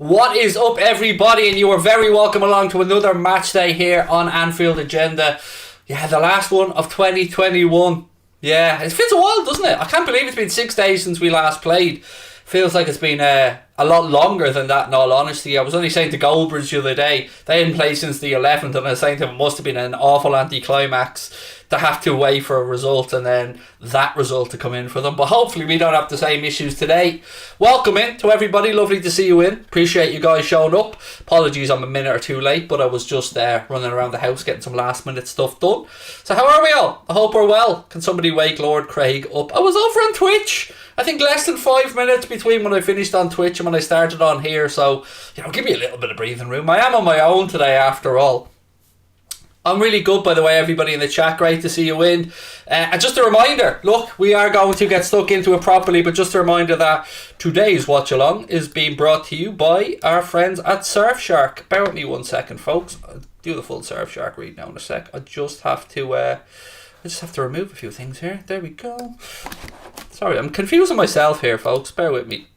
What is up, everybody? And you are very welcome along to another match day here on Anfield Agenda. Yeah, the last one of 2021. Yeah, it feels a while, doesn't it? I can't believe it's been 6 days since we last played. Feels like it's been a lot longer than that, in all honesty. I was only saying to Goldbridge the other day, they hadn't played since the 11th, and I was saying to him it must have been an awful anticlimax to have to wait for a result and then that result to come in for them. But hopefully we don't have the same issues today. Welcome in to everybody. Lovely to see you in. Appreciate you guys showing up. Apologies I'm a minute or two late, but I was just running around the house getting some last minute stuff done. So how are we all? I hope we're well. Can somebody wake Lord Craig up? I was over on Twitch. I think less than 5 minutes between when I finished on Twitch and when I started on here. So, give me a little bit of breathing room. I am on my own today after all. I'm really good, by the way, everybody in the chat. Great to see you in. And just a reminder, look, we are going to get stuck into it properly, but just a reminder that today's Watch Along is being brought to you by our friends at Surfshark. Bear with me 1 second, folks. I'll do the full Surfshark read now in a sec. I just have to remove a few things here. There we go. Sorry, I'm confusing myself here, folks. Bear with me.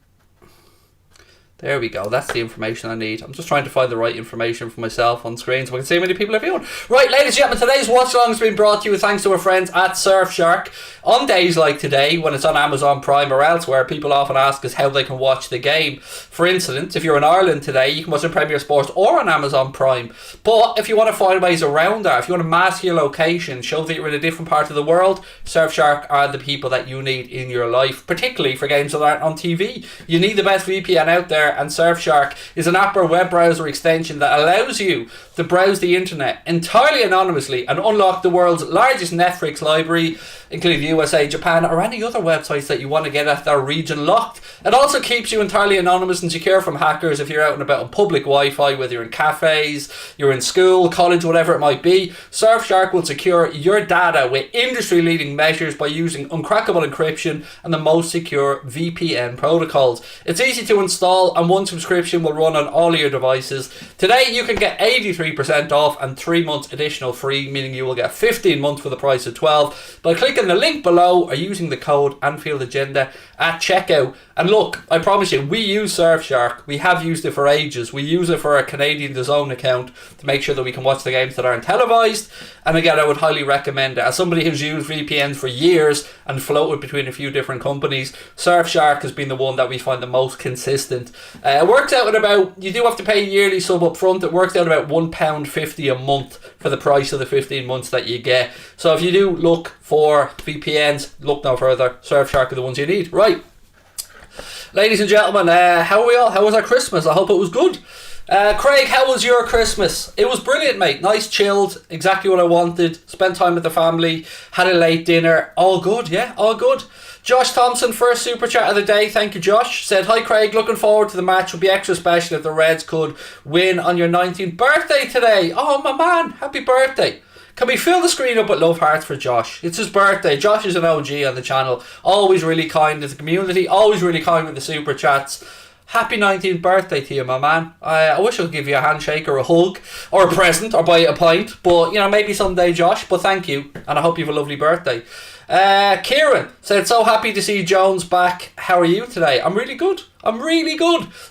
There we go. That's the information I need. I'm just trying to find the right information for myself on screen so I can see how many people are viewing. Right, ladies and gentlemen, today's watch along has been brought to you thanks to our friends at Surfshark. On days like today, when it's on Amazon Prime or elsewhere, people often ask us how they can watch the game. For instance, if you're in Ireland today, you can watch on Premier Sports or on Amazon Prime. But if you want to find ways around that, if you want to mask your location, show that you're in a different part of the world, Surfshark are the people that you need in your life, particularly for games that aren't on TV. You need the best VPN out there, and Surfshark is an app or web browser extension that allows you to browse the internet entirely anonymously and unlock the world's largest Netflix library, including the USA, Japan, or any other websites that you want to get at their region locked. It also keeps you entirely anonymous and secure from hackers if you're out and about on public Wi-Fi, whether you're in cafes, you're in school, college, whatever it might be. Surfshark will secure your data with industry-leading measures by using uncrackable encryption and the most secure VPN protocols. It's easy to install, and one subscription will run on all your devices. Today you can get 83% off and 3 months additional free, meaning you will get 15 months for the price of 12 by clicking the link below or using the code Anfield Agenda at checkout. And look, I promise you, we use Surfshark. We have used it for ages. We use it for our Canadian DAZN account to make sure that we can watch the games that aren't televised. And again, I would highly recommend it. As somebody who's used VPNs for years and floated between a few different companies, Surfshark has been the one that we find the most consistent. It works out at about, you do have to pay a yearly sub up front. It works out about £1.50 a month for the price of the 15 months that you get. So if you do look for VPNs, look no further. Surfshark are the ones you need. Right. Ladies and gentlemen, how are we all? How was our Christmas? I hope it was good. Craig, how was your Christmas? It was brilliant, mate. Nice, chilled, exactly what I wanted. Spent time with the family, had a late dinner. All good, yeah, all good. Josh Thompson, first super chat of the day. Thank you, Josh. Said, hi Craig, looking forward to the match. Would be extra special if the Reds could win on your 19th birthday today. Oh, my man, happy birthday. Can we fill the screen up with love hearts for Josh? It's his birthday. Josh is an OG on the channel. Always really kind to the community. Always really kind with the super chats. Happy 19th birthday to you, my man. I wish I could give you a handshake or a hug or a present or buy you a pint. But, maybe someday, Josh. But thank you. And I hope you have a lovely birthday. Kieran said, so happy to see Jones back. How are you today? I'm really good.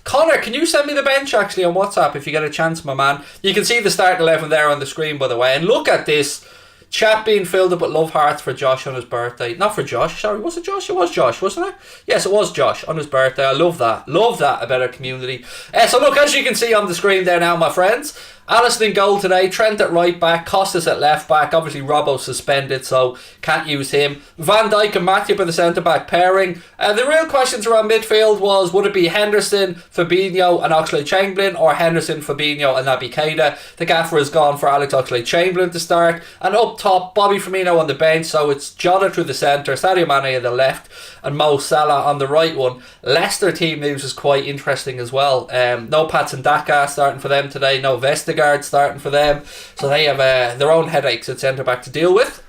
Connor, can you send me the bench actually on WhatsApp if you get a chance, my man? You can see the start 11 there on the screen, by the way. And look at this. Chat being filled up with love hearts for Josh on his birthday. Not for Josh, sorry, was it Josh? It was Josh, wasn't it? Yes, it was Josh on his birthday. I love that. Love that about our community. So look, as you can see on the screen there now, my friends, Alisson in goal today, Trent at right back, Costas at left back. Obviously Robbo suspended, so can't use him. Van Dijk and Matip are the centre back pairing. The real questions around midfield was, would it be Henderson, Fabinho and Oxlade-Chamberlain, or Henderson, Fabinho and Naby Keita? The gaffer has gone for Alex Oxlade-Chamberlain to start, and up top Bobby Firmino on the bench, so it's Jota through the centre, Sadio Mane on the left and Mo Salah on the right one. Leicester team news is quite interesting as well. No Patson Daka starting for them today, no Vestergaard starting for them, so they have their own headaches at centre back to deal with.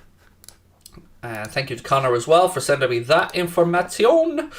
Thank you to Connor as well for sending me that information.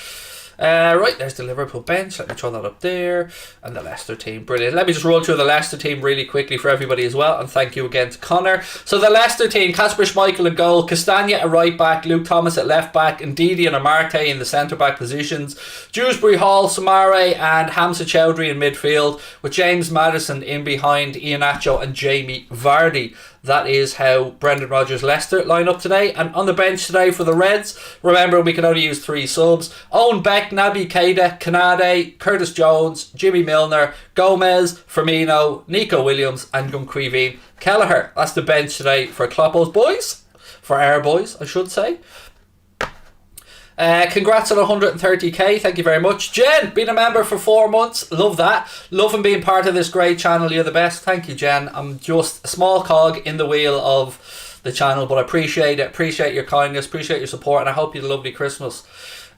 Right, there's the Liverpool bench. Let me throw that up there. And the Leicester team. Brilliant. Let me just run through the Leicester team really quickly for everybody as well. And thank you again to Connor. So the Leicester team, Kasper Schmeichel in goal, Castagna at right back, Luke Thomas at left back, Ndidi and Amarte in the centre back positions, Dewsbury Hall, Samare and Hamza Chowdhury in midfield, with James Maddison in behind Iheanacho and Jamie Vardy. That is how Brendan Rodgers' Leicester line up today. And on the bench today for the Reds, remember we can only use 3 subs. Owen Beck, Naby Keita, Kanade, Curtis Jones, Jimmy Milner, Gomez, Firmino, Nico Williams and Gunquiveen Kelleher. That's the bench today for Kloppo's boys. For our boys, I should say. Congrats on 130k, thank you very much. Jen, been a member for 4 months, love that. Loving being part of this great channel, you're the best. Thank you, Jen. I'm just a small cog in the wheel of the channel, but I appreciate it, appreciate your kindness, appreciate your support, and I hope you had a lovely Christmas.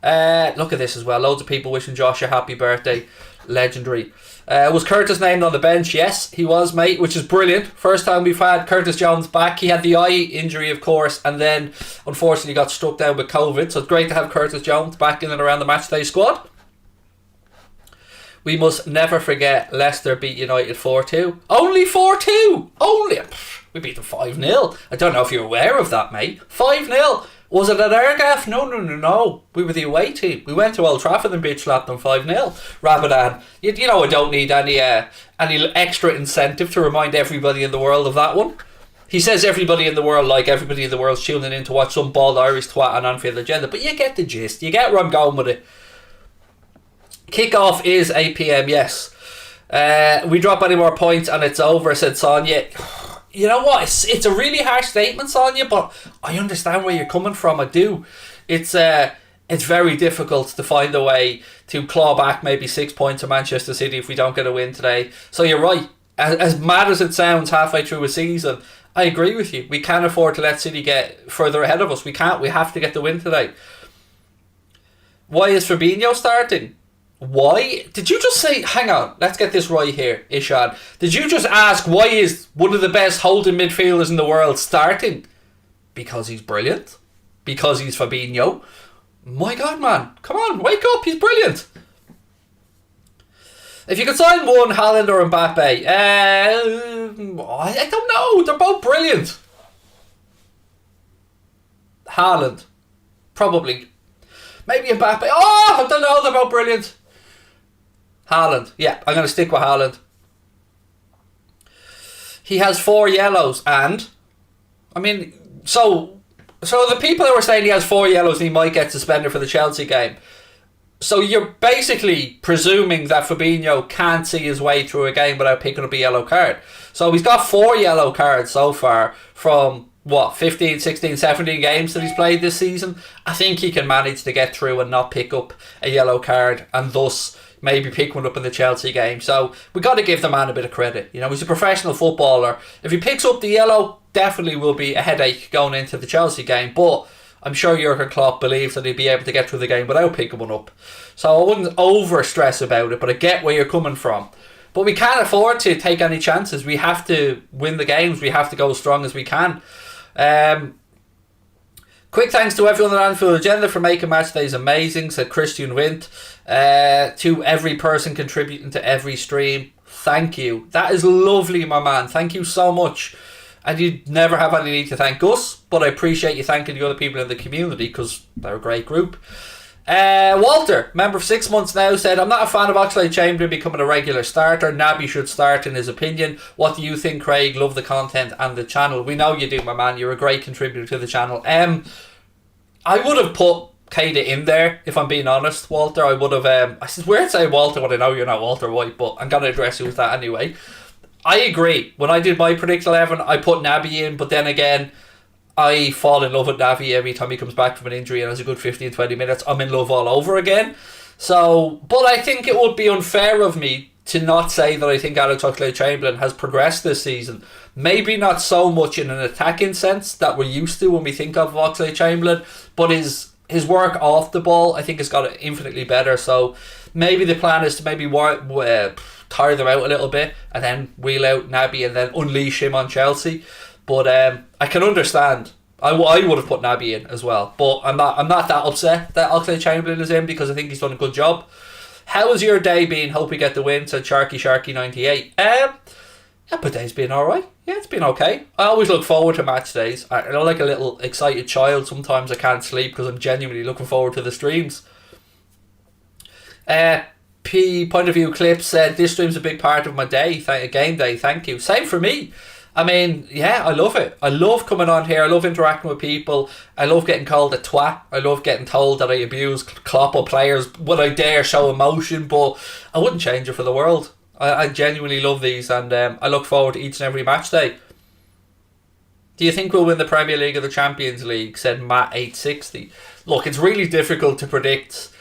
Look at this as well, loads of people wishing Josh a happy birthday. Legendary. Was Curtis named on the bench? Yes, he was, mate, which is brilliant. First time we've had Curtis Jones back. He had the eye injury, of course, and then unfortunately got struck down with COVID. So it's great to have Curtis Jones back in and around the matchday squad. We must never forget Leicester beat United 4-2. Only 4-2! Only! We beat them 5-0. I don't know if you're aware of that, mate. 5-0. Was it at Argaf? No. We were the away team. We went to Old Trafford and bitch slapped them 5-0. Rabadan. You know I don't need any extra incentive to remind everybody in the world of that one. He says everybody in the world, like everybody in the world's tuning in to watch some bald Irish twat on Anfield Agenda. But you get the gist. You get where I'm going with it. Kickoff is 8 PM, yes. We drop any more points and it's over, said Sonia. You know what? It's a really harsh statement, Sonia, but I understand where you're coming from. I do. It's very difficult to find a way to claw back maybe 6 points to Manchester City if we don't get a win today. So you're right. As mad as it sounds halfway through a season, I agree with you. We can't afford to let City get further ahead of us. We can't. We have to get the win today. Why is Fabinho starting? Why? Did you just say, hang on, let's get this right here, Ishan. Did you just ask why is one of the best holding midfielders in the world starting? Because he's brilliant? Because he's Fabinho? My God, man. Come on, wake up, he's brilliant. If you could sign one, Haaland or Mbappe, I don't know, they're both brilliant. Haaland. Probably. Maybe Mbappe. Oh, I don't know, they're both brilliant. Haaland. Yeah, I'm going to stick with Haaland. He has 4 yellows and... I mean, so the people who were saying he has 4 yellows and he might get suspended for the Chelsea game. So you're basically presuming that Fabinho can't see his way through a game without picking up a yellow card. So he's got 4 yellow cards so far from... 15, 16, 17 games that he's played this season. I think he can manage to get through and not pick up a yellow card and thus maybe pick one up in the Chelsea game. So we got to give the man a bit of credit. You know, he's a professional footballer. If he picks up the yellow, definitely will be a headache going into the Chelsea game. But I'm sure Jurgen Klopp believes that he'll be able to get through the game without picking one up. So I wouldn't over stress about it, but I get where you're coming from. But we can't afford to take any chances. We have to win the games. We have to go as strong as we can. Quick thanks to everyone at Anfield Agenda for making match days amazing, said Christian Wint. To every person contributing to every stream, thank you. That is lovely, my man. Thank you so much. And you never have any need to thank us, but I appreciate you thanking the other people in the community because they're a great group. Walter, member of 6 months now, said, I'm not a fan of Oxlade-Chamberlain becoming a regular starter. Naby should start in his opinion. What do you think, Craig? Love the content and the channel. We know you do, my man. You're a great contributor to the channel. I would have put Keita in there, if I'm being honest, Walter. I would have... it's weird to say Walter when I know you're not Walter White, but I'm going to address you with that anyway. I agree. When I did my Predict 11, I put Naby in, but then again... I fall in love with Naby every time he comes back from an injury and has a good 15-20 minutes. I'm in love all over again. So, but I think it would be unfair of me to not say that I think Alex Oxlade-Chamberlain has progressed this season. Maybe not so much in an attacking sense that we're used to when we think of Oxlade-Chamberlain, but his work off the ball, I think, has got infinitely better. So maybe the plan is to maybe tire them out a little bit and then wheel out Naby and then unleash him on Chelsea. But I can understand I would have put Naby in as well, but I'm not that upset that Oxlade-Chamberlain is in because I think he's done a good job. How has your day been? Hope we get the win, said Sharky 98. Yeah, but day's been alright. Yeah, it's been okay. I always look forward to match days. I know, like a little excited child, sometimes I can't sleep because I'm genuinely looking forward to the streams. Point of view clip said this stream's a big part of my day. Game day, thank you. Same for me. I mean, yeah, I love it. I love coming on here. I love interacting with people. I love getting called a twat. I love getting told that I abuse Klopp or players. Would I dare show emotion? But I wouldn't change it for the world. I genuinely love these, and I look forward to each and every match day. Do you think we'll win the Premier League or the Champions League? Said Matt 860. Look, it's really difficult to predict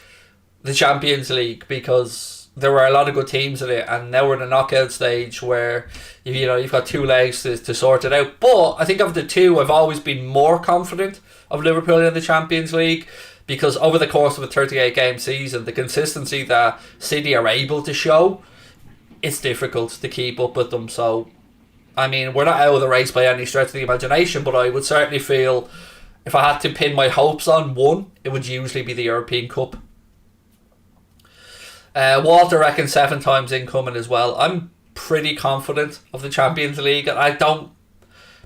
the Champions League because there were a lot of good teams in it, and now we're in a knockout stage where you've got 2 legs to sort it out. But I think of the two, I've always been more confident of Liverpool in the Champions League because over the course of a 38 game season, the consistency that City are able to show, it's difficult to keep up with them. So I mean, we're not out of the race by any stretch of the imagination, but I would certainly feel if I had to pin my hopes on one, it would usually be the European Cup. Walter reckons 7 times incoming as well. I'm pretty confident of the Champions League.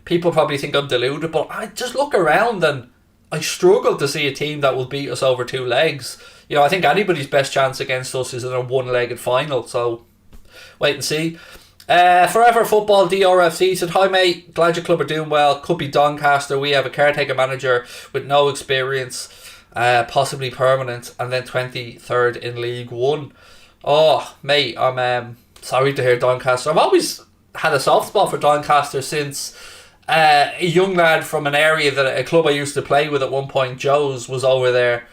People probably think I'm deluded, but I just look around and I struggle to see a team that will beat us over 2 legs. I think anybody's best chance against us is in a one-legged final, so wait and see. Forever Football DRFC said, hi mate, glad your club are doing well. Could be Doncaster. We have a caretaker manager with no experience, possibly permanent, and then 23rd in League One. Oh mate, I'm sorry to hear Doncaster. I've always had a soft spot for Doncaster since a young lad from an area that a club I used to play with at one point, Joe's, was over there.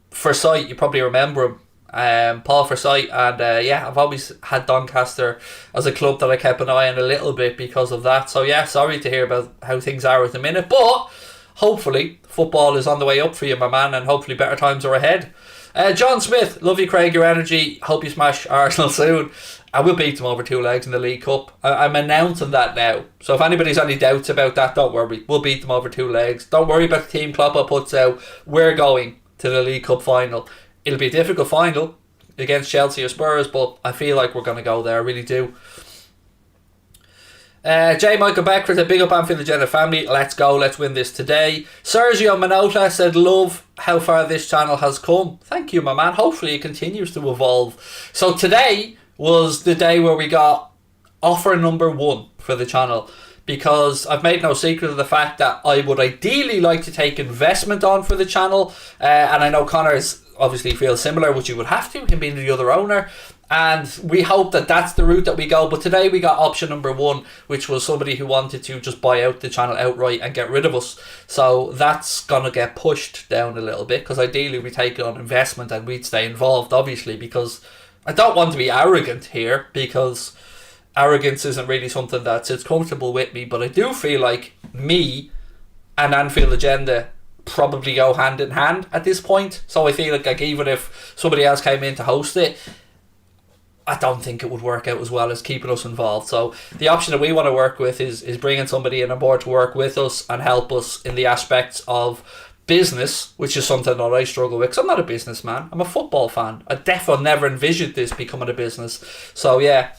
Forsyth, you probably remember him. Paul Forsyth, and I've always had Doncaster as a club that I kept an eye on a little bit because of that. So yeah, sorry to hear about how things are at the minute, but hopefully football is on the way up for you, my man, and hopefully better times are ahead. John Smith, love you Craig, your energy, hope you smash Arsenal soon. I will beat them over 2 legs in the League Cup. I'm announcing that now, so if anybody's any doubts about that, don't worry, we'll beat them over 2 legs. Don't worry about the team Klopp puts out. We're going to the League Cup final. It'll be a difficult final against Chelsea or Spurs, but I feel like we're going to go there. I really do. J. Michael Becker said, big up Anfield Agenda family. Let's go. Let's win this today. Sergio Minota said, love how far this channel has come. Thank you, my man. Hopefully it continues to evolve. So today was the day where we got offer number 1 for the channel, because I've made no secret of the fact that I would ideally like to take investment on for the channel, and I know Connor's obviously feels similar, which you would have to, him being the other owner, and we hope that that's the route that we go. But today we got option number 1, which was somebody who wanted to just buy out the channel outright and get rid of us. So that's gonna get pushed down a little bit, because ideally we take on investment and we'd stay involved, obviously, because I don't want to be arrogant here, because arrogance isn't really something that sits comfortable with me, but I do feel like me and Anfield Agenda probably go hand in hand at this point. So I feel like even if somebody else came in to host it, I don't think it would work out as well as keeping us involved. So the option that we want to work with is bringing somebody in on board to work with us and help us in the aspects of business, which is something that I struggle with, because I'm not a businessman, I'm a football fan. I definitely never envisioned this becoming a business. So yeah,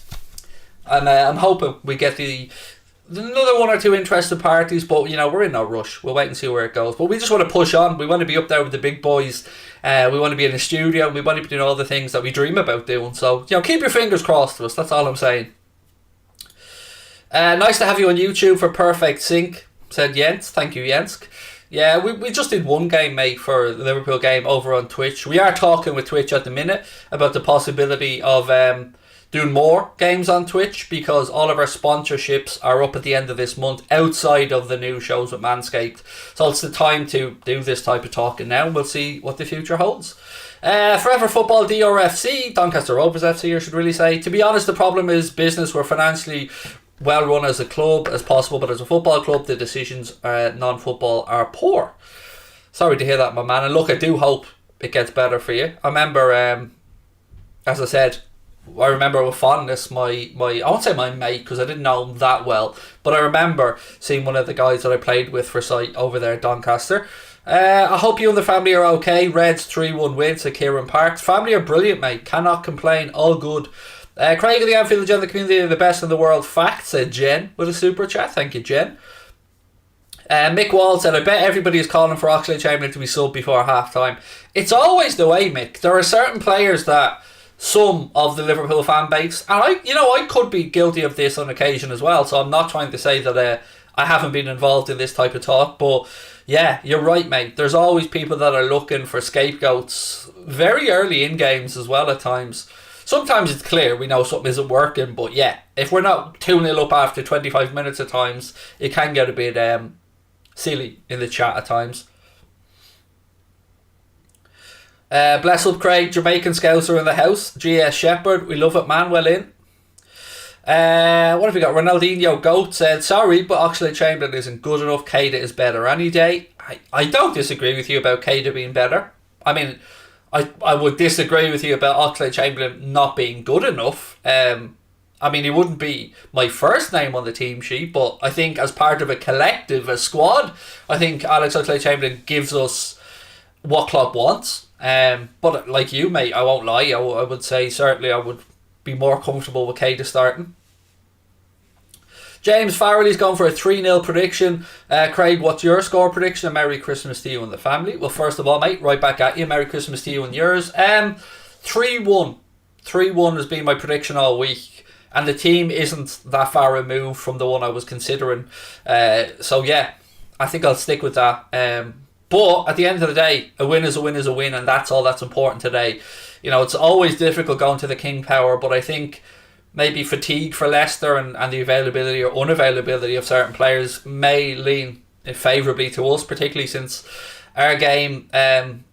I'm hoping we get another 1 or 2 interested parties, but we're in no rush. We'll wait and see where it goes, but we just want to push on. We want to be up there with the big boys. We want to be in the studio. We want to be doing all the things that we dream about doing. So keep your fingers crossed for us. That's all I'm saying. Nice to have you on YouTube for Perfect Sync, said Jens. Thank you, Jens. Yeah, we just did 1 game, mate, for the Liverpool game over on Twitch. We are talking with Twitch at the minute about the possibility of doing more games on Twitch, because all of our sponsorships are up at the end of this month outside of the new shows with Manscaped. So it's the time to do this type of talking now, and we'll see what the future holds. Forever Football DRFC, Doncaster Rovers FC, I should really say. To be honest, the problem is business. We're financially well run as a club as possible, but as a football club, the decisions non-football are poor. Sorry to hear that, my man. And look, I do hope it gets better for you. I remember, as I said, I remember with fondness my I won't say my mate because I didn't know him that well, but I remember seeing one of the guys that I played with for sight over there at Doncaster. I hope you and the family are okay. Reds 3-1 wins at Kieran Park. Family are brilliant, mate. Cannot complain. All good. Craig of the Anfield Agenda community are the best in the world. Fact, said Jen with a super chat. Thank you, Jen. Mick Wall said, I bet everybody is calling for Oxlade-Chamberlain to be subbed before half time. It's always the way, Mick. There are certain players that some of the Liverpool fan base, and I could be guilty of this on occasion as well, so I'm not trying to say that I haven't been involved in this type of talk, but yeah, you're right, mate. There's always people that are looking for scapegoats very early in games as well at times. Sometimes it's clear we know something isn't working, but yeah, if we're not 2-0 up after 25 minutes at times, it can get a bit silly in the chat at times. Bless up Craig, Jamaican Scouser in the house. GS Shepherd, we love it, man. Well in. What have we got? Ronaldinho Goat said, sorry, but Oxlade-Chamberlain isn't good enough. Keita is better any day. I don't disagree with you about Keita being better. I mean, I would disagree with you about Oxlade-Chamberlain not being good enough. I mean, he wouldn't be my first name on the team sheet, but I think as part of a collective, a squad, I think Alex Oxlade-Chamberlain gives us what Klopp wants. But like you, mate, I won't lie. I would say certainly I would be more comfortable with Keita starting. James Farrelly's going for a 3-0 prediction. Craig, what's your score prediction? A Merry Christmas to you and the family. Well, first of all, mate, right back at you. Merry Christmas to you and yours. 3-1. 3-1 has been my prediction all week. And the team isn't that far removed from the one I was considering. So, yeah, I think I'll stick with that. But at the end of the day, a win is a win is a win, and that's all that's important today. You know, it's always difficult going to the King Power, but I think maybe fatigue for Leicester and the availability or unavailability of certain players may lean favourably to us, particularly since our game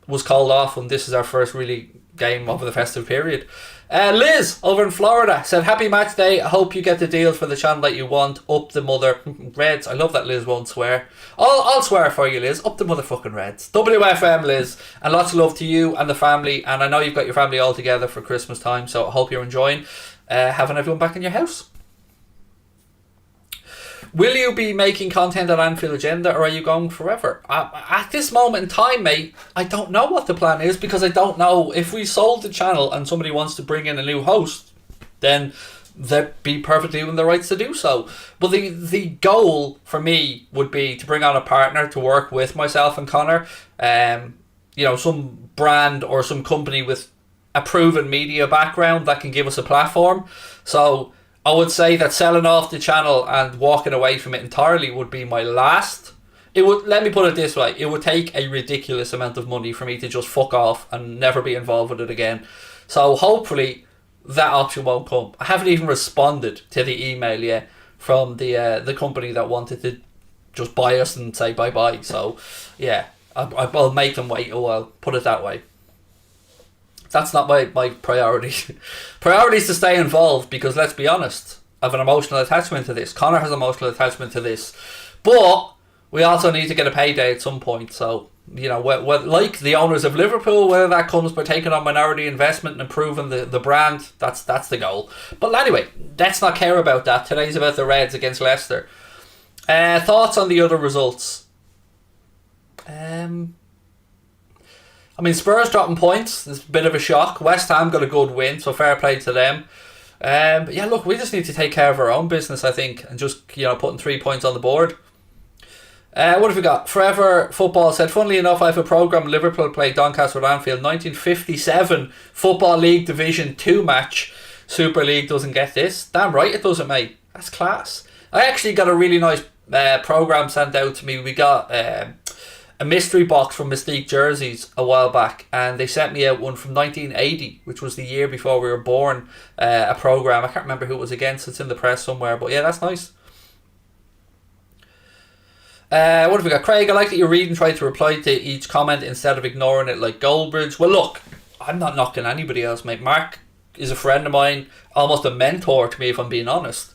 was called off and this is our first really game over the festive period. Liz over in Florida said, happy match day. I hope you get the deal for the channel that you want. Up the mother Reds. I love that Liz won't swear. I'll swear for you, Liz. Up the motherfucking Reds. WFM, Liz. And lots of love to you and the family. And I know you've got your family all together for Christmas time, so I hope you're enjoying having everyone back in your house. Will you be making content on Anfield Agenda, or are you going forever? At this moment in time, mate, I don't know what the plan is, because I don't know if we sold the channel and somebody wants to bring in a new host, then they'd be perfectly within their rights to do so. But the goal for me would be to bring on a partner to work with myself and Connor. Some brand or some company with a proven media background that can give us a platform. So I would say that selling off the channel and walking away from it entirely would be my last. Let me put it this way, it would take a ridiculous amount of money for me to just fuck off and never be involved with it again. So hopefully that option won't come. I haven't even responded to the email yet from the company that wanted to just buy us and say bye bye. So yeah, I'll make them wait a while, put it that way. That's not my priority. Priority is to stay involved, because let's be honest, I have an emotional attachment to this. Connor has an emotional attachment to this. But we also need to get a payday at some point. So, like the owners of Liverpool, whether that comes by taking on minority investment and improving the brand, that's the goal. But anyway, let's not care about that. Today's about the Reds against Leicester. Thoughts on the other results? Spurs dropping points. It's a bit of a shock. West Ham got a good win, so fair play to them. But yeah, look, we just need to take care of our own business, I think, and just putting 3 points on the board. What have we got? Forever Football said, funnily enough, I have a programme. Liverpool played Doncaster at Anfield 1957 Football League Division 2 match. Super League doesn't get this. Damn right it doesn't, mate. That's class. I actually got a really nice programme sent out to me. We got a mystery box from Mystique Jerseys a while back, and they sent me out one from 1980, which was the year before we were born, a programme. I can't remember who it was against. It's in the press somewhere, but yeah, that's nice. What have we got? Craig, I like that you read and try to reply to each comment instead of ignoring it like Goldbridge. Well, look, I'm not knocking anybody else, mate. Mark is a friend of mine, almost a mentor to me, if I'm being honest.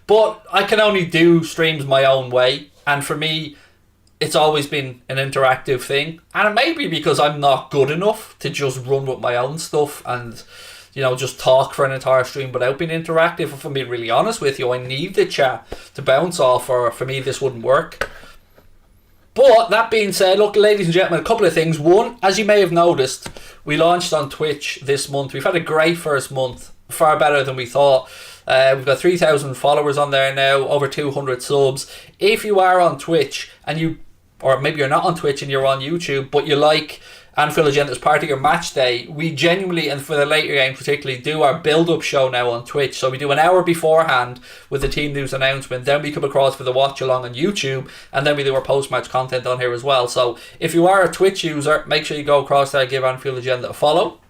But I can only do streams my own way, and for me, it's always been an interactive thing. And it may be because I'm not good enough to just run with my own stuff and just talk for an entire stream without being interactive. If I'm being really honest with you, I need the chat to bounce off, or for me this wouldn't work. But that being said, look, ladies and gentlemen, a couple of things. One, as you may have noticed, we launched on Twitch this month. We've had a great first month, far better than we thought. We've got 3,000 followers on there now, over 200 subs. If you are on Twitch or maybe you're not on Twitch and you're on YouTube, but you like Anfield Agenda as part of your match day, we genuinely, and for the later game particularly, do our build-up show now on Twitch. So we do an hour beforehand with the team news announcement, then we come across for the watch-along on YouTube, and then we do our post-match content on here as well. So if you are a Twitch user, make sure you go across there and give Anfield Agenda a follow.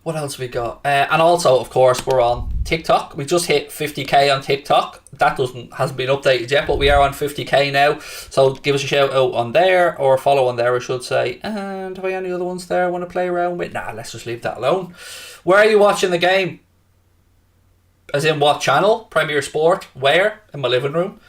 What else have we got? And also, of course, we're on TikTok. We just hit 50k on TikTok. That hasn't been updated yet, but we are on 50k now. So give us a shout out on there, or follow on there, I should say. And have I any other ones there I want to play around with? Nah, let's just leave that alone. Where are you watching the game? As in what channel? Premier Sport? Where? In my living room.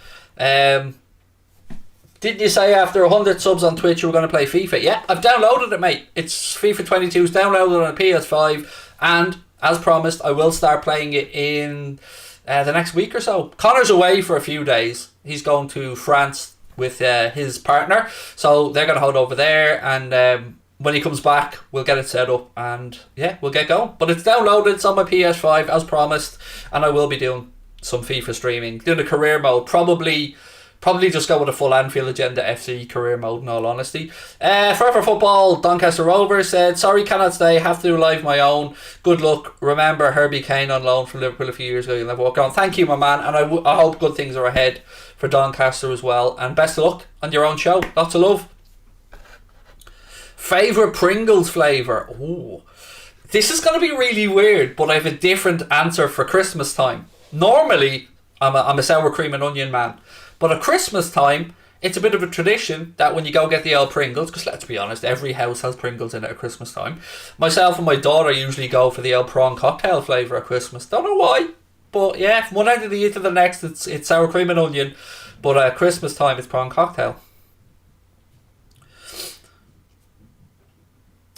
Didn't you say after 100 subs on Twitch you were going to play FIFA? Yeah, I've downloaded it, mate. It's FIFA 22. It's downloaded on a PS5. And, as promised, I will start playing it in the next week or so. Connor's away for a few days. He's going to France with his partner. So they're going to hold over there. And when he comes back, we'll get it set up. And, yeah, we'll get going. But it's downloaded. It's on my PS5, as promised. And I will be doing some FIFA streaming. Doing a career mode. Probably just go with a full Anfield Agenda FC career mode, in all honesty. Forever Football, Doncaster Rovers said, sorry, cannot stay, have to do live my own. Good luck. Remember Herbie Kane on loan from Liverpool a few years ago. You'll never walk on. Thank you, my man. And I hope good things are ahead for Doncaster as well. And best of luck on your own show. Lots of love. Favourite Pringles flavour? Ooh. This is going to be really weird, but I have a different answer for Christmas time. Normally, I'm a sour cream and onion man. But at Christmas time, it's a bit of a tradition that when you go get the old Pringles, because let's be honest, every house has Pringles in it at Christmas time. Myself and my daughter usually go for the old prawn cocktail flavour at Christmas. Don't know why, but yeah, from one end of the year to the next, it's sour cream and onion. But at Christmas time, it's prawn cocktail.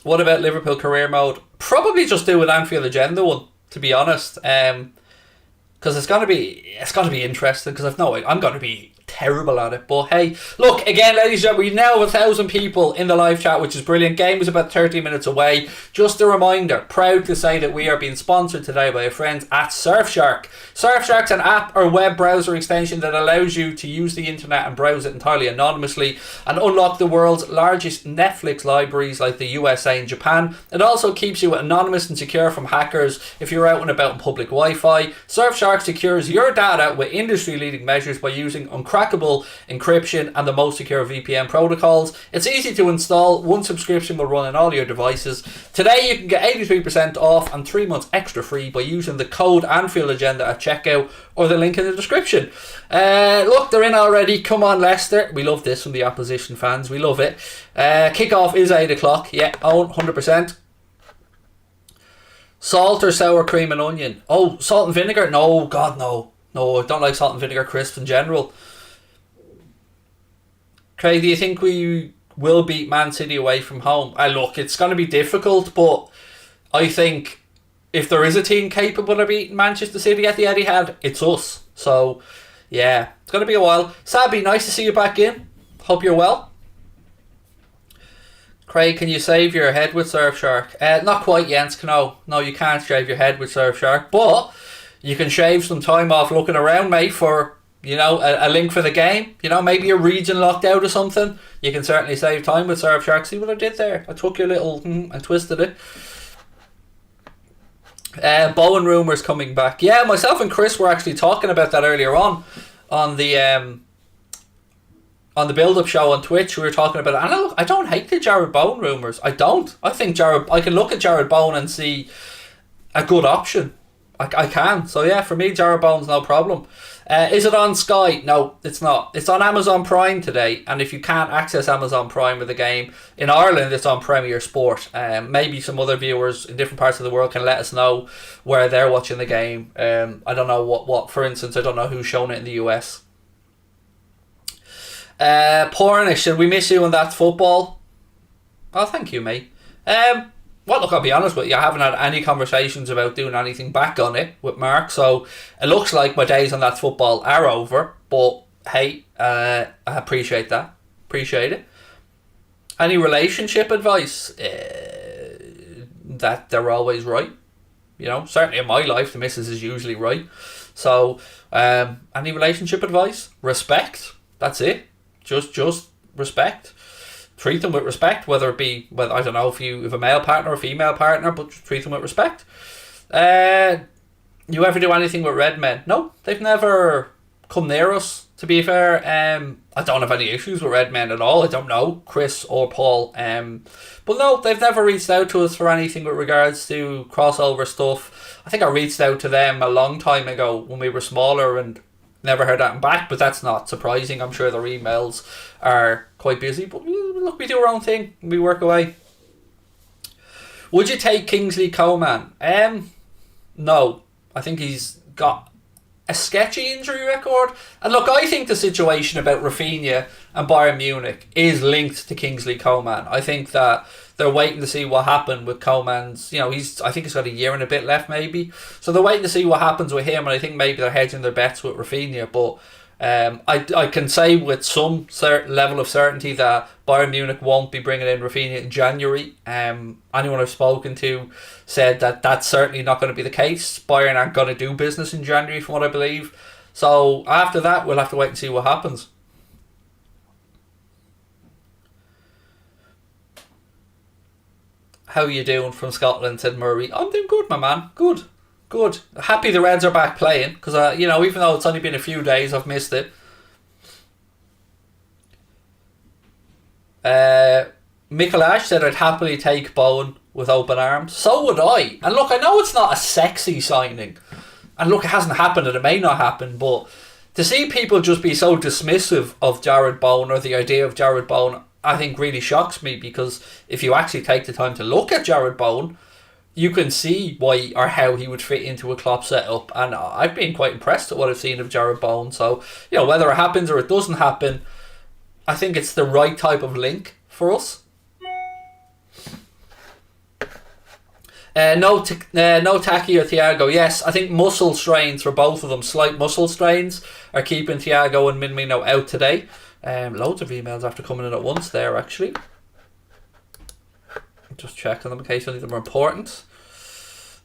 What about Liverpool career mode? Probably just do an Anfield Agenda one, to be honest. Because it's gonna be interesting. Because I'm gonna be terrible at it. But hey, look again, ladies and gentlemen, we now have 1,000 people in the live chat, which is brilliant. Game is about 30 minutes away. Just a reminder, proud to say that we are being sponsored today by our friends at Surfshark. Surfshark's an app or web browser extension that allows you to use the internet and browse it entirely anonymously and unlock the world's largest Netflix libraries like the USA and Japan. It also keeps you anonymous and secure from hackers if you're out and about in public Wi-Fi. Surfshark secures your data with industry-leading measures by using uncrackable encryption and the most secure VPN protocols. It's easy to install. One subscription will run on all your devices. Today you can get 83% off and 3 months extra free by using the code Anfield Agenda at checkout or the link in the description. Look, they're in already. Come on, Leicester. We love this from the opposition fans. We love it. Kickoff is 8 o'clock. Yeah, 100%. Salt or sour cream and onion? Oh, salt and vinegar? No, God, no. No, I don't like salt and vinegar crisps in general. Craig, do you think we will beat Man City away from home? Look, it's going to be difficult, but I think if there is a team capable of beating Manchester City at the Etihad, it's us. So, yeah, it's going to be a while. Sabby, nice to see you back in. Hope you're well. Craig, can you shave your head with Surfshark? Not quite, Jens. No, you can't shave your head with Surfshark, but you can shave some time off looking around, mate, for, a link for the game. Maybe a region locked out or something. You can certainly save time with Surfshark. See what I did there? I took your little and twisted it. Bowen rumours coming back. Yeah, myself and Chris were actually talking about that earlier on the build-up show on Twitch. We were talking about it. And look, I don't hate the Jared Bowen rumours. I don't. I think I can look at Jared Bowen and see a good option. I can. So yeah, for me, Jared Bowen's no problem. Is it on Sky? No, it's not. It's on Amazon Prime today, and if you can't access Amazon Prime with the game, in Ireland it's on Premier Sport. Maybe some other viewers in different parts of the world can let us know where they're watching the game. I don't know what for instance, I don't know who's shown it in the US. Pornish, should we miss you on That's Football? Oh, thank you, mate. Well, look, I'll be honest with you. I haven't had any conversations about doing anything back on it with Mark, so it looks like my days on that football are over. But hey, I appreciate that. Appreciate it. Any relationship advice? That they're always right. You know, certainly in my life, the missus is usually right. So, any relationship advice? Respect. That's it. Just respect. Treat them with respect, whether it be, I don't know if you have a male partner or a female partner, but treat them with respect. You ever do anything with red men? No, they've never come near us, to be fair. I don't have any issues with red men at all. I don't know Chris or Paul. But no, they've never reached out to us for anything with regards to crossover stuff. I think I reached out to them a long time ago when we were smaller and never heard that back, but that's not surprising. I'm sure their emails are quite busy, but look, we do our own thing. We work away. Would you take Kingsley Coman? No. I think he's got a sketchy injury record. And look, I think the situation about Rafinha and Bayern Munich is linked to Kingsley Coman. I think that they're waiting to see what happened with Coman's, I think he's got a year and a bit left maybe. So they're waiting to see what happens with him, and I think maybe they're hedging their bets with Rafinha. But I can say with some certain level of certainty that Bayern Munich won't be bringing in Rafinha in January. Anyone I've spoken to said that that's certainly not going to be the case. Bayern aren't going to do business in January, from what I believe. So after that, we'll have to wait and see what happens. How you doing from Scotland, said Murray. I'm doing good, my man. Good. Happy the Reds are back playing, because, even though it's only been a few days, I've missed it. Mikalash said I'd happily take Bowen with open arms. So would I. And look, I know it's not a sexy signing. And look, it hasn't happened and it may not happen, but to see people just be so dismissive of Jared Bowen or the idea of Jared Bowen, I think really shocks me, because if you actually take the time to look at Jared Bowen, you can see why or how he would fit into a Klopp setup, and I've been quite impressed at what I've seen of Jared Bowen. So, whether it happens or it doesn't happen, I think it's the right type of link for us. No Taki or Thiago. Yes, I think muscle strains for both of them, slight muscle strains, are keeping Thiago and Minamino out today. Loads of emails after coming in at once there, actually. Just checking them in case any of them are important.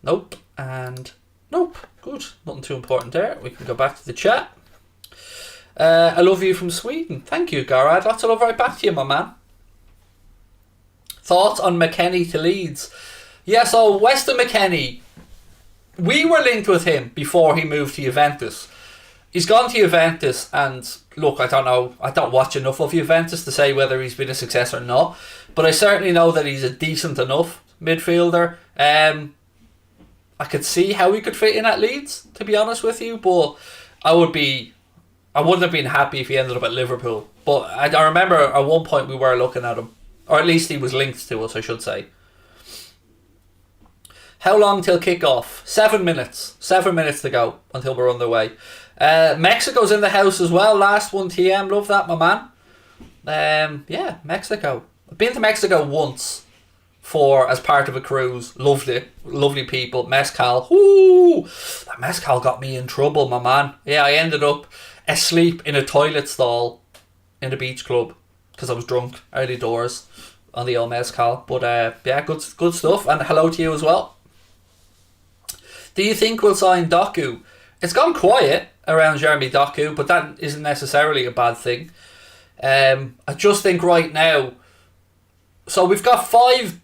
Nope. And nope. Good. Nothing too important there. We can go back to the chat. I love you from Sweden. Thank you, Garad. Lots of love right back to you, my man. Thoughts on McKennie to Leeds? Yeah, so Weston McKennie, we were linked with him before he moved to Juventus. He's gone to Juventus, and look, I don't know, I don't watch enough of Juventus to say whether he's been a success or not, but I certainly know that he's a decent enough midfielder. I could see how he could fit in at Leeds, to be honest with you, but I wouldn't have been happy if he ended up at Liverpool. But I remember at one point we were looking at him, or at least he was linked to us, I should say. How long till kick-off? 7 minutes. 7 minutes to go until we're on the way. Mexico's in the house as well. Last one TM. Love that, my man. Yeah, Mexico. I've been to Mexico once as part of a cruise. Loved it. Lovely people. Mezcal. Woo! That mezcal got me in trouble, my man. Yeah, I ended up asleep in a toilet stall in the beach club because I was drunk early doors on the old mezcal. But yeah, good stuff. And hello to you as well. Do you think we'll sign Doku? It's gone quiet around Jeremy Doku, but that isn't necessarily a bad thing. I just think right now, so we've got 5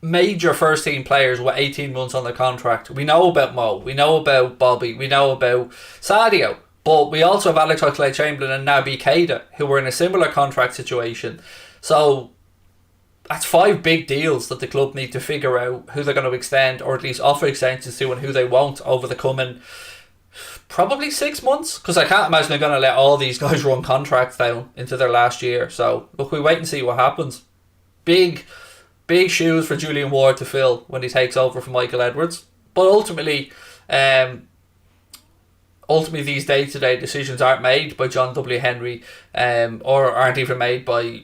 major first team players with 18 months on their contract. We know about Mo, we know about Bobby, we know about Sadio, but we also have Alex Oxlade-Chamberlain and Naby Keita, who were in a similar contract situation. So that's 5 big deals that the club need to figure out who they're going to extend, or at least offer extensions to, and who they won't over the coming probably 6 months, because I can't imagine they're going to let all these guys run contracts down into their last year. So look, we wait and see what happens. Big shoes for Julian Ward to fill when he takes over from Michael Edwards, but ultimately these day-to-day decisions aren't made by John W. Henry, or aren't even made by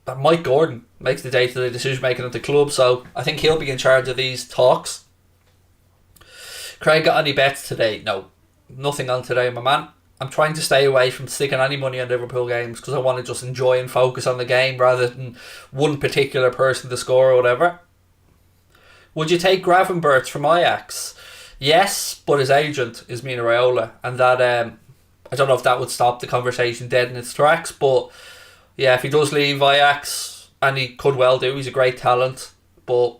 that Mike Gordon makes the day-to-day decision making at the club, so I think he'll be in charge of these talks. Craig, got any bets today? No, nothing on today, my man. I'm trying to stay away from sticking any money on Liverpool games because I want to just enjoy and focus on the game rather than one particular person to score or whatever. Would you take Gravenberch from Ajax? Yes, but his agent is Mino Raiola, and that I don't know if that would stop the conversation dead in its tracks, but yeah, if he does leave Ajax, and he could well do, he's a great talent, but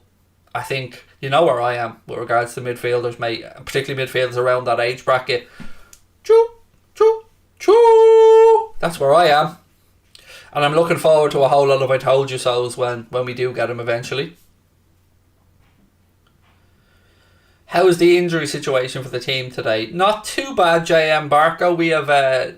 I think you know where I am with regards to midfielders, mate, particularly midfielders around that age bracket. Choo, choo, choo. That's where I am. And I'm looking forward to a whole lot of I told you so's when we do get him eventually. How is the injury situation for the team today? Not too bad, JM Barco. We have Thiago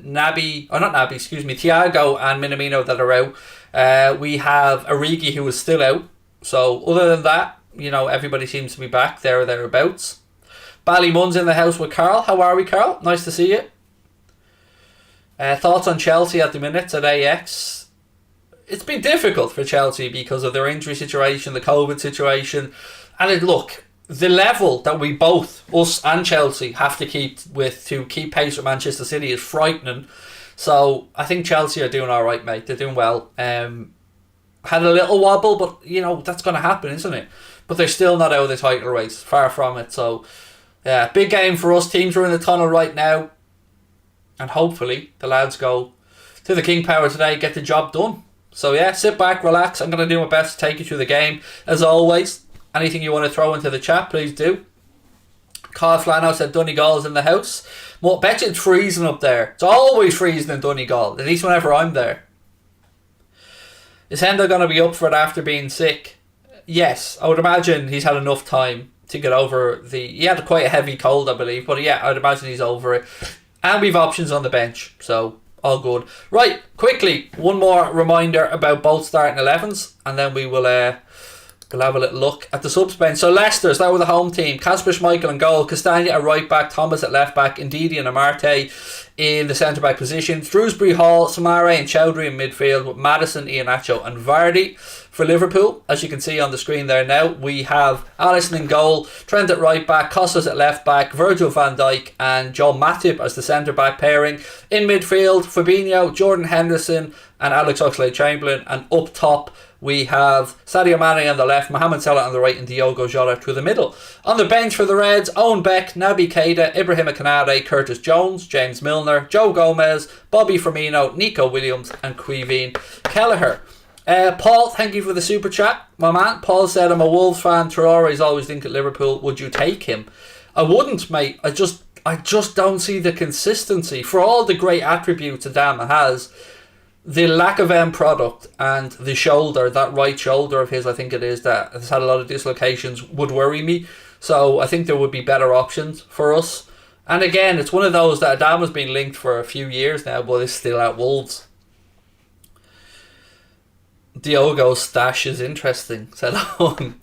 and Minamino that are out. We have Origi who is still out. So other than that, you know, everybody seems to be back there or thereabouts. Ballymun's in the house with Carl. How are we, Carl? Nice to see you. Thoughts on Chelsea at the minute at AX? It's been difficult for Chelsea because of their injury situation, the COVID situation. And look, the level that we both, us and Chelsea, have to keep pace with Manchester City is frightening. So I think Chelsea are doing all right, mate. They're doing well. Had a little wobble, but you know that's going to happen, isn't it? But they're still not out of the title race, far from it. So yeah, big game for us. Teams are in the tunnel right now, and hopefully the lads go to the King Power today, get the job done. So yeah, sit back, relax. I'm going to do my best to take you through the game as always. Anything you want to throw into the chat, please do. Kyle Flano said Donegal's in the house. Well, bet you it's freezing up there. It's always freezing in Donegal, at least whenever I'm there. Is Hendo going to be up for it after being sick? Yes, I would imagine he's had enough time to get over he had quite a heavy cold, I believe, but yeah, I would imagine he's over it. And we've options on the bench, so all good. Right, quickly, one more reminder about both starting 11s, and then we'll have a little look at the subs bench. So Leicester, start with the home team. Kasper Schmeichel in goal. Castagna at right back. Thomas at left back. Ndidi and Amarte in the centre back position. Shrewsbury, Hall, Samare and Chowdhury in midfield with Maddison, Iheanacho and Vardy. For Liverpool, as you can see on the screen there now, we have Alisson in goal, Trent at right back, Costas at left back, Virgil van Dijk and Joel Matip as the centre back pairing. In midfield, Fabinho, Jordan Henderson and Alex Oxlade-Chamberlain, and up top we have Sadio Mane on the left, Mohamed Salah on the right and Diogo Jota through the middle. On the bench for the Reds, Owen Beck, Naby Keita, Ibrahima Konate, Curtis Jones, James Milner, Joe Gomez, Bobby Firmino, Nico Williams and Caoimhín Kelleher. Paul, thank you for the super chat, my man. Paul said, I'm a Wolves fan. Traore's always linked at Liverpool. Would you take him? I wouldn't, mate. I just don't see the consistency. For all the great attributes Adama has, the lack of end product and the shoulder, that right shoulder of his, I think it is, that has had a lot of dislocations, would worry me. So I think there would be better options for us. And again, it's one of those that Adama's been linked for a few years now, but is still at Wolves. Diogo's stash is interesting, said Owen.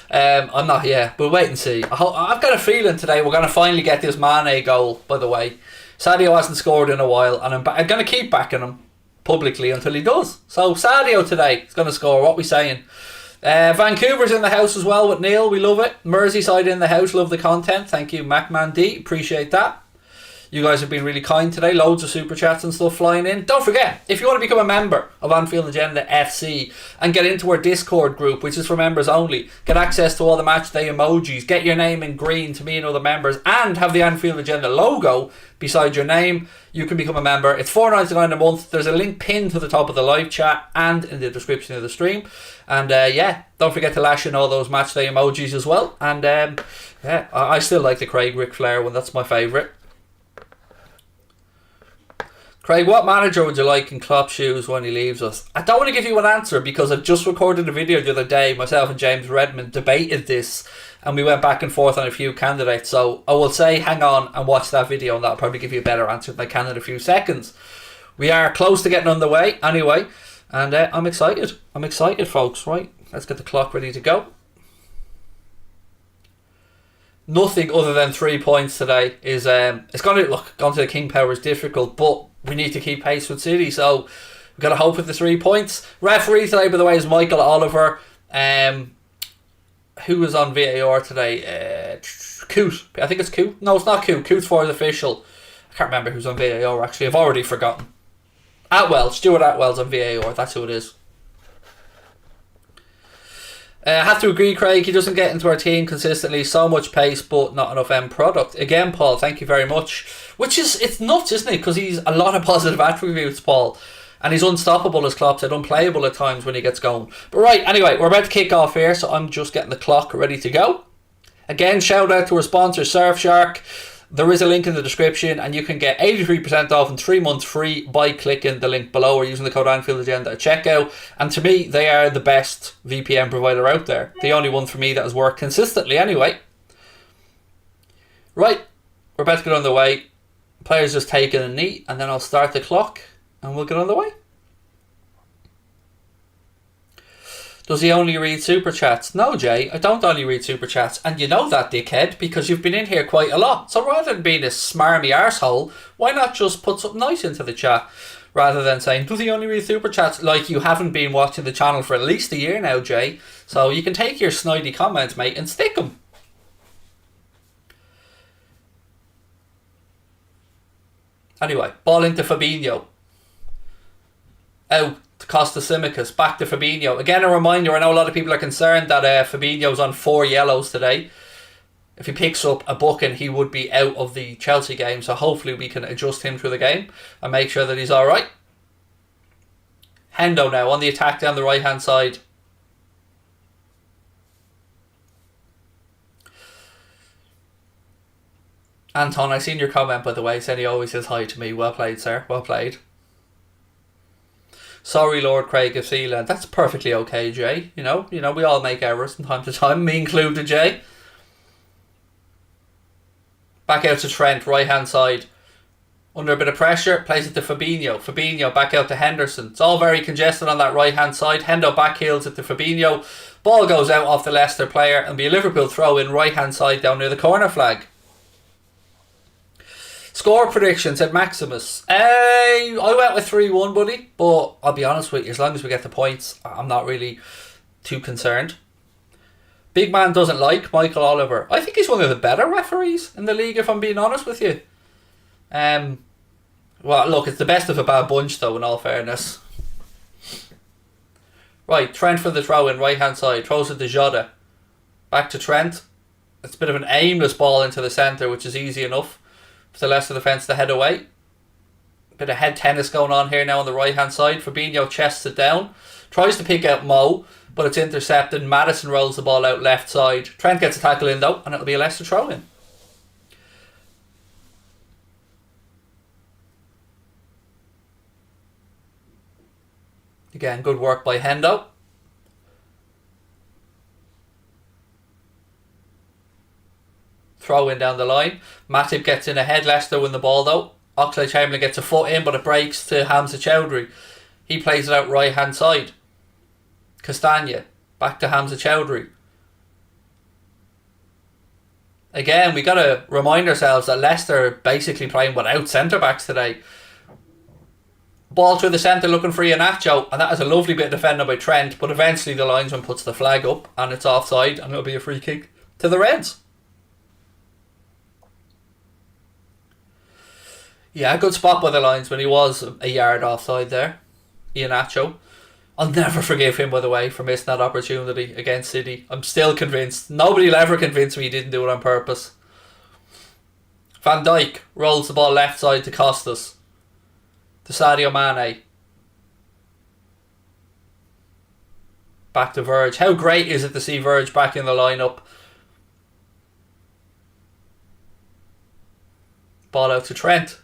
I'm not, we'll wait and see. I've got a feeling today we're going to finally get this Mane goal, by the way. Sadio hasn't scored in a while, and I'm going to keep backing him publicly until he does. So Sadio today is going to score. What are we saying? Vancouver's in the house as well with Neil. We love it. Merseyside in the house. Love the content. Thank you, MacMan D. Appreciate that. You guys have been really kind today. Loads of super chats and stuff flying in. Don't forget, if you want to become a member of Anfield Agenda FC and get into our Discord group, which is for members only, get access to all the match day emojis, get your name in green to me and other members, and have the Anfield Agenda logo beside your name, you can become a member. It's $4.99 a month. There's a link pinned to the top of the live chat and in the description of the stream. And don't forget to lash in all those match day emojis as well. And I still like the Craig Ric Flair one. That's my favourite. Craig, what manager would you like in Klopp's shoes when he leaves us? I don't want to give you an answer because I've just recorded a video the other day. Myself and James Redmond debated this and we went back and forth on a few candidates. So I will say hang on and watch that video and that'll probably give you a better answer than I can in a few seconds. We are close to getting underway anyway. And I'm excited. I'm excited, folks. Right, let's get the clock ready to go. Nothing other than 3 points today is it's going to the King Power is difficult, but we need to keep pace with City. So We've got to hope for the 3 points. Referee today, by the way, is Michael Oliver. Who was on VAR today? Coot. I think it's Coot. No, it's not Coot. Coot's for the official. I can't remember who's on VAR actually. I've already forgotten. Stuart Atwell's on VAR. That's who it is. I have to agree, Craig. He doesn't get into our team consistently. So much pace, but not enough end product. Again, Paul, thank you very much. It's nuts, isn't it? Because he's a lot of positive attributes, Paul. And he's unstoppable, as Klopp said, unplayable at times when he gets going. But right, anyway, we're about to kick off here, so I'm just getting the clock ready to go. Again, shout out to our sponsor, Surfshark. There is a link in the description, and you can get 83% off and 3 months free by clicking the link below or using the code Anfield Agenda at checkout. And to me, they are the best VPN provider out there. The only one for me that has worked consistently anyway. Right, we're about to get on the way. Players just taking a knee, and then I'll start the clock, and we'll get on the way. Does he only read Super Chats? No, Jay, I don't only read Super Chats. And you know that, dickhead, because you've been in here quite a lot. So rather than being a smarmy arsehole, why not just put something nice into the chat? Rather than saying, does he only read Super Chats? Like you haven't been watching the channel for at least a year now, Jay. So you can take your snidey comments, mate, and stick them. Anyway, ball into Fabinho. Out. Costa Simicas, back to Fabinho. Again, a reminder, I know a lot of people are concerned that Fabinho's on 4 yellows today. If he picks up a booking, he would be out of the Chelsea game, so hopefully we can adjust him through the game and make sure that he's alright. Hendo now on the attack down the right hand side. Anton, I seen your comment, by the way, saying he always says hi to me. Well played, sir, well played. Sorry, Lord Craig of Sealand. That's perfectly okay, Jay. You know, we all make errors from time to time, me included, Jay. Back out to Trent, right hand side. Under a bit of pressure, plays it to Fabinho. Fabinho back out to Henderson. It's all very congested on that right hand side. Hendo back heels it to Fabinho. Ball goes out off the Leicester player and be a Liverpool throw in right hand side down near the corner flag. Score prediction, said Maximus. I went with 3-1, buddy. But I'll be honest with you, as long as we get the points, I'm not really too concerned. Big man doesn't like Michael Oliver. I think he's one of the better referees in the league, if I'm being honest with you. Well, look, it's the best of a bad bunch, though, in all fairness. Right, Trent for the throw in, right hand side. Throws it to Jota. Back to Trent. It's a bit of an aimless ball into the centre, which is easy enough for the Leicester defence to head away. Bit of head tennis going on here now on the right hand side. Fabinho chests it down. Tries to pick out Mo, but it's intercepted. Maddison rolls the ball out left side. Trent gets a tackle in though, and it'll be a Leicester throw in. Again, good work by Hendo. Throw in down the line. Matip gets in ahead. Leicester win the ball though. Oxlade-Chamberlain gets a foot in, but it breaks to Hamza Chowdhury. He plays it out right hand side. Castagna. Back to Hamza Chowdhury. Again, we got to remind ourselves that Leicester are basically playing without centre-backs today. Ball through the centre looking for Iheanacho, and that is a lovely bit of defending by Trent, but eventually the linesman puts the flag up and it's offside, and it'll be a free kick to the Reds. Yeah, good spot by the linesman. He was a yard offside there, Iheanacho. I'll never forgive him, by the way, for missing that opportunity against City. I'm still convinced. Nobody will ever convince me he didn't do it on purpose. Van Dijk rolls the ball left side to Costas. To Sadio Mane. Back to Verge. How great is it to see Verge back in the lineup? Ball out to Trent.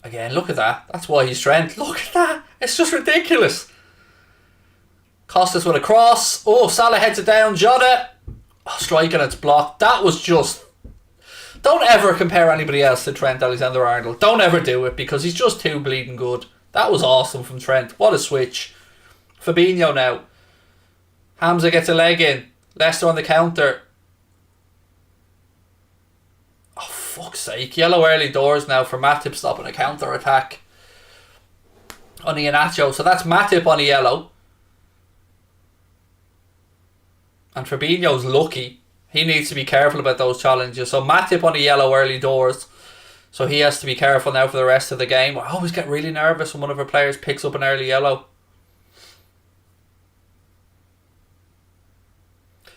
Again, look at that. That's why he's Trent. Look at that. It's just ridiculous. Costas with a cross. Oh, Salah heads it down. Jota. Oh, striking, it's blocked. That was just... Don't ever compare anybody else to Trent Alexander-Arnold. Don't ever do it because he's just too bleeding good. That was awesome from Trent. What a switch. Fabinho now. Hamza gets a leg in. Leicester on the counter. Oh, fuck's sake. Yellow early doors now for Matip stopping a counter attack. on Iheanacho. So that's Matip on a yellow. And Fabinho's lucky. He needs to be careful about those challenges. So Matip on a yellow early doors. So he has to be careful now for the rest of the game. I always get really nervous when one of our players picks up an early yellow.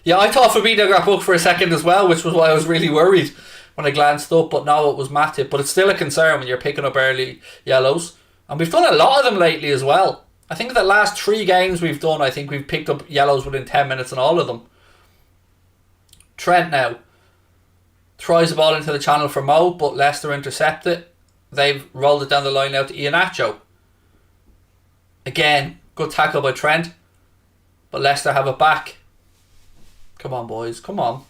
Yeah, I thought Fabinho got booked for a second as well, which was why I was really worried when I glanced up. But no, it was Matip. But it's still a concern when you're picking up early yellows. And we've done a lot of them lately as well. I think the last 3 games we've done, I think we've picked up yellows within 10 minutes in all of them. Trent now throws the ball into the channel for Mo, but Leicester intercept it. They've rolled it down the line now to Iheanacho. Again, good tackle by Trent, but Leicester have it back. Come on, boys, come on.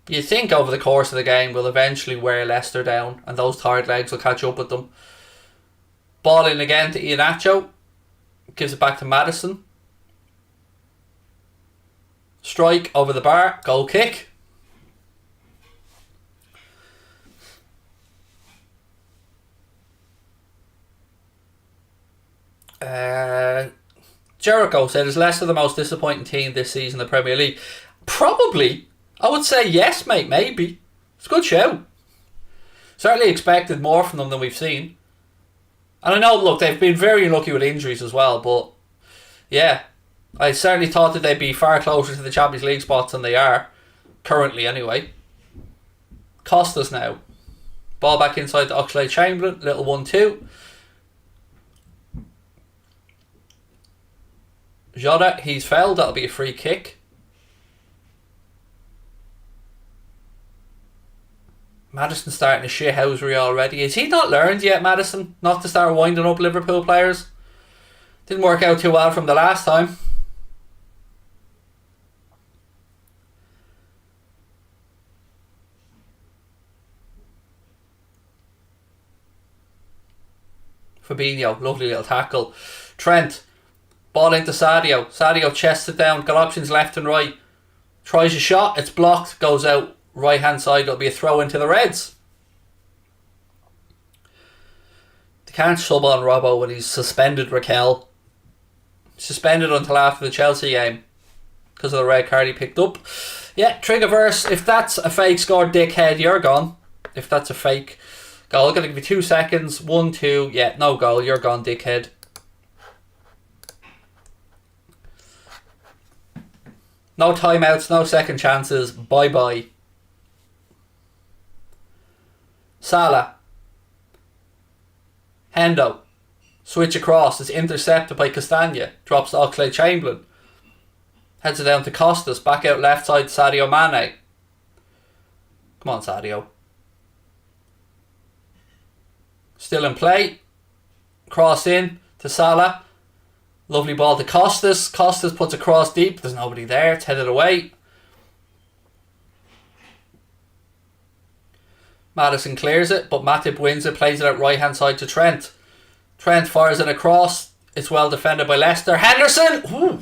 You think over the course of the game we'll eventually wear Leicester down and those tired legs will catch up with them. Ball in again to Iheanacho. Gives it back to Maddison. Strike over the bar. Goal kick. Jericho said, is Leicester the most disappointing team this season in the Premier League? Probably. I would say yes, mate, maybe. It's a good show. Certainly expected more from them than we've seen. And I know, look, they've been very unlucky with injuries as well, but yeah, I certainly thought that they'd be far closer to the Champions League spots than they are, currently anyway. Costas now. Ball back inside to Oxlade-Chamberlain, little 1-2. Jota, he's fouled, that'll be a free kick. Maddison starting a shithousery already. Has he not learned yet, Maddison, not to start winding up Liverpool players? Didn't work out too well from the last time. Fabinho, lovely little tackle. Trent, ball into Sadio. Sadio chests it down, got options left and right. Tries a shot, it's blocked, goes out. Right hand side, it'll be a throw into the Reds. They can't sub on Robbo when he's suspended Raquel. Suspended until after the Chelsea game because of the red card he picked up. Yeah, Triggerverse, if that's a fake score, dickhead, you're gone. If that's a fake goal, I'm going to give you 2 seconds. 1, 2, yeah, no goal, you're gone, dickhead. No timeouts, no second chances, bye-bye. Salah. Hendo. Switch across. It's intercepted by Castagna. Drops to Oxlade-Chamberlain. Heads it down to Costas. Back out left side to Sadio Mane. Come on, Sadio. Still in play. Cross in to Salah. Lovely ball to Costas. Costas puts a cross deep. There's nobody there. It's headed away. Maddison clears it, but Matip wins it, plays it out right hand side to Trent. Trent fires it across. It's well defended by Leicester. Henderson! Ooh,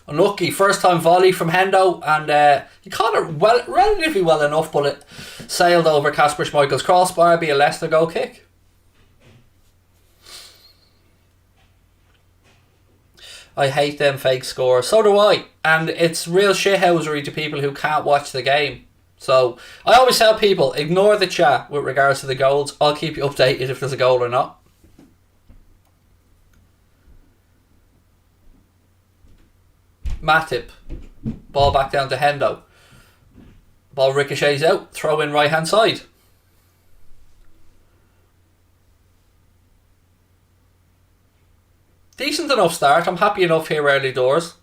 unlucky. First time volley from Hendo, and he caught it well, relatively well enough, but it sailed over Kasper Schmeichel's crossbar. Be a Leicester goal kick. I hate them fake scores. So do I. And it's real shithousery to people who can't watch the game. So I always tell people, ignore the chat with regards to the goals. I'll keep you updated if there's a goal or not. Matip. Ball back down to Hendo. Ball ricochets out. Throw in right hand side. Decent enough start. I'm happy enough here early doors.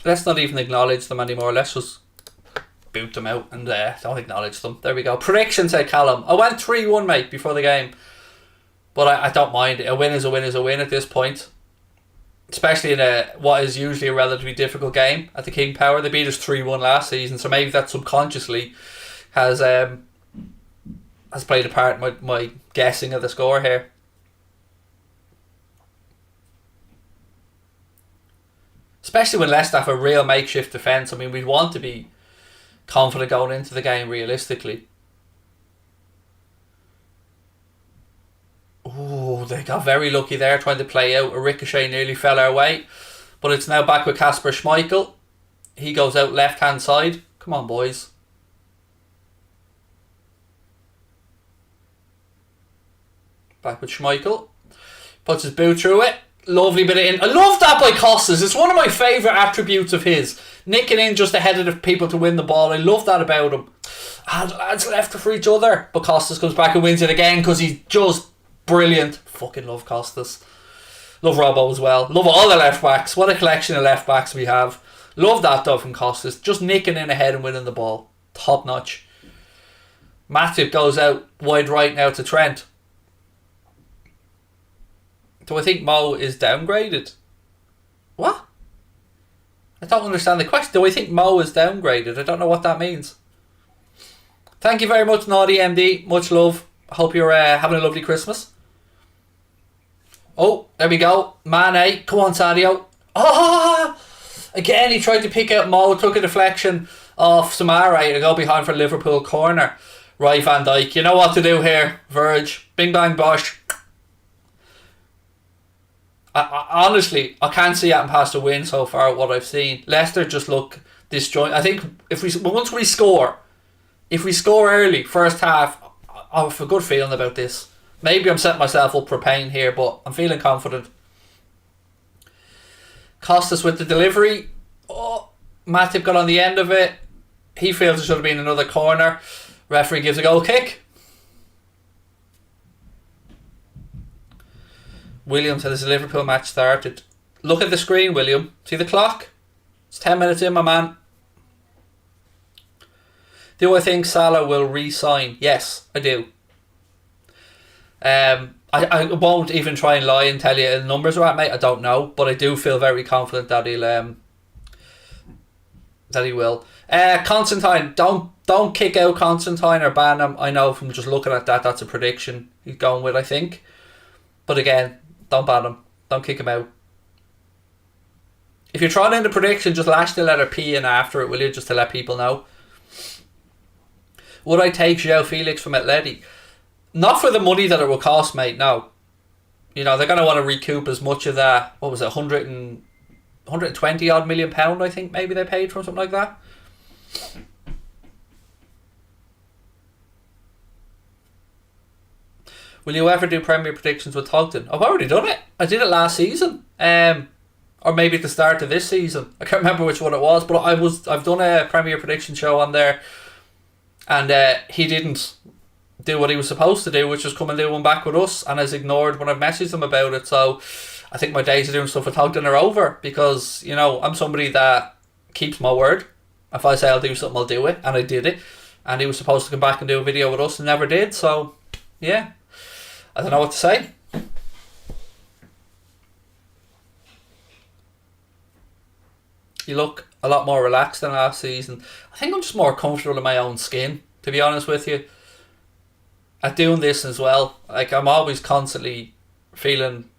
Let's not even acknowledge them anymore. Let's just boot them out and don't acknowledge them. There we go. Prediction, said Callum. I went 3-1, mate, before the game. But I don't mind. A win is a win is a win at this point. Especially in what is usually a relatively difficult game at the King Power. They beat us 3-1 last season, so maybe that subconsciously has played a part in my guessing of the score here. Especially when Leicester have a real makeshift defence. I mean, we'd want to be confident going into the game realistically. Oh, they got very lucky there trying to play out. A ricochet nearly fell our way. But it's now back with Kasper Schmeichel. He goes out left-hand side. Come on, boys. Back with Schmeichel. Puts his boot through it. Lovely bit of in. I love that by Costas. It's one of my favourite attributes of his. Nicking in just ahead of the people to win the ball. I love that about him. And lads left for each other. But Costas comes back and wins it again because he's just brilliant. Fucking love Costas. Love Robbo as well. Love all the left backs. What a collection of left backs we have. Love that though from Costas. Just nicking in ahead and winning the ball. Top notch. Matip goes out wide right now to Trent. Do I think Mo is downgraded? What? I don't understand the question. Do I think Mo is downgraded? I don't know what that means. Thank you very much, Naughty MD. Much love. I hope you're having a lovely Christmas. Oh, there we go. Mane. Come on, Sadio. Ah! Again, he tried to pick out Mo. Took a deflection off Samara to go behind for Liverpool corner. Right, Van Dijk. You know what to do here, Verge. Bing, bang, bosh. I honestly, I can't see it past a win so far. What I've seen, Leicester just look disjointed. I think once we score, if we score early, first half, I have a good feeling about this. Maybe I'm setting myself up for pain here, but I'm feeling confident. Costas with the delivery. Oh, Matip got on the end of it. He feels it should have been another corner. Referee gives a goal kick. William said as the Liverpool match started. Look at the screen, William. See the clock? It's 10 minutes in, my man. Do I think Salah will re-sign? Yes, I do. I won't even try and lie and tell you the numbers are at, mate. I don't know, but I do feel very confident that he will. Constantine, don't kick out Constantine or ban him. I know from just looking at that, that's a prediction he's going with, I think. But again, don't ban him. Don't kick him out. If you're trying in the prediction, just lash the letter P in after it, will you? Just to let people know. Would I take João Felix from Atleti? Not for the money that it will cost, mate, no. You know, they're going to want to recoup as much of that, what was it, 120 odd million pound, I think, maybe they paid for something like that. Will you ever do Premier predictions with Houlden? I've already done it. I did it last season. Or maybe at the start of this season. I can't remember which one it was, but I've done a Premier prediction show on there. And he didn't do what he was supposed to do, which was come and do one back with us, and has ignored when I've messaged him about it. So I think my days of doing stuff with Houlden are over, because, you know, I'm somebody that keeps my word. If I say I'll do something, I'll do it, and I did it. And he was supposed to come back and do a video with us and never did. So yeah, I don't know what to say. You look a lot more relaxed than last season. I think I'm just more comfortable in my own skin, to be honest with you. At doing this as well, like, I'm always constantly feeling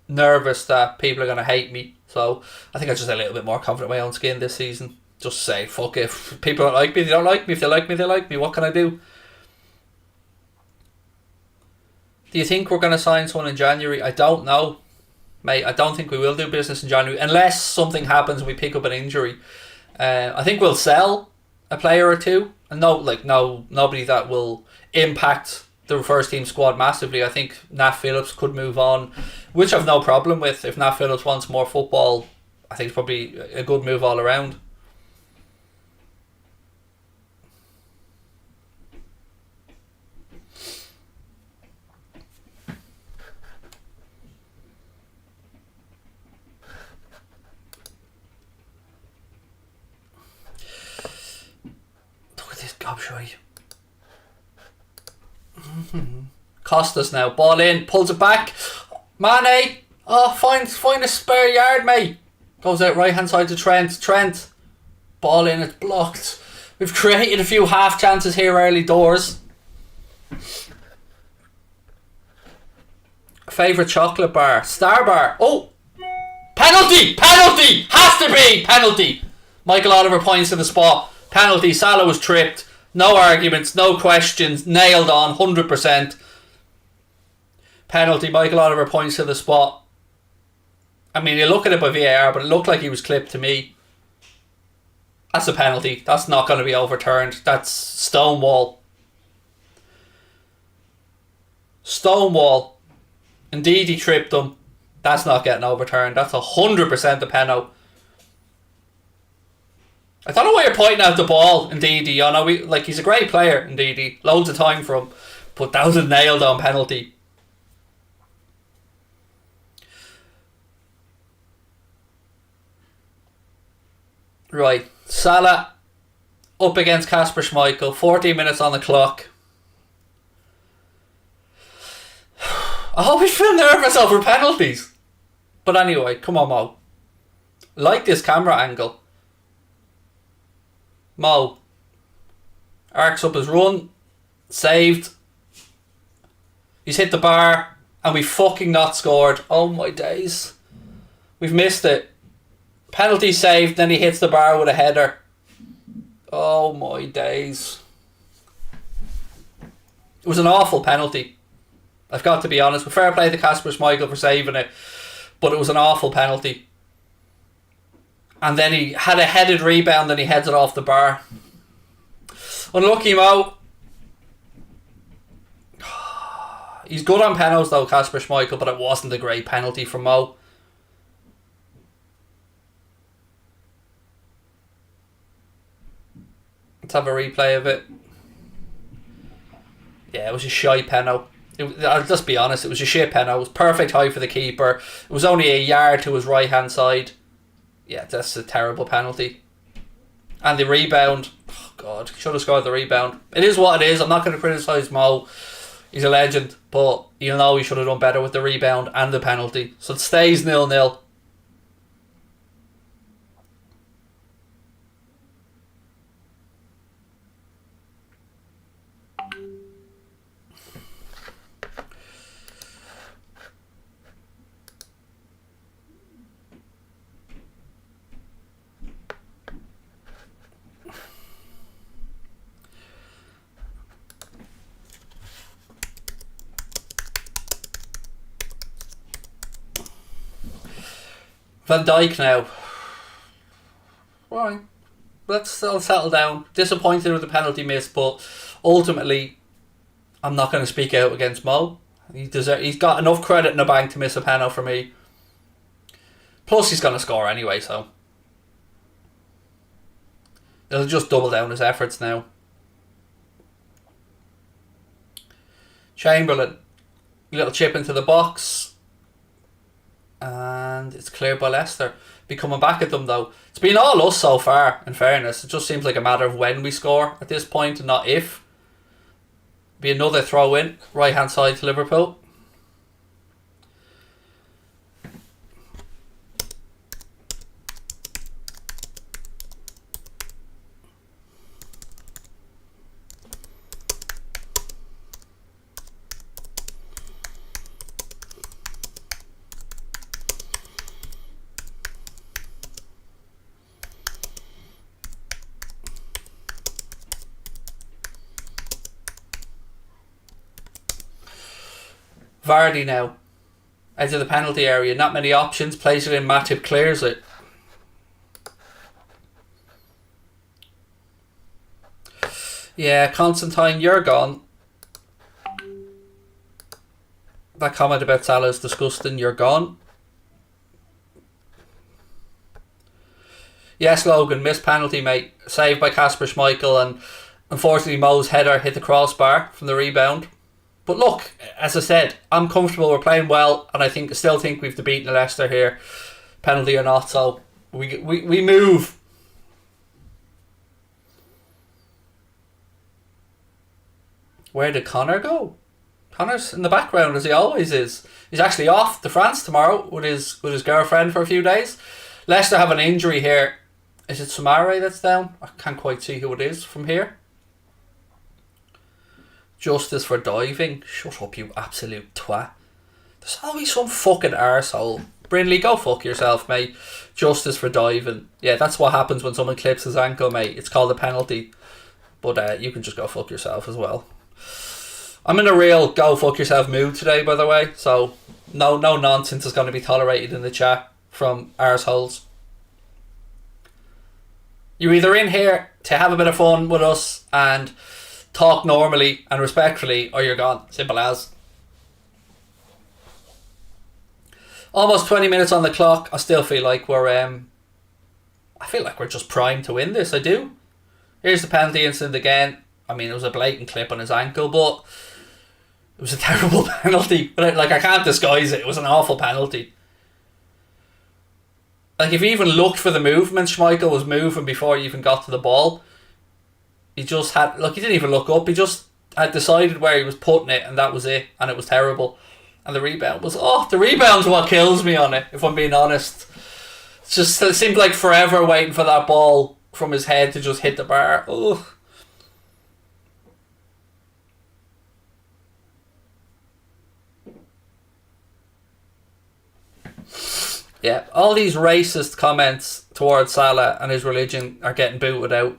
nervous that people are going to hate me. So I think I'm just a little bit more confident in my own skin this season. Just say, fuck it. If people don't like me, they don't like me. If they like me, they like me. What can I do? Do you think we're going to sign someone in January? I don't know, mate. I don't think we will do business in January unless something happens and we pick up an injury. I think we'll sell a player or two, and nobody that will impact the first team squad massively. I think Nat Phillips could move on, which I've no problem with. If Nat Phillips wants more football, I think it's probably a good move all around. Gobshite. Costas now, ball in, pulls it back. Mane, find a spare yard, mate. Goes out right hand side to Trent, ball in, it's blocked. We've created a few half chances here early doors. Favourite chocolate bar? Star Bar. Oh, Penalty! Penalty! Has to be! Penalty! Michael Oliver points to the spot. Penalty. Salah was tripped. No arguments, no questions. Nailed on, 100%. Penalty. Michael Oliver points to the spot. I mean, you look at it by VAR, but it looked like he was clipped to me. That's a penalty. That's not going to be overturned. That's Stonewall. Stonewall. Indeed, he tripped him. That's not getting overturned. That's 100% a penalty. I don't know why you're pointing out the ball, Indeedy. You know, he's a great player, Indeedy. Loads of time for him. But that was a nailed on penalty. Right. Salah up against Kasper Schmeichel. 14 minutes on the clock. I always feel nervous over penalties. But anyway, come on, Mo. Like this camera angle. Mo arcs up his run, saved. He's hit the bar, and we fucking not scored. Oh my days. We've missed it. Penalty saved, then he hits the bar with a header. Oh my days. It was an awful penalty. I've got to be honest. With fair play to Kasper Schmeichel for saving it, but it was an awful penalty. And then he had a headed rebound and he heads it off the bar. Unlucky Mo. He's good on penalties though, Kasper Schmeichel, but it wasn't a great penalty from Mo. Let's have a replay of it. Yeah, it was a shy penalty. I'll just be honest, it was a shit penalty. It was perfect height for the keeper. It was only a yard to his right hand side. Yeah, that's a terrible penalty. And the rebound, oh God, should have scored the rebound. It is what it is. I'm not going to criticise Mo. He's a legend, but you know he should have done better with the rebound and the penalty. So it stays 0-0. Van Dijk now. Right. Let's settle down. Disappointed with the penalty miss, but ultimately, I'm not going to speak out against Mo. He's got enough credit in the bank to miss a penalty for me. Plus, he's going to score anyway, so he'll just double down his efforts now. Chamberlain. Little chip into the box. And it's cleared by Leicester. Be coming back at them though. It's been all us so far, in fairness. It just seems like a matter of when we score at this point and not if. Be another throw in, right hand side to Liverpool. Vardy now. Edge of the penalty area. Not many options. Plays it in. Matip clears it. Yeah, Constantine, you're gone. That comment about Salah is disgusting. You're gone. Yes, Logan. Missed penalty, mate. Saved by Kasper Schmeichel, and unfortunately Mo's header hit the crossbar from the rebound. But look, as I said, I'm comfortable. We're playing well, and I still think we've beaten Leicester here, penalty or not. So we move. Where did Connor go? Connor's in the background as he always is. He's actually off to France tomorrow with his girlfriend for a few days. Leicester have an injury here. Is it Sumare that's down? I can't quite see who it is from here. Justice for diving. Shut up, you absolute twat. There's always some fucking arsehole Brindley, go fuck yourself, mate. Justice for diving. Yeah, that's what happens when someone clips his ankle, mate. It's called a penalty. But you can just go fuck yourself as well. I'm in a real go fuck yourself mood today, by the way. So no nonsense is going to be tolerated in the chat from arseholes. You're either in here to have a bit of fun with us and talk normally and respectfully, or you're gone. Simple as. Almost 20 minutes on the clock. I still feel like we're just primed to win this. I do. Here's the penalty incident again. I mean, it was a blatant clip on his ankle, but it was a terrible penalty. But I can't disguise it. It was an awful penalty. Like, if you even looked for the movement, Schmeichel was moving before he even got to the ball. He just had... Look, he didn't even look up. He just had decided where he was putting it, and that was it. And it was terrible. And the rebound was... Oh, the rebound's what kills me on it, if I'm being honest. It seemed like forever waiting for that ball from his head to just hit the bar. Ugh. Yeah, all these racist comments towards Salah and his religion are getting booted out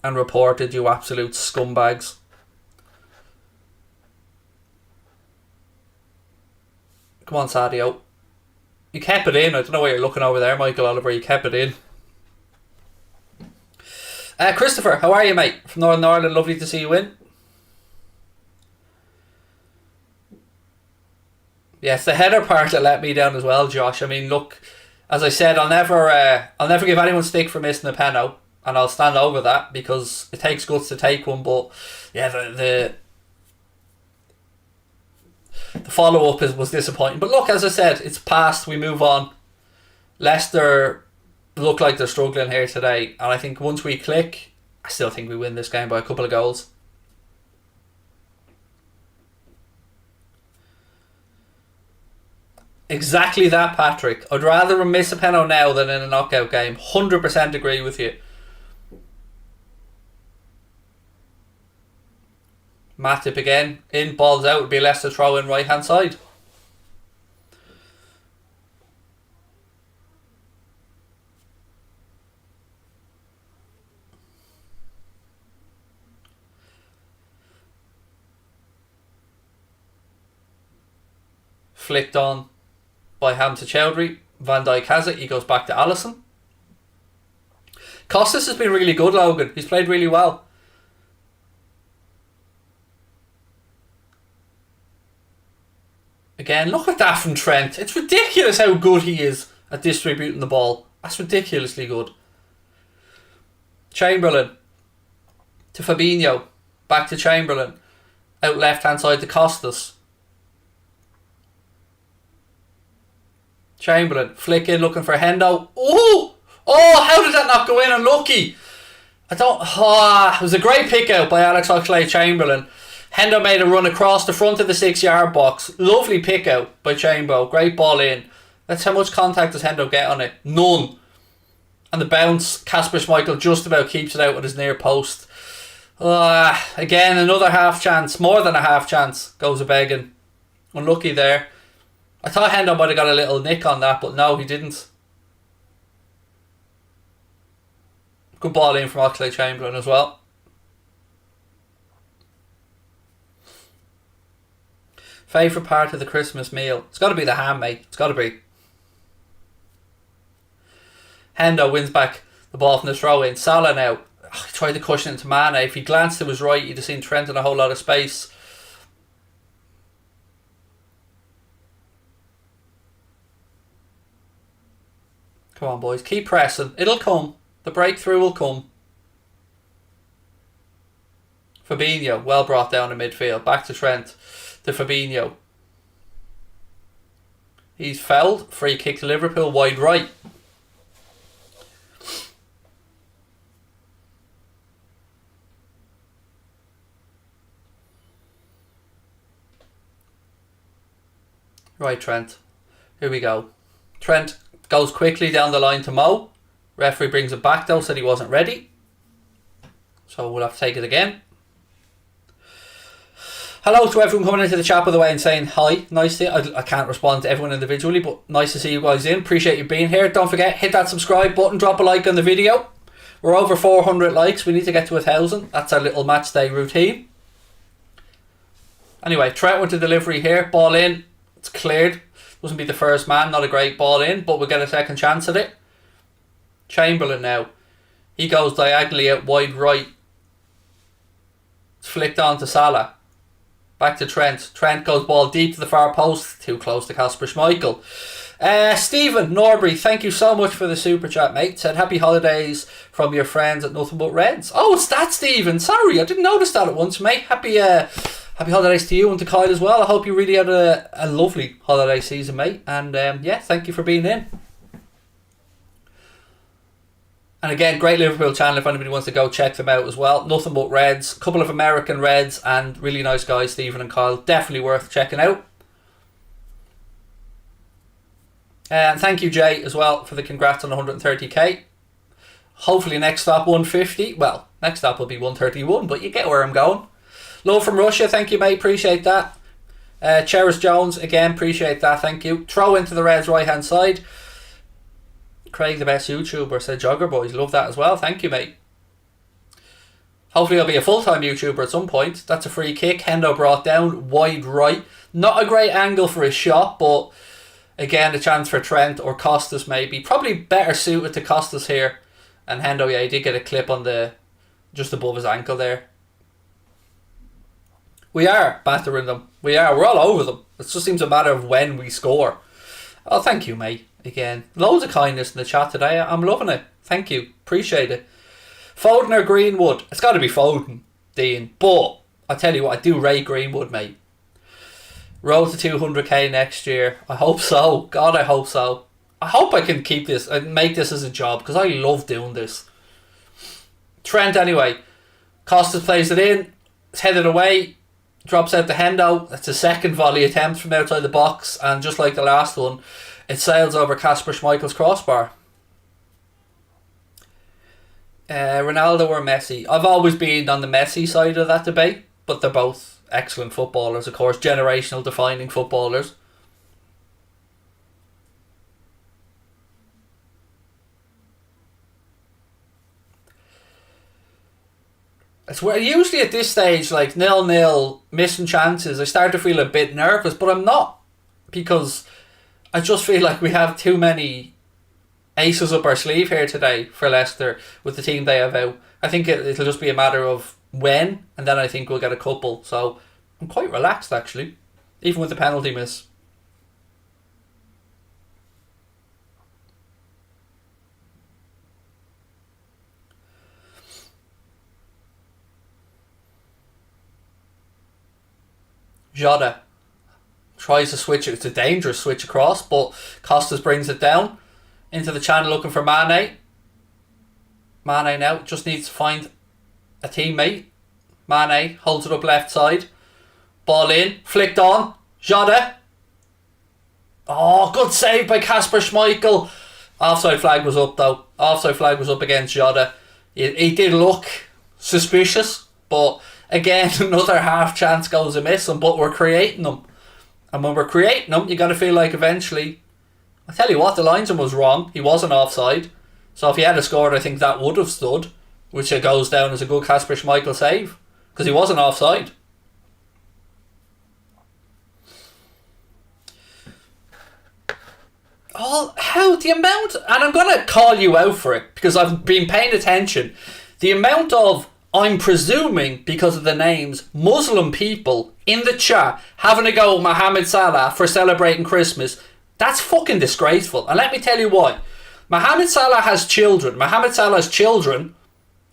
and reported, you absolute scumbags. Come on, Sadio. You kept it in. I don't know why you're looking over there, Michael Oliver. You kept it in. Christopher, how are you, mate? From Northern Ireland, lovely to see you in. Yes, the header part that let me down as well, Josh. I mean, look, as I said, I'll never give anyone stick for missing a penalty, and I'll stand over that because it takes guts to take one. But yeah, the follow up was disappointing. But look, as I said, it's past. We move on. Leicester look like they're struggling here today, and I think once we click, I still think we win this game by a couple of goals. Exactly that, Patrick. I'd rather miss a penalty now than in a knockout game. 100% agree with you. Matip again. In, balls out. Would be Leicester throw in right hand side. Flicked on by Hamza Chowdhury. Van Dijk has it. He goes back to Alisson. Costas has been really good, Logan. He's played really well. Again, look at that from Trent. It's ridiculous how good he is at distributing the ball. That's ridiculously good. Chamberlain to Fabinho. Back to Chamberlain. Out left hand side to Costas. Chamberlain, flick in, looking for Hendo. Oh, how did that not go in? Unlucky. It was a great pick out by Alex Oxlade-Chamberlain. Hendo made a run across the front of the 6-yard box. Lovely pick out by Chambo. Great ball in. That's how much contact does Hendo get on it? None. And the bounce, Kasper Schmeichel just about keeps it out with his near post. Again, another half chance. More than a half chance. Goes a begging. Unlucky there. I thought Hendo might have got a little nick on that, but no, he didn't. Good ball in from Oxlade-Chamberlain as well. Favourite part of the Christmas meal? It's got to be the ham, mate. It's got to be. Hendo wins back the ball from the throw in. Salah now. He tried to cushion it to Mane. If he glanced to his right, you'd have seen Trent in a whole lot of space. Come on, boys. Keep pressing. It'll come. The breakthrough will come. Fabinho, well brought down in midfield. Back to Trent. To Fabinho. He's fouled. Free kick to Liverpool. Wide right. Right, Trent. Here we go. Trent goes quickly down the line to Mo. Referee brings it back though, said he wasn't ready. So we'll have to take it again. Hello to everyone coming into the chat, by the way, and saying hi. Nice to I can't respond to everyone individually, but nice to see you guys in. Appreciate you being here. Don't forget, hit that subscribe button, drop a like on the video. We're over 400 likes. We need to get to 1,000. That's our little match day routine. Anyway, Trent with the delivery here. Ball in. It's cleared. Doesn't be the first man. Not a great ball in, but we'll get a second chance at it. Chamberlain now. He goes diagonally out wide right. It's flicked on to Salah. Back to Trent. Trent goes ball deep to the far post. Too close to Kasper Schmeichel. Stephen Norbury, thank you so much for the super chat, mate. Said happy holidays from your friends at Nothing But Reds. Oh, it's that Stephen. Sorry, I didn't notice that at once, mate. Happy holidays to you and to Kyle as well. I hope you really had a lovely holiday season, mate. And yeah, thank you for being in. And again, great Liverpool channel if anybody wants to go check them out as well. Nothing But Reds, couple of American Reds, and really nice guys, Stephen and Kyle. Definitely worth checking out. And thank you, Jay, as well, for the congrats on 130k. Hopefully next stop 150. Well, next stop will be 131, but you get where I'm going. Love from Russia, thank you, mate, appreciate that. Cheris Jones, again, appreciate that, thank you. Throw into the Reds right hand side. Craig, the best YouTuber, said Jogger Boys. Love that as well. Thank you, mate. Hopefully I'll be a full-time YouTuber at some point. That's a free kick. Hendo brought down. Wide right. Not a great angle for his shot, but again, a chance for Trent or Costas maybe. Probably better suited to Costas here. And Hendo, yeah, he did get a clip on the just above his ankle there. We are battering them. We are. We're all over them. It just seems a matter of when we score. Oh, thank you, mate. Again, loads of kindness in the chat today. I'm loving it. Thank you. Appreciate it. Foden or Greenwood? It's got to be Foden, Dean. But I tell you what, I do rate Greenwood, mate. Road to 200k next year. I hope so. God, I hope so. I hope I can keep this and make this as a job because I love doing this. Trent anyway. Costas plays it in. It's headed away. Drops out to Hendo. That's a second volley attempt from outside the box. And just like the last one, it sails over Kasper Schmeichel's crossbar. Ronaldo or Messi? I've always been on the Messi side of that debate, but they're both excellent footballers, of course, generational defining footballers. It's where usually at this stage, like 0-0, missing chances, I start to feel a bit nervous, but I'm not, because I just feel like we have too many aces up our sleeve here today for Leicester with the team they have out. I think it'll just be a matter of when, and then I think we'll get a couple. So I'm quite relaxed, actually, even with the penalty miss. Jota tries to switch it. It's a dangerous switch across, but Costas brings it down into the channel looking for Mane. Mane now just needs to find a teammate. Mane holds it up left side. Ball in, flicked on. Jota. Oh, good save by Kasper Schmeichel. Offside flag was up though. Offside flag was up against Jota. He did look suspicious, but again, another half chance goes amiss, but we're creating them. And when we're creating them, you got to feel like eventually... I tell you what, the linesman was wrong. He wasn't offside. So if he had scored, I think that would have stood, which goes down as a good Kasper Schmeichel save, because he wasn't offside. Oh, how the amount... And I'm going to call you out for it, because I've been paying attention. The amount of... I'm presuming, because of the names, Muslim people in the chat having a go at Mohamed Salah for celebrating Christmas. That's fucking disgraceful. And let me tell you why. Mohamed Salah has children. Mohamed Salah's children...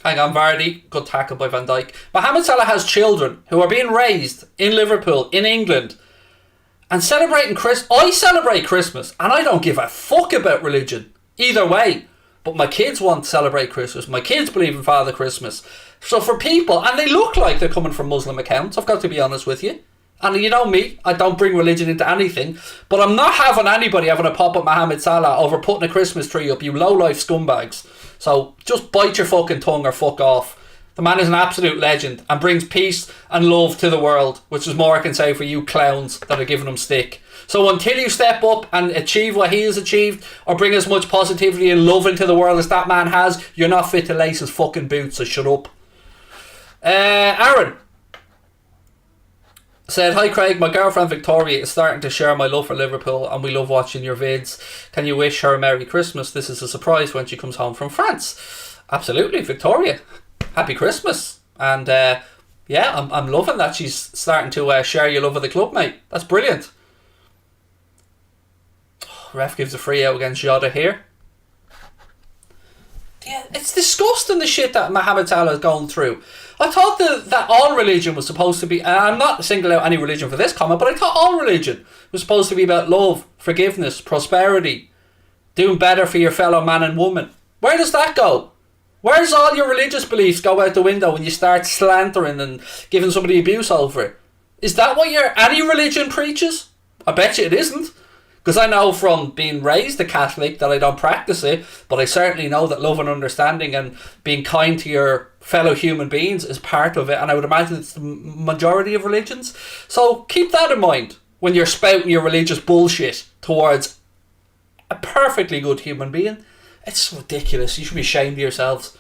Hang on, Vardy. Good tackle by Van Dijk. Mohamed Salah has children who are being raised in Liverpool, in England, and celebrating Christmas. I celebrate Christmas, and I don't give a fuck about religion. Either way. But my kids want to celebrate Christmas. My kids believe in Father Christmas. So for people, and they look like they're coming from Muslim accounts, I've got to be honest with you. And you know me, I don't bring religion into anything. But I'm not having anybody having a pop at Mohamed Salah over putting a Christmas tree up, you low-life scumbags. So just bite your fucking tongue or fuck off. The man is an absolute legend and brings peace and love to the world, which is more I can say for you clowns that are giving him stick. So until you step up and achieve what he has achieved, or bring as much positivity and love into the world as that man has, you're not fit to lace his fucking boots, so shut up. Aaron said, hi Craig, my girlfriend Victoria is starting to share my love for Liverpool and we love watching your vids. Can you wish her a Merry Christmas? This is a surprise when she comes home from France. Absolutely, Victoria. Happy Christmas. And yeah, I'm loving that she's starting to share your love of the club, mate. That's brilliant. Ref gives a free out against Jota here. Yeah, it's disgusting the shit that Mohamed Salah is going through. I thought that all religion was supposed to be, and I'm not singling out any religion for this comment, but I thought all religion was supposed to be about love, forgiveness, prosperity, doing better for your fellow man and woman. Where does that go? Where does all your religious beliefs go out the window when you start slandering and giving somebody abuse over it? Is that what any religion preaches? I bet you it isn't. Because I know from being raised a Catholic that I don't practice it, but I certainly know that love and understanding and being kind to your fellow human beings is part of it, and I would imagine it's the majority of religions. So keep that in mind when you're spouting your religious bullshit towards a perfectly good human being. It's ridiculous. You should be ashamed of yourselves.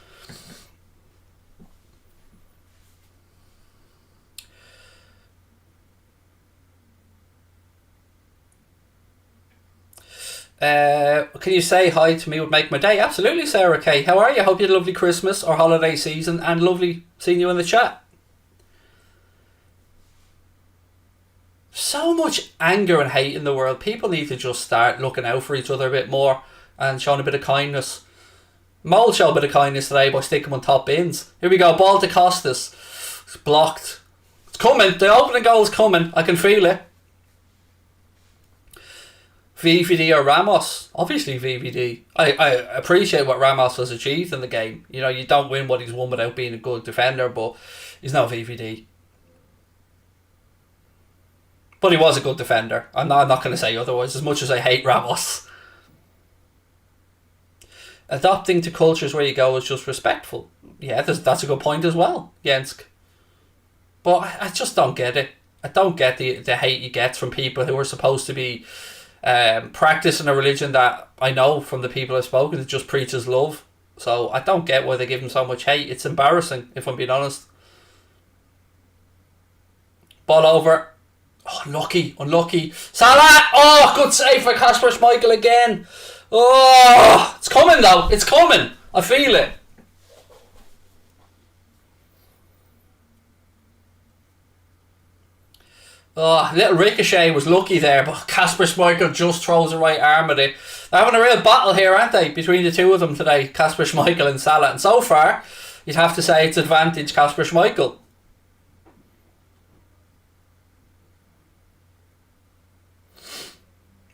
Can you say hi to me? Would make my day. Absolutely, Sarah Kay. How are you? Hope you had a lovely Christmas or holiday season, and lovely seeing you in the chat. So much anger and hate in the world. People need to just start looking out for each other a bit more and showing a bit of kindness. Mole showed a bit of kindness today by sticking on top bins. Here we go. Ball to Costas. It's blocked. It's coming. The opening goal is coming. I can feel it. VVD or Ramos? Obviously VVD. I appreciate what Ramos has achieved in the game. You know, you don't win what he's won without being a good defender, but he's no VVD. But he was a good defender. I'm not going to say otherwise, as much as I hate Ramos. Adopting to cultures where you go is just respectful. Yeah, that's a good point as well, Jensk. But I just don't get it. I don't get the hate you get from people who are supposed to be practicing a religion that I know from the people I've spoken to just preaches love. So I don't get why they give him so much hate. It's embarrassing, if I'm being honest. Ball over. Oh, unlucky. Salah! Oh, good save for Kasper Schmeichel again. Oh, it's coming though. It's coming. I feel it. Oh, little Ricochet was lucky there, but Kasper Schmeichel just throws the right arm at it. They're having a real battle here, aren't they, between the two of them today, Kasper Schmeichel and Salah. And so far, you'd have to say it's advantage Kasper Schmeichel.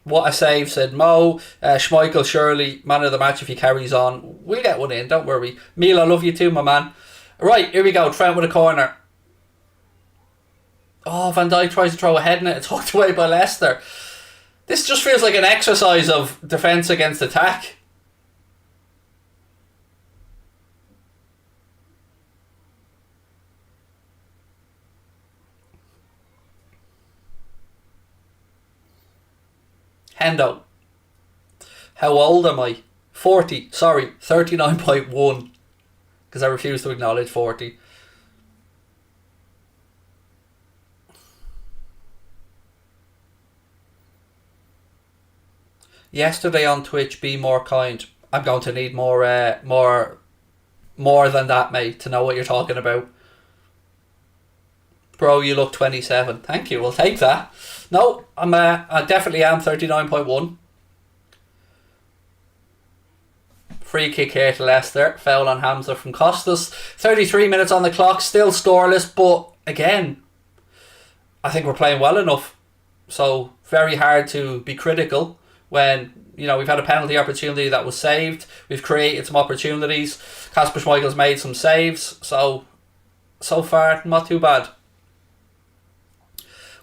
What a save, said Mo. Schmeichel surely man of the match if he carries on. We'll get one in, don't worry. Neil, I love you too, my man. Right, here we go. Trent with a corner. Oh, Van Dijk tries to throw a head in it. It's hooked away by Leicester. This just feels like an exercise of defence against attack. Hendo. How old am I? 40. Sorry, 39.1. Because I refuse to acknowledge 40. Yesterday on Twitch, be more kind. I'm going to need more than that, mate, to know what you're talking about. Bro, you look 27. Thank you, we'll take that. No, I definitely am 39.1. Free kick here to Leicester. Foul on Hamza from Costas. 33 minutes on the clock, still scoreless, but again, I think we're playing well enough. So, very hard to be critical when, you know, we've had a penalty opportunity that was saved. We've created some opportunities. Kasper Schmeichel's made some saves. So far, not too bad.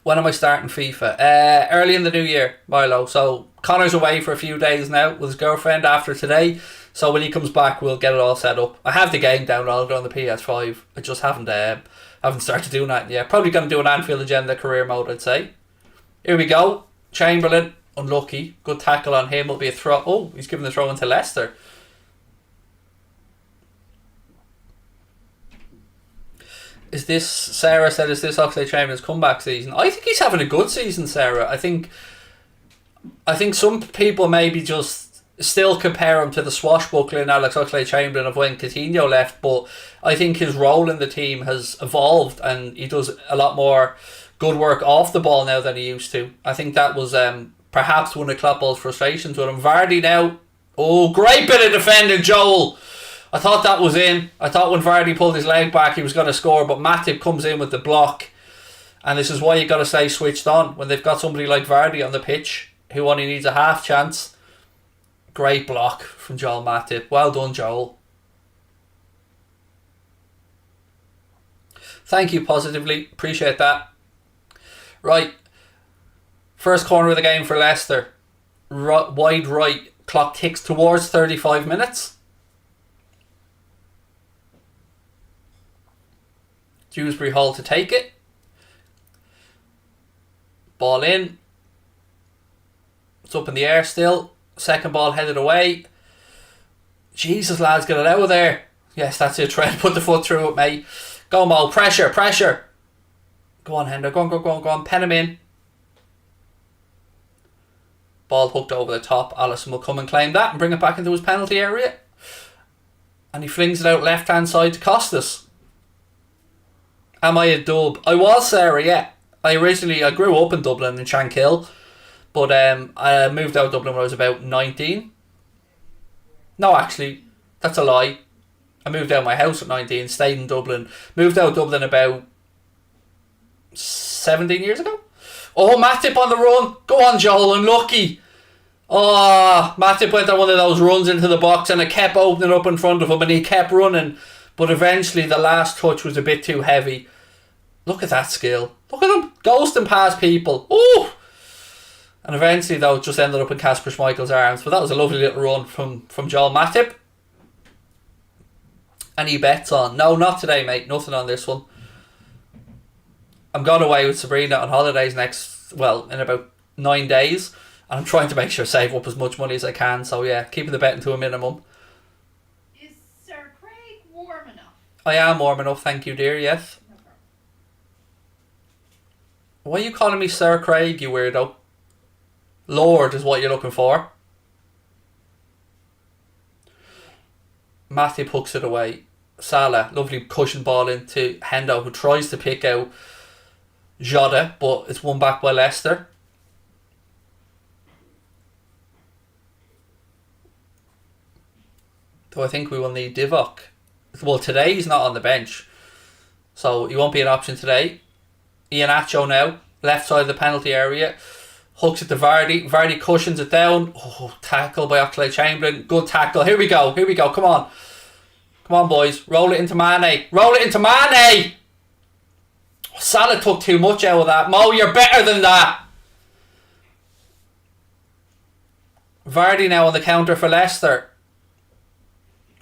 When am I starting FIFA? Early in the new year, Milo. So Connor's away for a few days now with his girlfriend after today. So when he comes back, we'll get it all set up. I have the game downloaded on the PS5. I just haven't started doing that yet. Probably going to do an Anfield Agenda career mode, I'd say. Here we go. Chamberlain, unlucky. Good tackle on him. Will be a throw. Oh, he's giving the throw into Leicester. Is this, Sarah said, is this Oxlade-Chamberlain's comeback season? I think he's having a good season, Sarah. I think some people maybe just still compare him to the swashbuckling Alex Oxlade-Chamberlain of when Coutinho left, but I think his role in the team has evolved and he does a lot more good work off the ball now than he used to. I think that was perhaps one of Klopp's frustrations with him. Vardy now. Oh, great bit of defending, Joel. I thought that was in. I thought when Vardy pulled his leg back he was going to score, but Matip comes in with the block. And this is why you got to stay switched on when they've got somebody like Vardy on the pitch who only needs a half chance. Great block from Joel Matip. Well done, Joel. Thank you positively. Appreciate that. Right. First corner of the game for Leicester. Wide right. Clock ticks towards 35 minutes. Dewsbury Hall to take it. Ball in. It's up in the air still. Second ball headed away. Jesus, lads, get it out of there. Yes, that's it, Trent. Put the foot through it, mate. Go, Mo. Pressure, pressure. Go on, Hendo. Go on. Pen him in. Ball hooked over the top. Alisson will come and claim that and bring it back into his penalty area. And he flings it out left-hand side to Costas. Am I a dub? I was, Sarah, yeah. I grew up in Dublin in Shankill. But I moved out of Dublin when I was about 19. No, actually, that's a lie. I moved out of my house at 19, stayed in Dublin. Moved out of Dublin about 17 years ago. Oh, Matip on the run. Go on, Joel, unlucky. Oh, Matip went on one of those runs into the box and it kept opening up in front of him and he kept running. But eventually the last touch was a bit too heavy. Look at that skill. Look at him ghosting past people. Ooh! And eventually, though, it just ended up in Kasper Schmeichel's arms. But that was a lovely little run from Joel Matip. Any bets on? No, not today, mate. Nothing on this one. I'm going away with Sabrina on holidays in about 9 days. And I'm trying to make sure I save up as much money as I can. So, yeah, keeping the betting to a minimum. Is Sir Craig warm enough? I am warm enough, thank you, dear, yes. No problem. Why are you calling me Sir Craig, you weirdo? Lord is what you're looking for. Matip hooks it away. Salah, lovely cushion ball into Hendo, who tries to pick out Jota, but it's won back by Leicester. Though I think we will need Divock. Well, today he's not on the bench, so he won't be an option today. Iheanacho now, left side of the penalty area. Hooks it to Vardy. Vardy cushions it down. Oh, tackle by Oxlade-Chamberlain. Good tackle. Here we go. Come on. Come on, boys. Roll it into Mane. Salah took too much out of that. Mo, you're better than that. Vardy now on the counter for Leicester.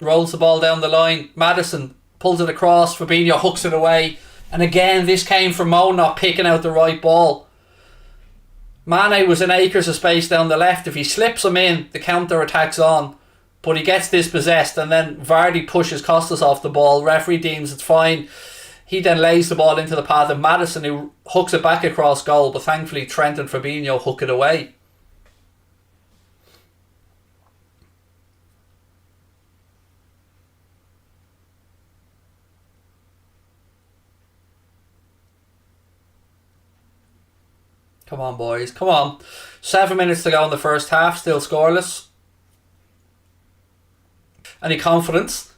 Rolls the ball down the line. Maddison pulls it across. Fabinho hooks it away. And again, this came from Mo not picking out the right ball. Mane was in acres of space down the left. If he slips him in, the counter attack's on. But he gets dispossessed and then Vardy pushes Costas off the ball. Referee deems it's fine. He then lays the ball into the path of Maddison, who hooks it back across goal. But thankfully Trent and Fabinho hook it away. Come on, boys. Come on. 7 minutes to go in the first half. Still scoreless. Any confidence?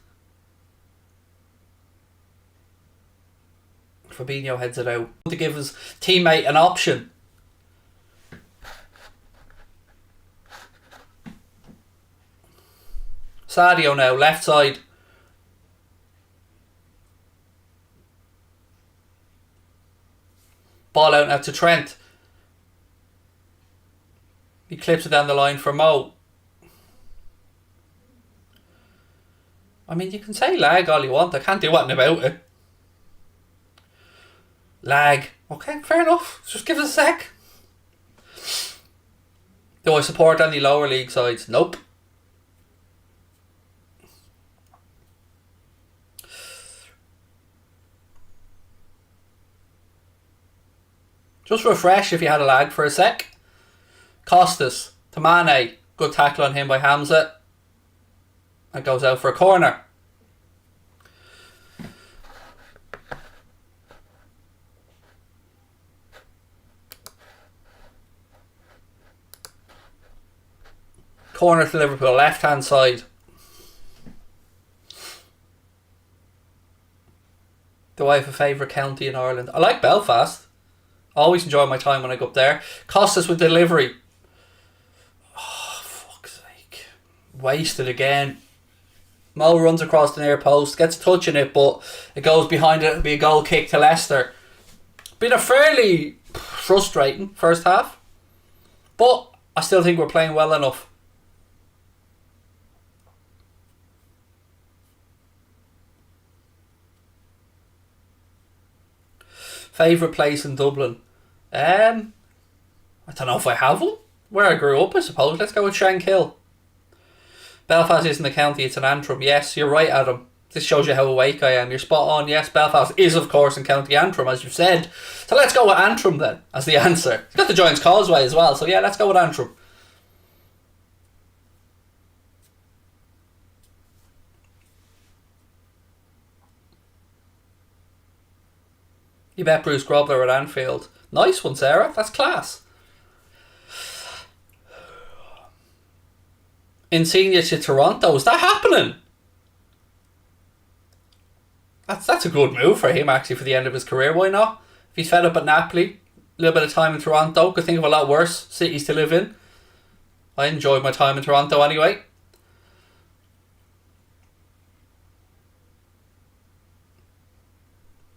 Fabinho heads it out to give his teammate an option. Sadio now, left side. Ball out now to Trent. He clips it down the line for Mo. I mean, you can say lag all you want. I can't do anything about it. Lag. Okay, fair enough. Just give us a sec. Do I support any lower league sides? Nope. Just refresh if you had a lag for a sec. Costas to Mane. Good tackle on him by Hamza. And goes out for a corner. Corner to Liverpool, left hand side. Do I have a favourite county in Ireland? I like Belfast. I always enjoy my time when I go up there. Costas with delivery. Oh, fuck's sake. Wasted again. Mo runs across the near post, gets a touch in it, but it goes behind it. It'll be a goal kick to Leicester. Been a fairly frustrating first half, but I still think we're playing well enough. Favourite place in Dublin? I don't know if I have one. Where I grew up, I suppose. Let's go with Shankill. Belfast isn't a county, it's an Antrim. Yes, you're right, Adam. This shows you how awake I am. You're spot on. Yes, Belfast is, of course, in County Antrim, as you've said. So let's go with Antrim then, as the answer. It's got the Giants Causeway as well, so yeah, let's go with Antrim. You bet Bruce Grobler at Anfield. Nice one, Sarah. That's class. Insignia to Toronto. Is that happening? That's a good move for him, actually, for the end of his career. Why not? If he's fed up at Napoli, a little bit of time in Toronto, could think of a lot worse cities to live in. I enjoyed my time in Toronto anyway.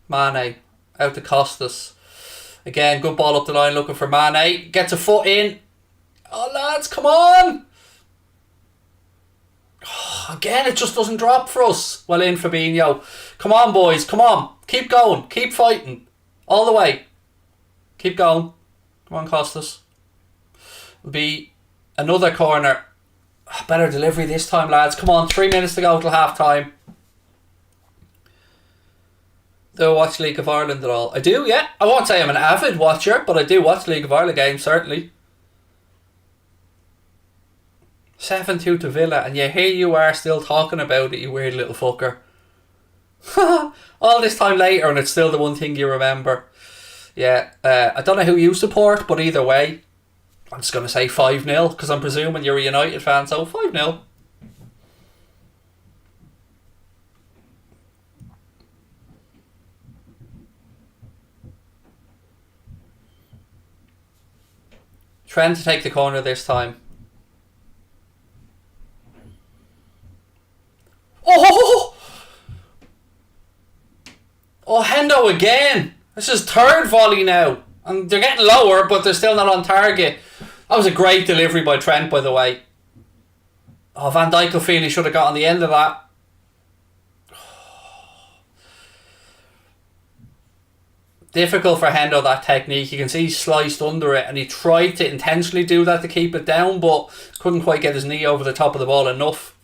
Mane. Out to Costas. Again, good ball up the line looking for Mane. Gets a foot in. Oh, lads, come on. Oh, again, it just doesn't drop for us. Well in, Fabinho. Come on, boys. Come on. Keep going. Keep fighting. All the way. Keep going. Come on, Costas. It'll be another corner. Better delivery this time, lads. Come on. 3 minutes to go till half time. Do I watch League of Ireland at all? I do, yeah. I won't say I'm an avid watcher, but I do watch League of Ireland games, certainly. 7-2 to Villa, and yet here you are still talking about it, you weird little fucker. All this time later, and it's still the one thing you remember. Yeah, I don't know who you support, but either way, I'm just going to say 5-0, because I'm presuming you're a United fan, so 5-0. Trent to take the corner this time. Oh! Oh, Hendo again. This is third volley now. And they're getting lower, but they're still not on target. That was a great delivery by Trent, by the way. Oh, Van Dijk will feel he should have got on the end of that. Difficult for Hendo, that technique. You can see he sliced under it, and he tried to intentionally do that to keep it down, but couldn't quite get his knee over the top of the ball enough.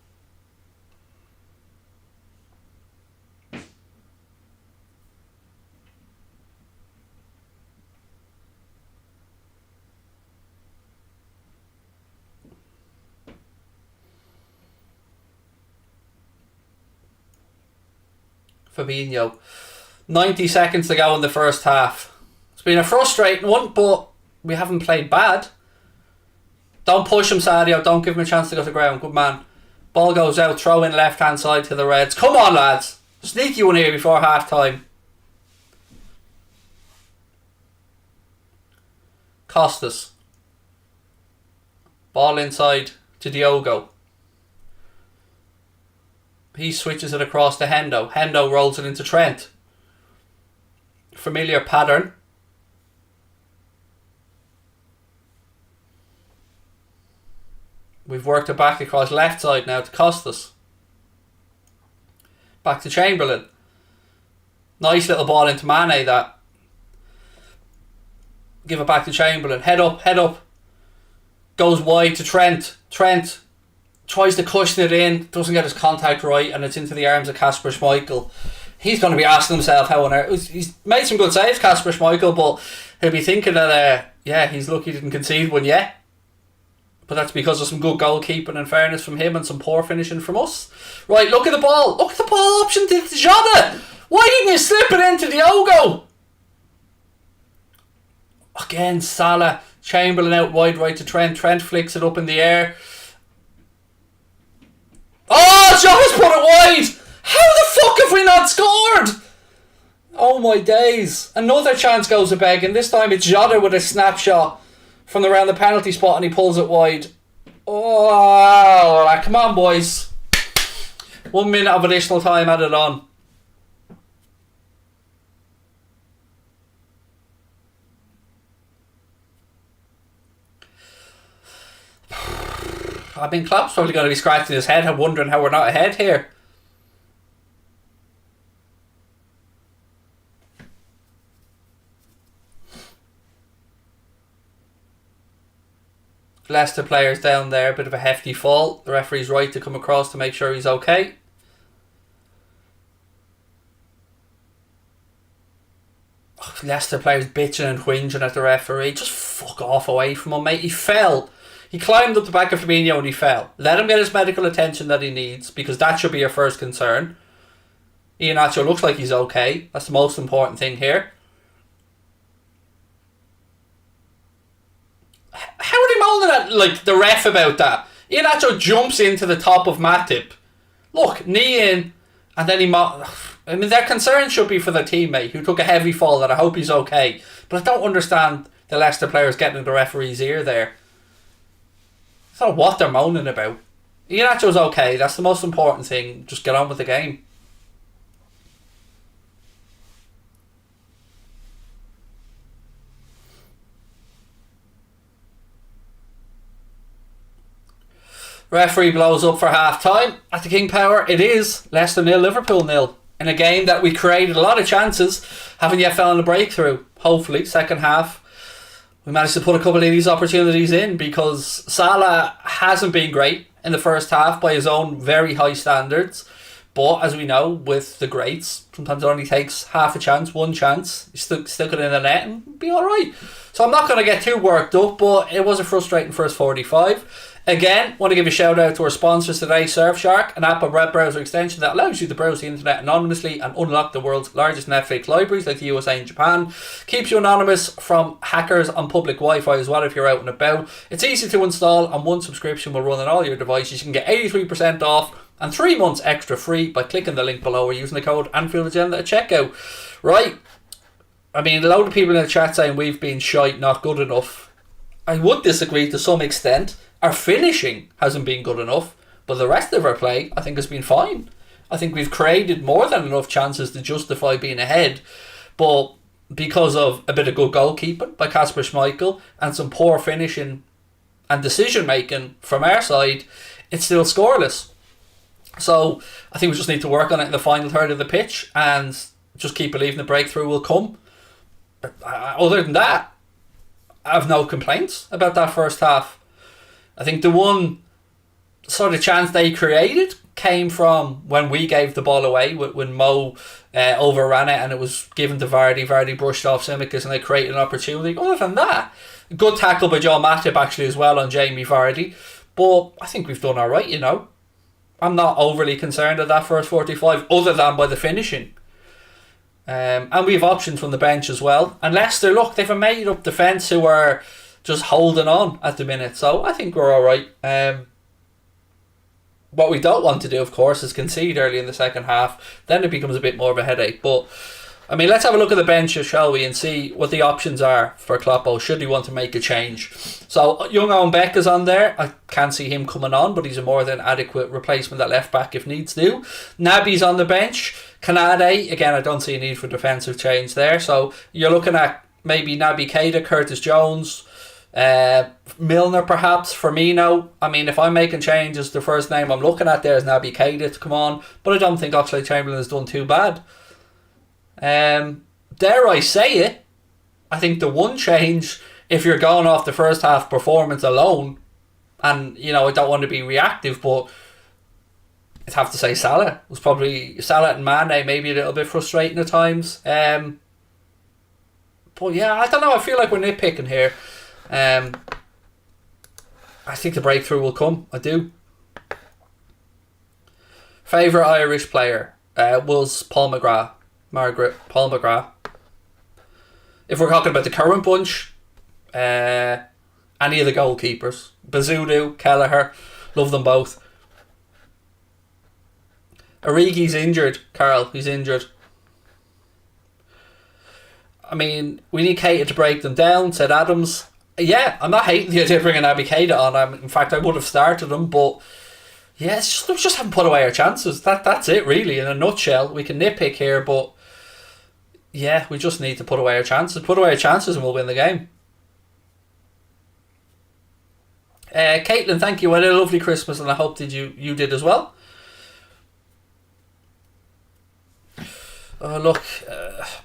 Fabinho. 90 seconds to go in the first half. It's been a frustrating one, but we haven't played bad. Don't push him, Sadio. Don't give him a chance to go to ground. Good man. Ball goes out. Throw in left hand side to the Reds. Come on, lads. Sneaky one here before half time. Costas. Ball inside to Diogo. He switches it across to Hendo. Hendo rolls it into Trent. Familiar pattern. We've worked it back across left side now to Costas. Back to Chamberlain. Nice little ball into Mane, that. Give it back to Chamberlain. Head up, head up. Goes wide to Trent. Trent tries to cushion it in, doesn't get his contact right, and it's into the arms of Kasper Schmeichel. He's going to be asking himself how on earth. He's made some good saves, Kasper Schmeichel, but he'll be thinking that, he's lucky he didn't concede one yet. But that's because of some good goalkeeping and fairness from him and some poor finishing from us. Right, look at the ball. Look at the ball option to Jota. Why didn't you slip it into Diogo? Again, Salah. Chamberlain out wide right to Trent. Trent flicks it up in the air. Oh, Jota's put it wide. How the fuck have we not scored? Oh my days. Another chance goes a begging. This time it's Jota with a snapshot from around the penalty spot and he pulls it wide. Oh, come on boys. 1 minute of additional time added on. I mean, Klopp's probably going to be scratching his head and wondering how we're not ahead here. Leicester players down there, a bit of a hefty fall. The referee's right to come across to make sure he's okay. Leicester players bitching and whinging at the referee. Just fuck off away from him, mate. He fell. He climbed up the back of Firmino and he fell. Let him get his medical attention that he needs, because that should be your first concern. Iheanacho looks like he's okay. That's the most important thing here. How are they moaning at the ref about that? Iheanacho jumps into the top of Matip. Look, knee in, and then their concern should be for their teammate who took a heavy fall, and I hope he's okay. But I don't understand the Leicester players getting in the referee's ear there. I don't know what they're moaning about. Iheanacho's okay. That's the most important thing. Just get on with the game. Referee blows up for half time at the King Power. It is Leicester 0, Liverpool 0. In a game that we created a lot of chances, haven't yet found a breakthrough. Hopefully, second half, we managed to put a couple of these opportunities in, because Salah hasn't been great in the first half by his own very high standards. But as we know, with the greats, sometimes it only takes half a chance, one chance. You stick it in the net and be alright. So I'm not going to get too worked up, but it was a frustrating first 45. Again, want to give a shout out to our sponsors today, Surfshark, an app or web browser extension that allows you to browse the internet anonymously and unlock the world's largest Netflix libraries like the USA and Japan. Keeps you anonymous from hackers on public Wi-Fi as well if you're out and about. It's easy to install and one subscription will run on all your devices. You can get 83% off and 3 months extra free by clicking the link below or using the code AnfieldAgenda at checkout. Right, I mean, a load of people in the chat saying we've been shite, not good enough. I would disagree to some extent. Our finishing hasn't been good enough, but the rest of our play, I think, has been fine. I think we've created more than enough chances to justify being ahead, but because of a bit of good goalkeeping by Kasper Schmeichel and some poor finishing and decision making from our side, it's still scoreless. So I think we just need to work on it in the final third of the pitch and just keep believing the breakthrough will come. Other than that, I have no complaints about that first half. I think the one sort of chance they created came from when we gave the ball away, when Mo overran it and it was given to Vardy. Vardy brushed off Tsimikas and they created an opportunity. Other than that, good tackle by Joe Matip actually as well on Jamie Vardy. But I think we've done alright, you know. I'm not overly concerned at that first 45 other than by the finishing. And we have options from the bench as well. And Leicester, look, they've a made up defence who are just holding on at the minute, so I think we're alright. What we don't want to do, of course, is concede early in the second half. Then it becomes a bit more of a headache. But I mean, let's have a look at the bench, shall we, and see what the options are for Kloppo should he want to make a change. So young Owen Beck is on there. I can't see him coming on, but he's a more than adequate replacement at left back if needs to. Naby's on the bench. Kanade, again, I don't see a need for defensive change there. So you're looking at maybe Naby Keita, Curtis Jones, Milner perhaps, Firmino. I mean, if I'm making changes, the first name I'm looking at there is Naby Keita to come on, but I don't think Oxlade-Chamberlain has done too bad. Dare I say it, I think the one change, if you're going off the first half performance alone, and you know I don't want to be reactive, but I'd have to say Salah was probably Salah and Mane maybe a little bit frustrating at times. But yeah, I don't know. I feel like we're nitpicking here. I think the breakthrough will come. I do. Favourite Irish player was Paul McGrath. Paul McGrath. If we're talking about the current bunch, any of the goalkeepers, Bazunu, Kelleher, love them both. Origi's injured, Carl. He's injured. I mean, we need Keita to break them down, said Adams. Yeah, I'm not hating the idea of bringing Naby Keita on. In fact, I would have started him, but yeah, we just haven't put away our chances. That's it, really, in a nutshell. We can nitpick here, but yeah, we just need to put away our chances. Put away our chances and we'll win the game. Caitlin, thank you. I had a lovely Christmas and I hope that you did as well. Oh, look,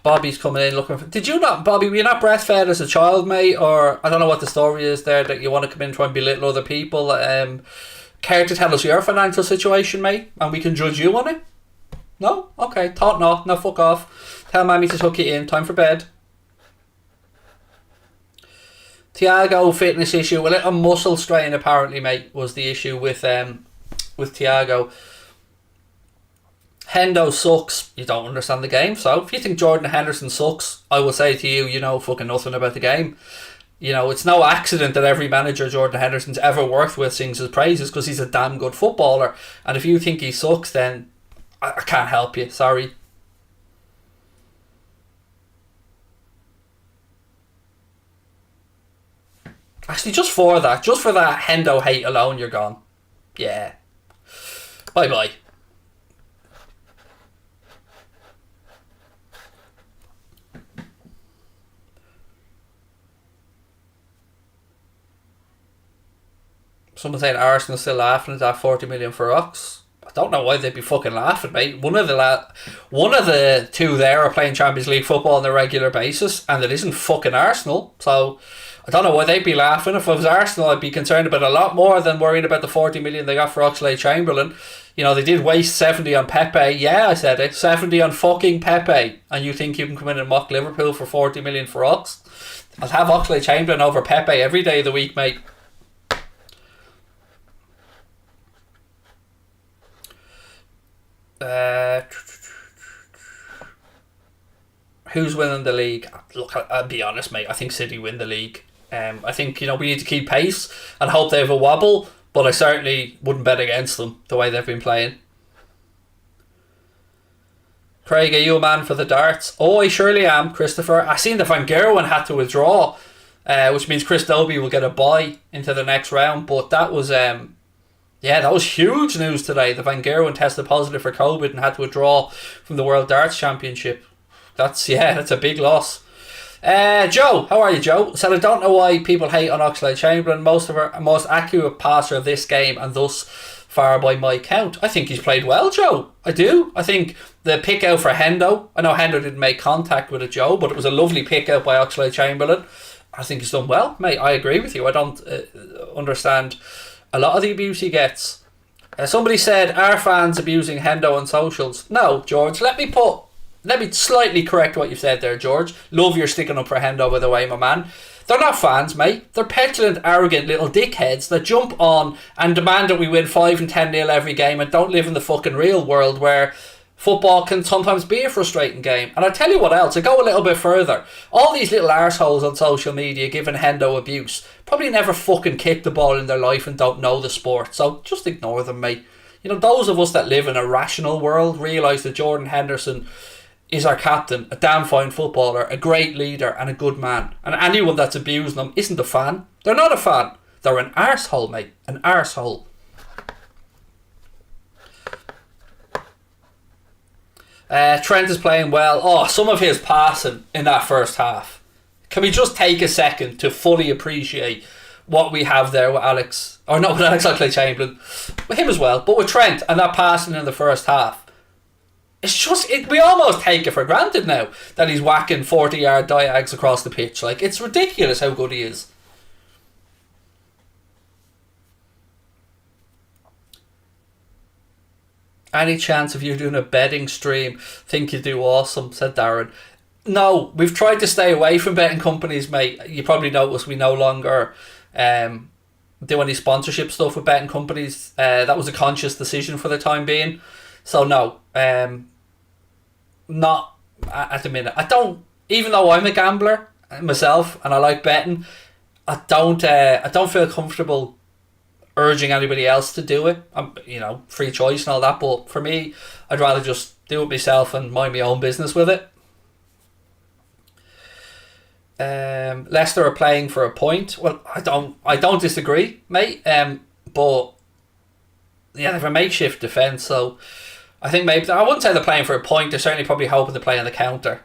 Bobby's coming in looking for... Did you not, Bobby, were you not breastfed as a child, mate? Or, I don't know what the story is there, that you want to come in and try and belittle other people. Care to tell us your financial situation, mate? And we can judge you on it? No? Okay, thought not. No, fuck off. Tell Mammy to tuck you in. Time for bed. Thiago, fitness issue. A little muscle strain, apparently, mate, was the issue with Thiago. Hendo sucks. You don't understand the game. So if you think Jordan Henderson sucks, I will say to you, you know fucking nothing about the game. You know, it's no accident that every manager Jordan Henderson's ever worked with sings his praises because he's a damn good footballer. And if you think he sucks, then I can't help you. Sorry. Actually, just for that Hendo hate alone, you're gone. Yeah. Bye-bye. Someone saying Arsenal still laughing at that 40 million for Ox. I don't know why they'd be fucking laughing, mate. One of the two there are playing Champions League football on a regular basis, and it isn't fucking Arsenal. So I don't know why they'd be laughing. If I was Arsenal, I'd be concerned about a lot more than worrying about the 40 million they got for Oxlade-Chamberlain. You know, they did waste 70 on Pepe. Yeah, I said it. 70 on fucking Pepe. And you think you can come in and mock Liverpool for 40 million for Ox? I'll have Oxlade-Chamberlain over Pepe every day of the week, mate. Who's winning the league? Look, I'll be honest, mate. I think City win the league. I think, you know, we need to keep pace and hope they have a wobble, but I certainly wouldn't bet against them the way they've been playing. Craig, are you a man for the darts? Oh, I surely am, Christopher. I seen the Van Gerwen had to withdraw, which means Chris Dobie will get a bye into the next round, but that was that was huge news today. The Van Gerwen tested positive for COVID and had to withdraw from the World Darts Championship. That's a big loss. Joe, how are you, Joe? Said, I don't know why people hate on Oxlade-Chamberlain, most accurate passer of this game and thus far by my count. I think he's played well, Joe. I do. I think the pick out for Hendo, I know Hendo didn't make contact with it, Joe, but it was a lovely pick out by Oxlade-Chamberlain. I think he's done well, mate. I agree with you. I don't understand a lot of the abuse he gets. Somebody said, are fans abusing Hendo on socials? No, George. Let me slightly correct what you've said there, George. Love your sticking up for Hendo, by the way, my man. They're not fans, mate. They're petulant, arrogant little dickheads that jump on and demand that we win 5 and 10-0 every game and don't live in the fucking real world where football can sometimes be a frustrating game. And I'll tell you what else, I go a little bit further. All these little arseholes on social media giving Hendo abuse probably never fucking kicked the ball in their life and don't know the sport. So just ignore them, mate. You know, those of us that live in a rational world realise that Jordan Henderson is our captain, a damn fine footballer, a great leader and a good man. And anyone that's abusing them isn't a fan. They're not a fan. They're an arsehole, mate. An arsehole. Trent is playing well. Oh, some of his passing in that first half. Can we just take a second to fully appreciate what we have there with Alex, or not with Alex Oxlade-Chamberlain, with him as well, but with Trent and that passing in the first half. It's just, we almost take it for granted now that he's whacking 40-yard diags across the pitch. Like, it's ridiculous how good he is. Any chance of you doing a betting stream? Think you do awesome, said Darren. No, we've tried to stay away from betting companies, mate. You probably noticed we no longer do any sponsorship stuff with betting companies. That was a conscious decision for the time being. So no, not at the minute. I don't, even though I'm a gambler myself and I like betting, I don't feel comfortable urging anybody else to do it. Free choice and all that, but for me, I'd rather just do it myself and mind my own business with it. Leicester are playing for a point. Well, I don't disagree, mate. But yeah, they have a makeshift defence, so I think maybe I wouldn't say they're playing for a point. They're certainly probably hoping to play on the counter.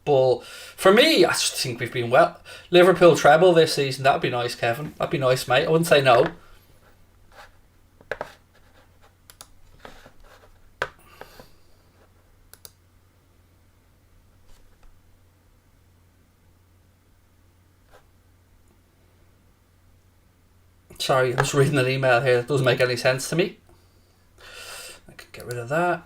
But for me, I just think we've been well. Liverpool treble this season. That'd be nice, Kevin. That'd be nice, mate. I wouldn't say no. Sorry, I was reading an email here that doesn't make any sense to me. I could get rid of that.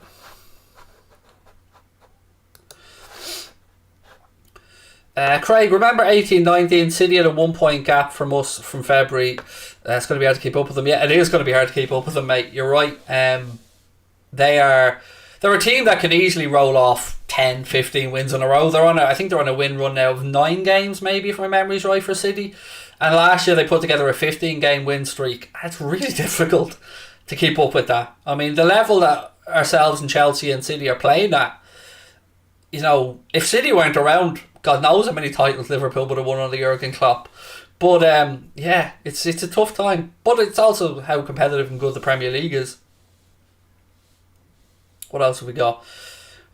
Craig, remember 18-19, City had a 1 point gap from us from February. It's going to be hard to keep up with them. Yeah, it is going to be hard to keep up with them, mate. You're right. They're a team that can easily roll off 10, 15 wins in a row. I think they're on a win run now of 9 games, maybe, if my memory's right, for City. And last year they put together a 15-game win streak. It's really difficult to keep up with that. I mean, the level that ourselves and Chelsea and City are playing at, if City weren't around, God knows how many titles Liverpool would have won under Jurgen Klopp. But yeah, it's a tough time. But it's also how competitive and good the Premier League is. What else have we got?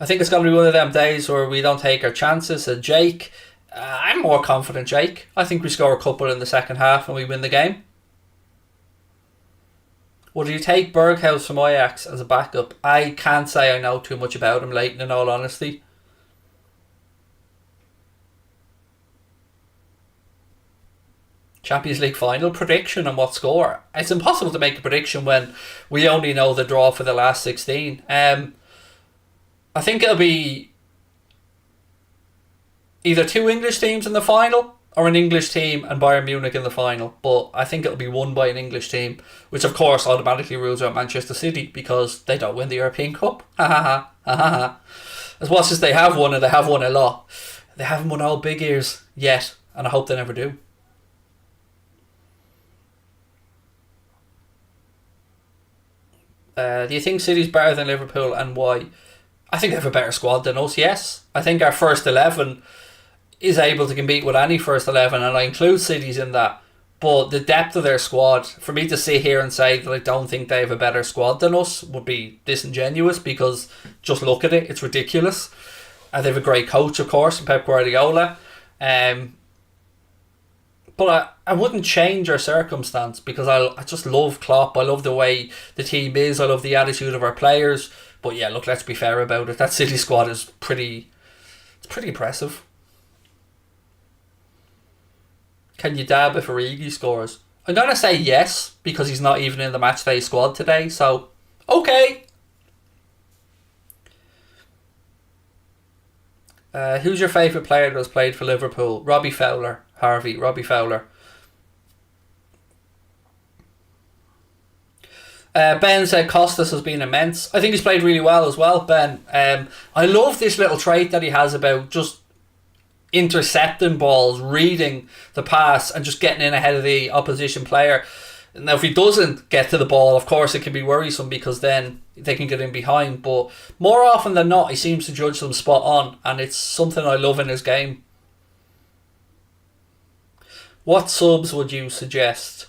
I think it's going to be one of them days where we don't take our chances. And Jake, I'm more confident, Jake. I think we score a couple in the second half and we win the game. Would you take Berghuis from Ajax as a backup? I can't say I know too much about him, Leighton, in all honesty. Champions League final prediction and what score? It's impossible to make a prediction when we only know the draw for the last 16. I think it'll be either 2 English teams in the final or an English team and Bayern Munich in the final. But I think it'll be won by an English team, which of course automatically rules out Manchester City because they don't win the European Cup. As much as they have won, and they have won a lot, they haven't won all big ears yet, and I hope they never do. Do you think City's better than Liverpool and why? I think they have a better squad than us, yes. I think our first 11 is able to compete with any first 11, and I include City's in that. But the depth of their squad, for me to sit here and say that I don't think they have a better squad than us would be disingenuous, because just look at it, it's ridiculous. And they have a great coach, of course, Pep Guardiola. But I wouldn't change our circumstance, because I just love Klopp. I love the way the team is. I love the attitude of our players. But yeah, look, let's be fair about it. That City squad is pretty impressive. Can you dab if Origi scores? I'm going to say yes, because he's not even in the matchday squad today. So, okay. Who's your favourite player that has played for Liverpool? Robbie Fowler. Robbie Fowler. Ben said Costas has been immense. I think he's played really well as well, Ben. I love this little trait that he has about just intercepting balls, reading the pass and just getting in ahead of the opposition player. Now, if he doesn't get to the ball, of course it can be worrisome, because then they can get in behind. But more often than not, he seems to judge them spot on, and it's something I love in his game. What subs would you suggest?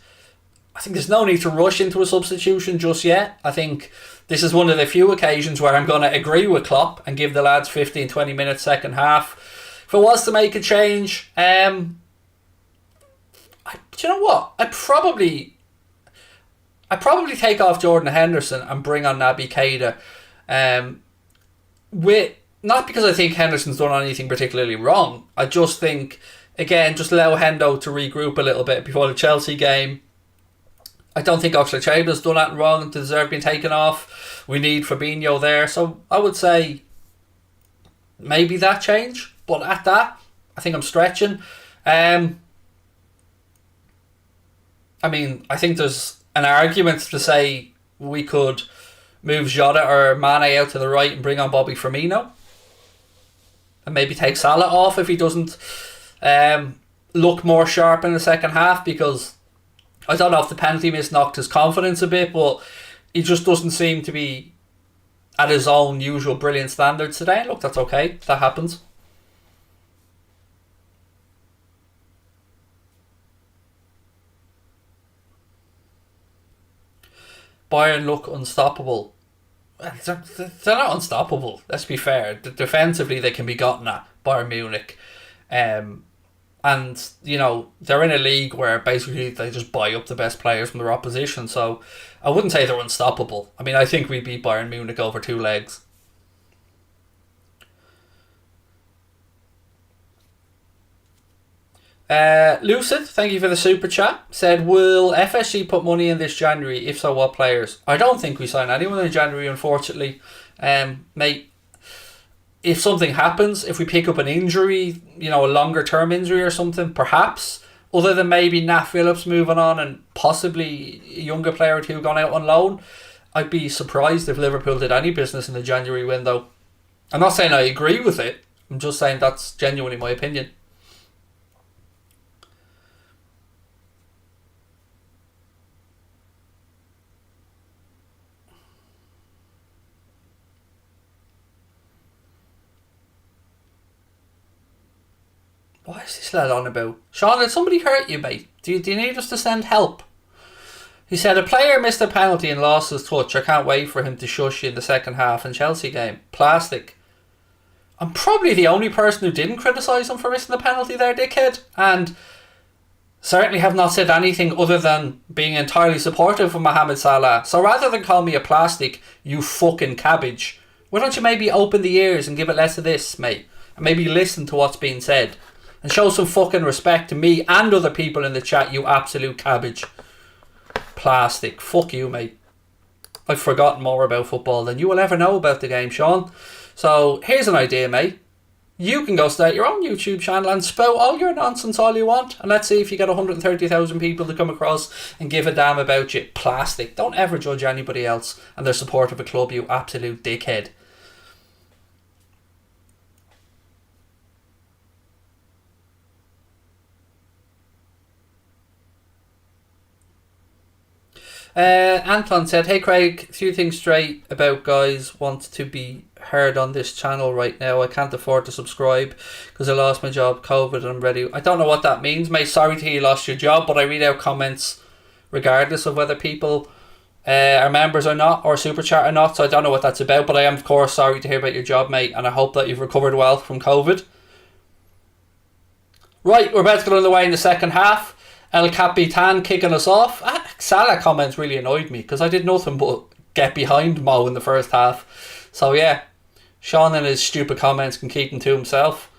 I think there's no need to rush into a substitution just yet. I think this is one of the few occasions where I'm going to agree with Klopp and give the lads 15-20 minutes second half. if I was to make a change, do you know what? I'd probably take off Jordan Henderson and bring on Naby Keita. With not because I think Henderson's done anything particularly wrong. I just think, again, just allow Hendo to regroup a little bit before the Chelsea game. I don't think Oxlade-Chamberlain's done anything wrong to deserve being taken off. We need Fabinho there. So I would say maybe that change. But at that, I think I'm stretching. I mean, I think there's an argument to say we could move Jota or Mane out to the right and bring on Bobby Firmino. And maybe take Salah off if he doesn't look more sharp in the second half, because I don't know if the penalty miss knocked his confidence a bit, but he just doesn't seem to be at his own usual brilliant standards today. Look, that's okay. That happens. Bayern look unstoppable. They're not unstoppable, let's be fair. Defensively, they can be gotten at, Bayern Munich. And, you know, they're in a league where basically they just buy up the best players from their opposition. So I wouldn't say they're unstoppable. I mean, I think we beat Bayern Munich over 2 legs. Lucid, thank you for the super chat, said, will FSG put money in this January? If so, what players? I don't think we sign anyone in January, unfortunately. Mate, if something happens, if we pick up an injury, you know, a longer term injury or something, perhaps, other than maybe Nat Phillips moving on and possibly a younger player or two gone out on loan, I'd be surprised if Liverpool did any business in the January window. I'm not saying I agree with it, I'm just saying that's genuinely my opinion. What is this lad on about? Sean, did somebody hurt you, mate? Do you need us to send help? He said, a player missed a penalty and lost his touch. I can't wait for him to shush you in the second half in Chelsea game. Plastic. I'm probably the only person who didn't criticise him for missing the penalty there, dickhead. And certainly have not said anything other than being entirely supportive of Mohamed Salah. So rather than call me a plastic, you fucking cabbage, why don't you maybe open the ears and give it less of this, mate? And maybe listen to what's being said. And show some fucking respect to me and other people in the chat, you absolute cabbage. Plastic. Fuck you, mate. I've forgotten more about football than you will ever know about the game, Sean. So, here's an idea, mate. You can go start your own YouTube channel and spout all your nonsense all you want. And let's see if you get 130,000 people to come across and give a damn about you. Plastic. Don't ever judge anybody else and their support of a club, you absolute dickhead. Anton said, hey Craig, a few things straight about guys want to be heard on this channel right now. I can't afford to subscribe because I lost my job, COVID, and I'm ready. I don't know what that means, mate. Sorry to hear you lost your job, but I read out comments regardless of whether people are members or not, or super chat or not, so I don't know what that's about, but I am of course sorry to hear about your job, mate, and I hope that you've recovered well from COVID. Right, we're about to get underway in the second half. El Capitan kicking us off. Salah comments really annoyed me because I did nothing but get behind Mo in the first half. So yeah, Sean and his stupid comments can keep him to himself.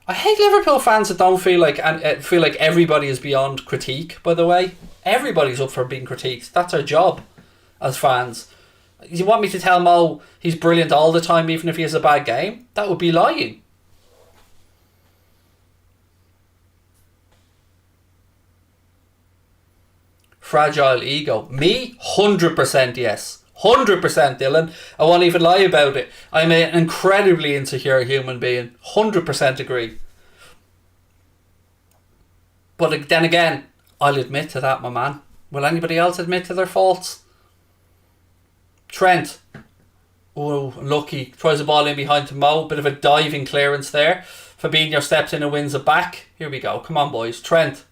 I hate Liverpool fans that don't feel like everybody is beyond critique, by the way. Everybody's up for being critiqued. That's our job as fans. You want me to tell Mo he's brilliant all the time even if he has a bad game? That would be lying. Fragile ego. Me? 100% yes. 100% Dylan. I won't even lie about it. I'm an incredibly insecure human being. 100% agree. But then again, I'll admit to that, my man. Will anybody else admit to their faults? Trent. Oh, lucky. Throws the ball in behind to Mo. Bit of a diving clearance there. Fabinho steps in and wins it back. Here we go. Come on, boys. Trent.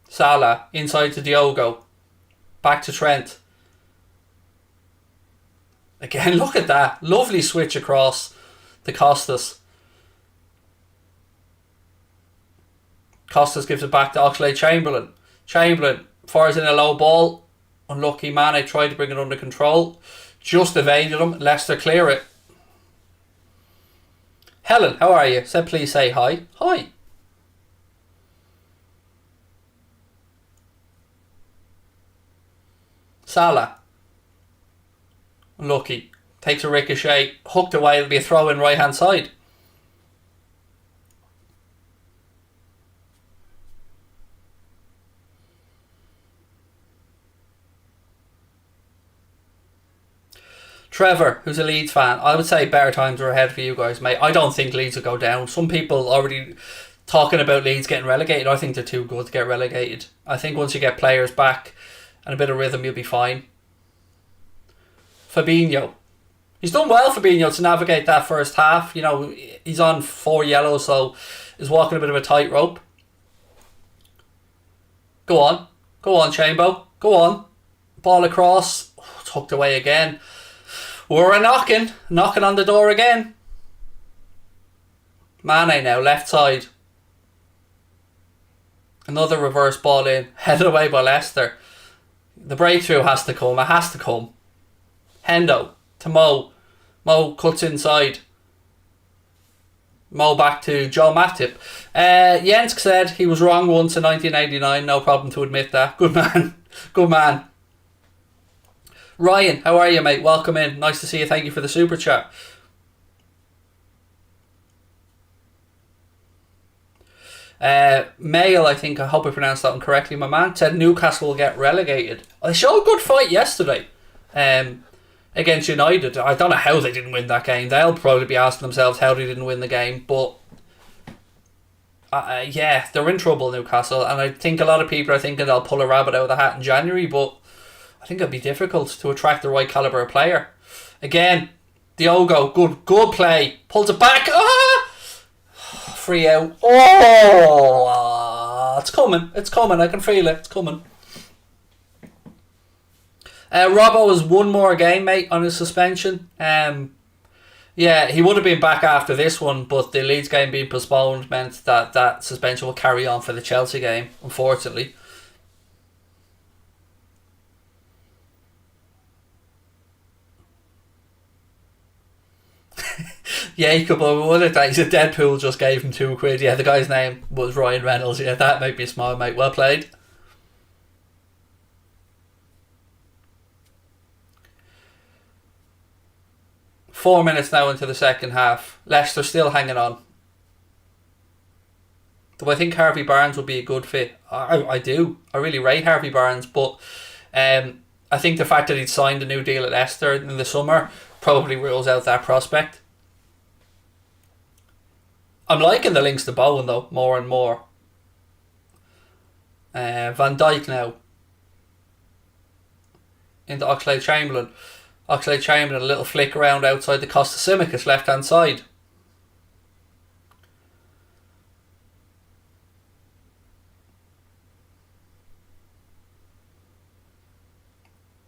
Salah, inside to Diogo. Back to Trent. Again, look at that. Lovely switch across. to Costas. Costas gives it back to Oxlade-Chamberlain. Chamberlain fires in a low ball. Unlucky Mane tried to bring it under control. Just evaded him. Leicester clear it. Helen, how are you? Said please say hi. Hi. Salah. Unlucky. Takes a ricochet. Hooked away. It'll be a throw in right hand side. Trevor, who's a Leeds fan, I would say better times are ahead for you guys, mate. I don't think Leeds will go down. Some people already talking about Leeds getting relegated. I think they're too good to get relegated. I think once you get players back and a bit of rhythm, you'll be fine. Fabinho. He's done well, Fabinho, to navigate that first half. You know, he's on 4 yellows, so he's walking a bit of a tightrope. Go on. Go on, Chambo. Go on. Ball across. Oh, tucked away again. We're knocking on the door again. Mane now, left side. Another reverse ball in, headed away by Leicester. The breakthrough has to come, it has to come. Hendo to Mo. Mo cuts inside. Mo back to Joe Matip. Jensk said he was wrong once in 1989, no problem to admit that. Good man, good man. Ryan, how are you, mate? Welcome in. Nice to see you. Thank you for the super chat. Mail, I think, I hope I pronounced that one correctly, my man, said Newcastle will get relegated. They showed a good fight yesterday against United. I don't know how they didn't win that game. They'll probably be asking themselves how they didn't win the game. But yeah, they're in trouble, Newcastle. And I think a lot of people are thinking they'll pull a rabbit out of the hat in January, but I think it'll be difficult to attract the right calibre of player. Again, Diogo, good play. Pulls it back. Ah! Free out. Oh! It's coming. It's coming. I can feel it. It's coming. Robbo has one more game, mate, on his suspension. Yeah, he would have been back after this one, but the Leeds game being postponed meant that suspension will carry on for the Chelsea game, unfortunately. Jacob, one of the days, Deadpool just gave him £2. Yeah, the guy's name was Ryan Reynolds. Yeah, that made me smile, mate. Well played. Four minutes now into the second half. Leicester still hanging on. Do I think Harvey Barnes would be a good fit? I do. I really rate Harvey Barnes, but I think the fact that he'd signed a new deal at Leicester in the summer probably rules out that prospect. I'm liking the links to Bowen though, more and more. Van Dijk now. Into Oxlade-Chamberlain. Oxlade-Chamberlain, a little flick around outside the Costa Simicas left hand side.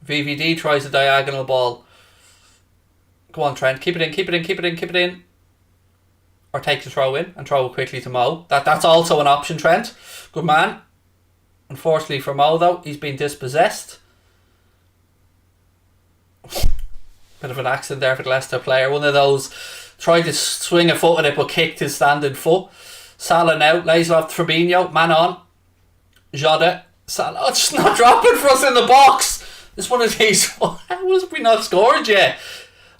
VVD tries a diagonal ball. Go on, Trent. Keep it in, keep it in, keep it in, keep it in. Or take the throw in and throw it quickly to Mo. That's also an option, Trent. Good man. Unfortunately for Mo, though, he's been dispossessed. Bit of an accident there for the Leicester player. One of those tried to swing a foot at it but kicked his standing foot. Salah now lays it off to Fabinho. Man on. Jota. Salah. Oh, it's not dropping for us in the box. It's one of these. How was we not scored yet?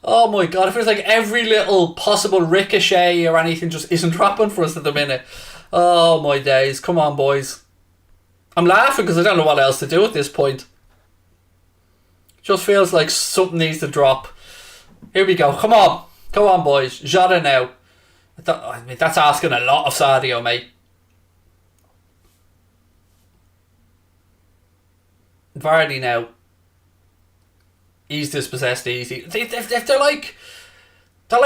Oh my god, it feels like every little possible ricochet or anything just isn't dropping for us at the minute. Oh my days. Come on, boys. I'm laughing because I don't know what else to do at this point. Just feels like something needs to drop. Here we go. Come on. Come on, boys. Jota now. I mean, that's asking a lot of Sadio, mate. Vardy now. He's dispossessed easy. If they're like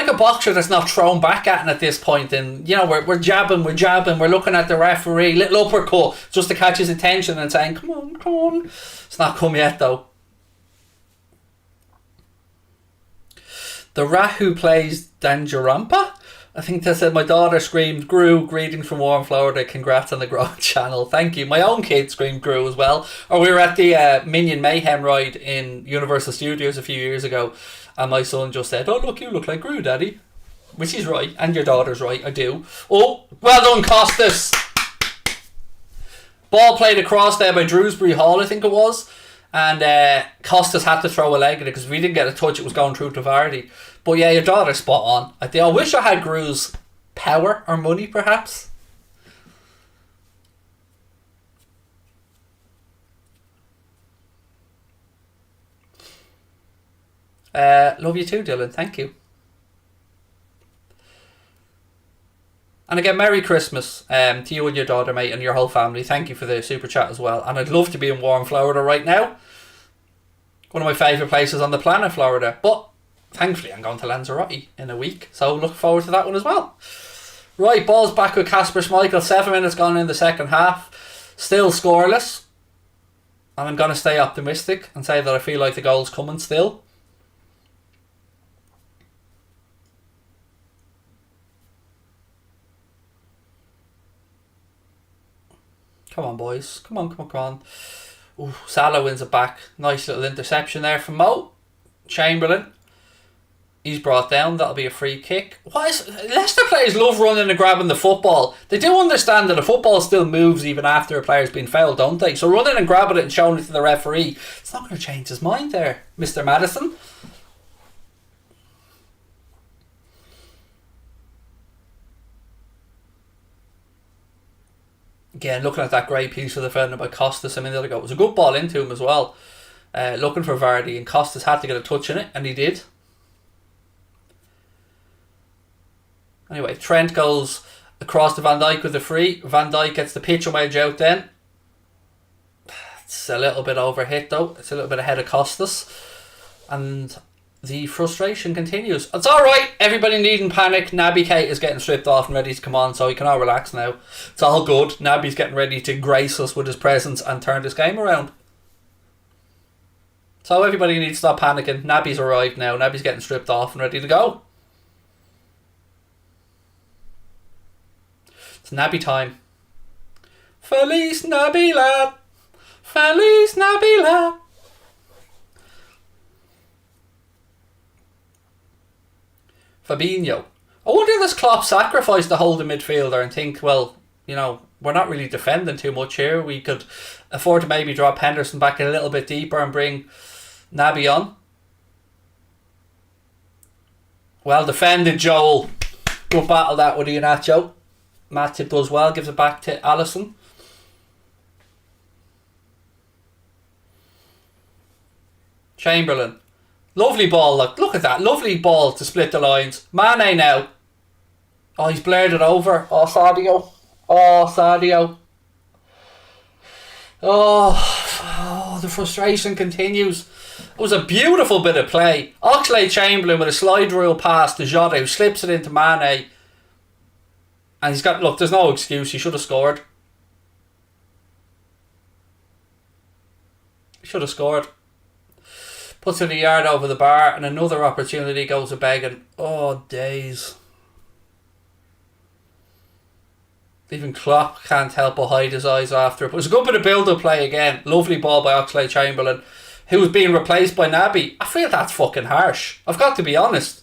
a boxer that's not thrown back at him at this point, and you know we're jabbing, we're looking at the referee, little uppercut just to catch his attention and saying, come on. It's not come yet though. The rat who plays Danjarampa? I think they said my daughter screamed "Gru, greetings from warm Florida, congrats on the growth channel." Thank you. My own kid screamed "Gru" as well. Or we were at the Minion Mayhem ride in Universal Studios a few years ago, and my son just said, "Oh look, you look like Gru, Daddy," which is right, and your daughter's right. I do. Oh, well done, Costas. Ball played across there by Drewsbury Hall, I think it was, and Costas had to throw a leg at it because if we didn't get a touch, it was going through to Vardy. But yeah, your daughter's spot on. I wish I had Gru's power or money, perhaps. Love you too, Dylan. Thank you. And again, Merry Christmas to you and your daughter, mate, and your whole family. Thank you for the super chat as well. And I'd love to be in warm Florida right now. One of my favourite places on the planet, Florida. But thankfully, I'm going to Lanzarote in a week. So looking forward to that one as well. Right, ball's back with Kasper Schmeichel. 7 minutes gone in the second half. Still scoreless. And I'm going to stay optimistic and say that I feel like the goal's coming still. Come on, boys. Come on. Ooh, Salah wins it back. Nice little interception there from Mo. Chamberlain. He's brought down. That'll be a free kick. Leicester players love running and grabbing the football. They do understand that the football still moves even after a player's been fouled, don't they? So running and grabbing it and showing it to the referee, it's not going to change his mind there, Mr. Madison. Again, looking at that great piece of defending by Costas a minute ago. It was a good ball into him as well. Looking for Vardy, and Costas had to get a touch in it, and he did. Anyway, Trent goes across to Van Dijk with the free. Van Dijk gets the pitch wedge out then. It's a little bit overhit though. It's a little bit ahead of Costas. And the frustration continues. It's alright, everybody needn't panic. Naby Keita is getting stripped off and ready to come on, so he can all relax now. It's all good. Naby's getting ready to grace us with his presence and turn this game around. So everybody needs to stop panicking. Naby's arrived now. Naby's getting stripped off and ready to go. It's Naby time. Feliz Navidad. Feliz Navidad. Fabinho. I wonder if this Klopp sacrificed the holding midfielder and think, well, you know, we're not really defending too much here. We could afford to maybe drop Henderson back a little bit deeper and bring Naby on. Well defended, Joel. Good battle that with Iheanacho. Matip does well, gives it back to Alisson. Chamberlain. Lovely ball, look at that. Lovely ball to split the lines. Mane now. Oh, he's blared it over. Oh, Sadio. Oh, the frustration continues. It was a beautiful bit of play. Oxlade-Chamberlain with a slide rule pass to Jota, who slips it into Mane. And he's got, look, there's no excuse. He should have scored. Puts it a yard over the bar, and another opportunity goes a begging. Oh, days. Even Klopp can't help but hide his eyes after it. But it was a good bit of build-up play again. Lovely ball by Oxlade-Chamberlain, who was being replaced by Naby. I feel that's fucking harsh. I've got to be honest.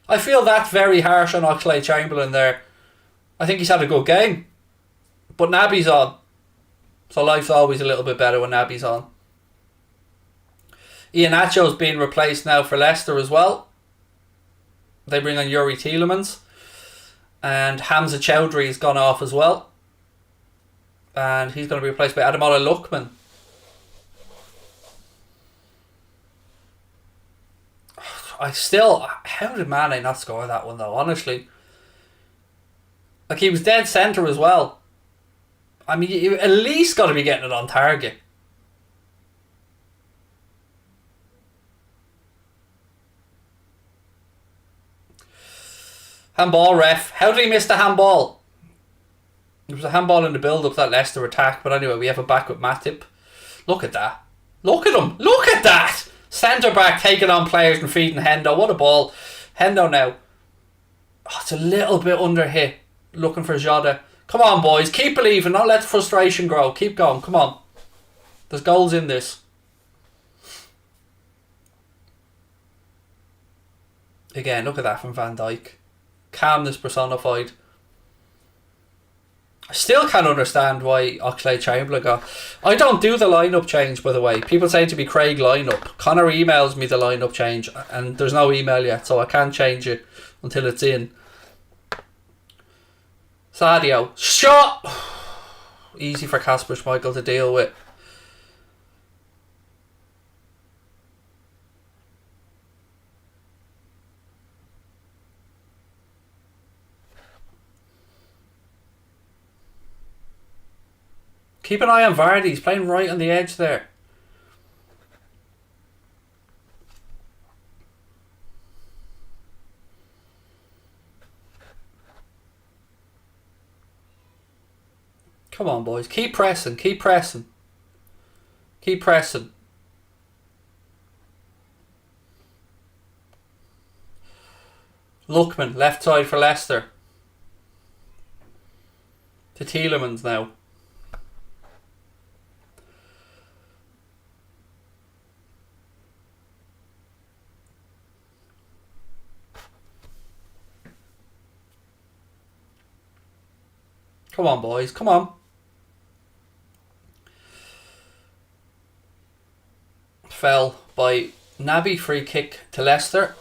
I feel that's very harsh on Oxlade-Chamberlain there. I think he's had a good game. But Naby's on. So life's always a little bit better when Naby's on. Iheanacho's being replaced now for Leicester as well. They bring on Yuri Tielemans. And Hamza Chowdhury's gone off as well. And he's going to be replaced by Ademola Lookman. How did Mane not score that one though, honestly? Like, he was dead centre as well. I mean, you at least got to be getting it on target. Handball, ref. How did he miss the handball? There was a handball in the build-up to that Leicester attack, but anyway, we have it back with Matip. Look at that. Look at him. Look at that. Centre back taking on players and feeding Hendo. What a ball. Hendo now. Oh, it's a little bit under hit. Looking for Jota. Come on, boys. Keep believing. Don't let the frustration grow. Keep going. Come on. There's goals in this. Again, look at that from Van Dijk. Calmness personified. I still can't understand why Oxlade-Chamberlain got... I don't do the lineup change, by the way. People say to be Craig lineup. Connor emails me the lineup change, and there's no email yet, so I can't change it until it's in. Sadio. Shot! Easy for Kasper Schmeichel to deal with. Keep an eye on Vardy. He's playing right on the edge there. Come on, boys. Keep pressing. Keep pressing. Keep pressing. Lookman, left side for Leicester. To Tielemans now. Come on, boys. Come on. Fell by Naby. Free kick to Leicester.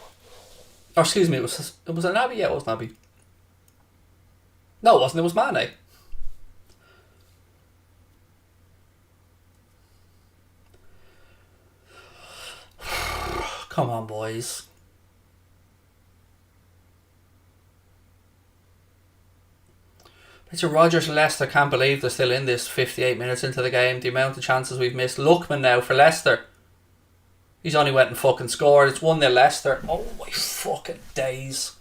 Or excuse me, it was a Naby? Yeah, it was Naby. No, it wasn't. It was Mane. Come on, boys. Richard Rodgers and Leicester can't believe they're still in this 58 minutes into the game. The amount of chances we've missed. Lookman now for Leicester. He's only went and fucking scored. It's 1-0 Leicester. Oh my fucking days.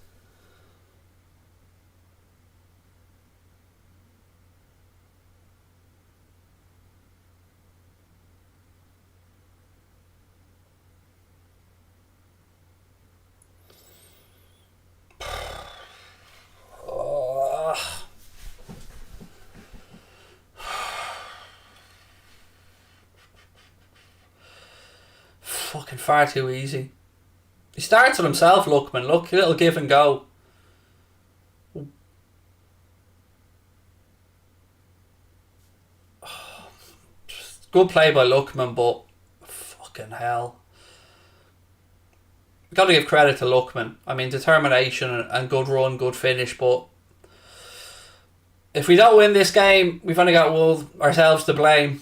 Fucking far too easy. He starts with himself, Lookman. Look, a little give and go. Good play by Lookman, but fucking hell. We've got to give credit to Lookman. I mean, determination and good run, good finish, but if we don't win this game, we've only got ourselves to blame.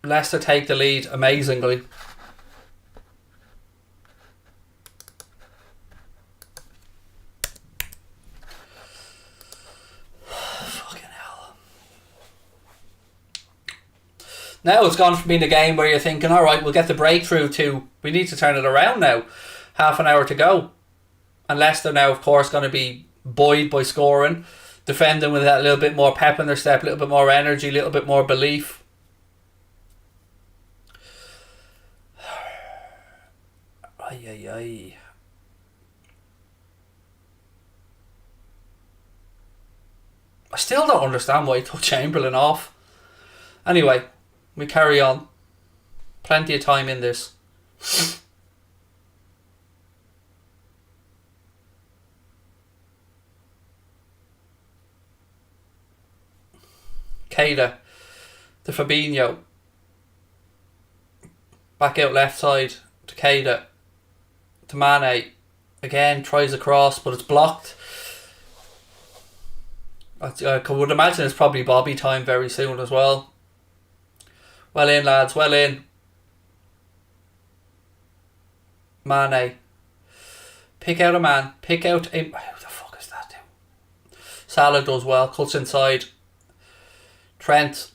Leicester take the lead amazingly. Now it's gone from being a game where you're thinking, alright, we'll get the breakthrough, to we need to turn it around now. Half an hour to go. And Leicester now, of course, going to be buoyed by scoring. Defending with that little bit more pep in their step, a little bit more energy, a little bit more belief. Ay, ay, ay. I still don't understand why he took Chamberlain off. Anyway, we carry on. Plenty of time in this. Keita to Fabinho. Back out left side to Keita. To Mane. Again, tries a cross, but it's blocked. I would imagine it's probably Bobby time very soon as well. Well in, lads, well in. Mane. Pick out a man. Pick out a... Who the fuck is that dude? Salah does well. Cuts inside. Trent.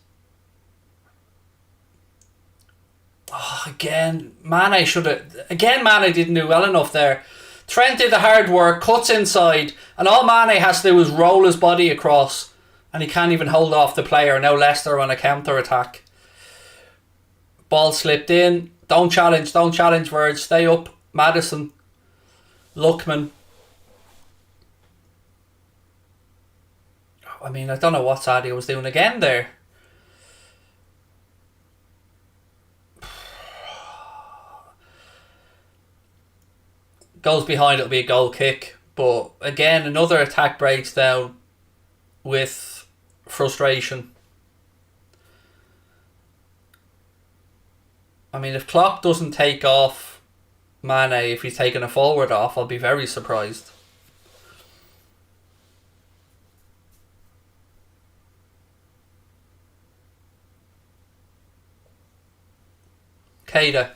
Oh, again. Mane should have... Again, Mane didn't do well enough there. Trent did the hard work. Cuts inside. And all Mane has to do is roll his body across. And he can't even hold off the player. Now Leicester on a counter-attack. Ball slipped in. Don't challenge, Verge. Stay up. Maddison. Lookman. I mean, I don't know what Sadio was doing again there. Goes behind, it'll be a goal kick. But again, another attack breaks down with frustration. I mean, if Klopp doesn't take off Mane, if he's taking a forward off, I'll be very surprised. Keita.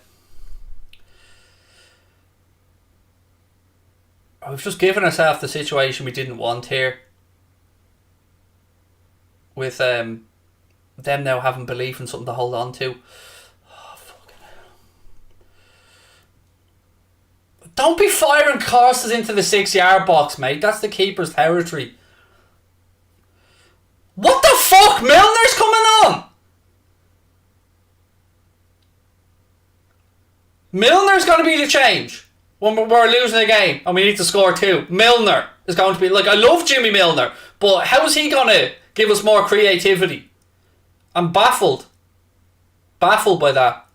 We've just given ourselves the situation we didn't want here. With them now having belief in something to hold on to. Oh, fucking hell. Don't be firing crosses into the 6-yard box, mate. That's the keeper's territory. What the fuck? Milner's coming on! Milner's going to be the change. When we're losing a game and we need to score 2. Milner is going to be... Like, I love Jimmy Milner, but how is he going to give us more creativity? I'm baffled. Baffled by that.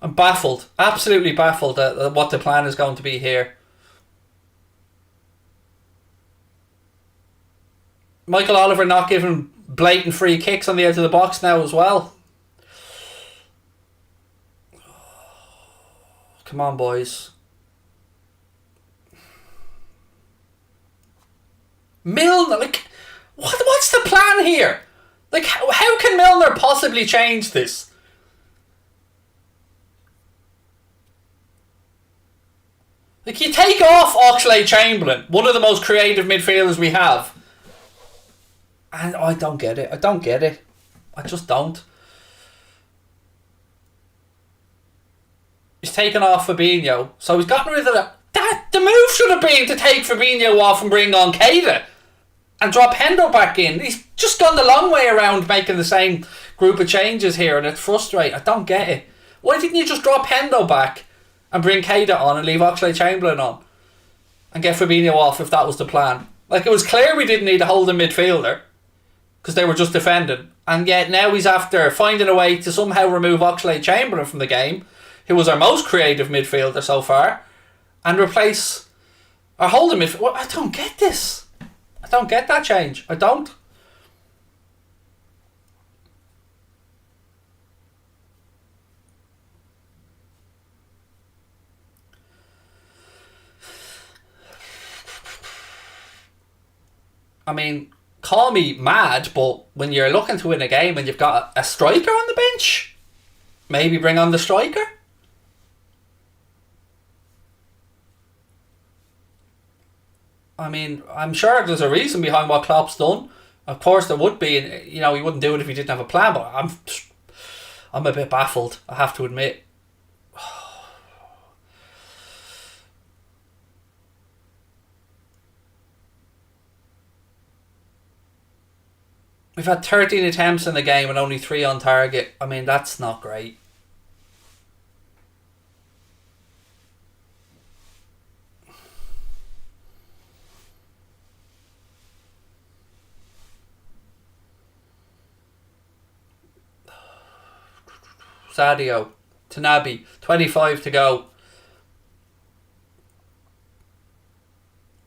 I'm baffled. Absolutely baffled at what the plan is going to be here. Michael Oliver not giving blatant free kicks on the edge of the box now as well. Come on, boys. Milner, like, what's the plan here? Like, how can Milner possibly change this? Like, you take off Oxlade-Chamberlain, one of the most creative midfielders we have. And I don't get it. I don't get it. I just don't. He's taken off Fabinho. So he's gotten rid of that. The move should have been to take Fabinho off and bring on Keita. And drop Hendo back in. He's just gone the long way around making the same group of changes here. And it's frustrating. I don't get it. Why didn't you just drop Hendo back and bring Keita on and leave Oxlade-Chamberlain on? And get Fabinho off if that was the plan. Like, it was clear we didn't need a holding midfielder. Because they were just defending. And yet now he's after finding a way to somehow remove Oxlade-Chamberlain from the game, who was our most creative midfielder so far, and replace our holding midfielder. Well, I don't get this. I don't get that change. I don't. I mean, call me mad, but when you're looking to win a game and you've got a striker on the bench, maybe bring on the striker. I mean, I'm sure there's a reason behind what Klopp's done. Of course there would be, and you know, he wouldn't do it if he didn't have a plan, but I'm a bit baffled, I have to admit. We've had 13 attempts in the game and only 3 on target. I mean, that's not great. Sadio, Tanabe, 25 to go.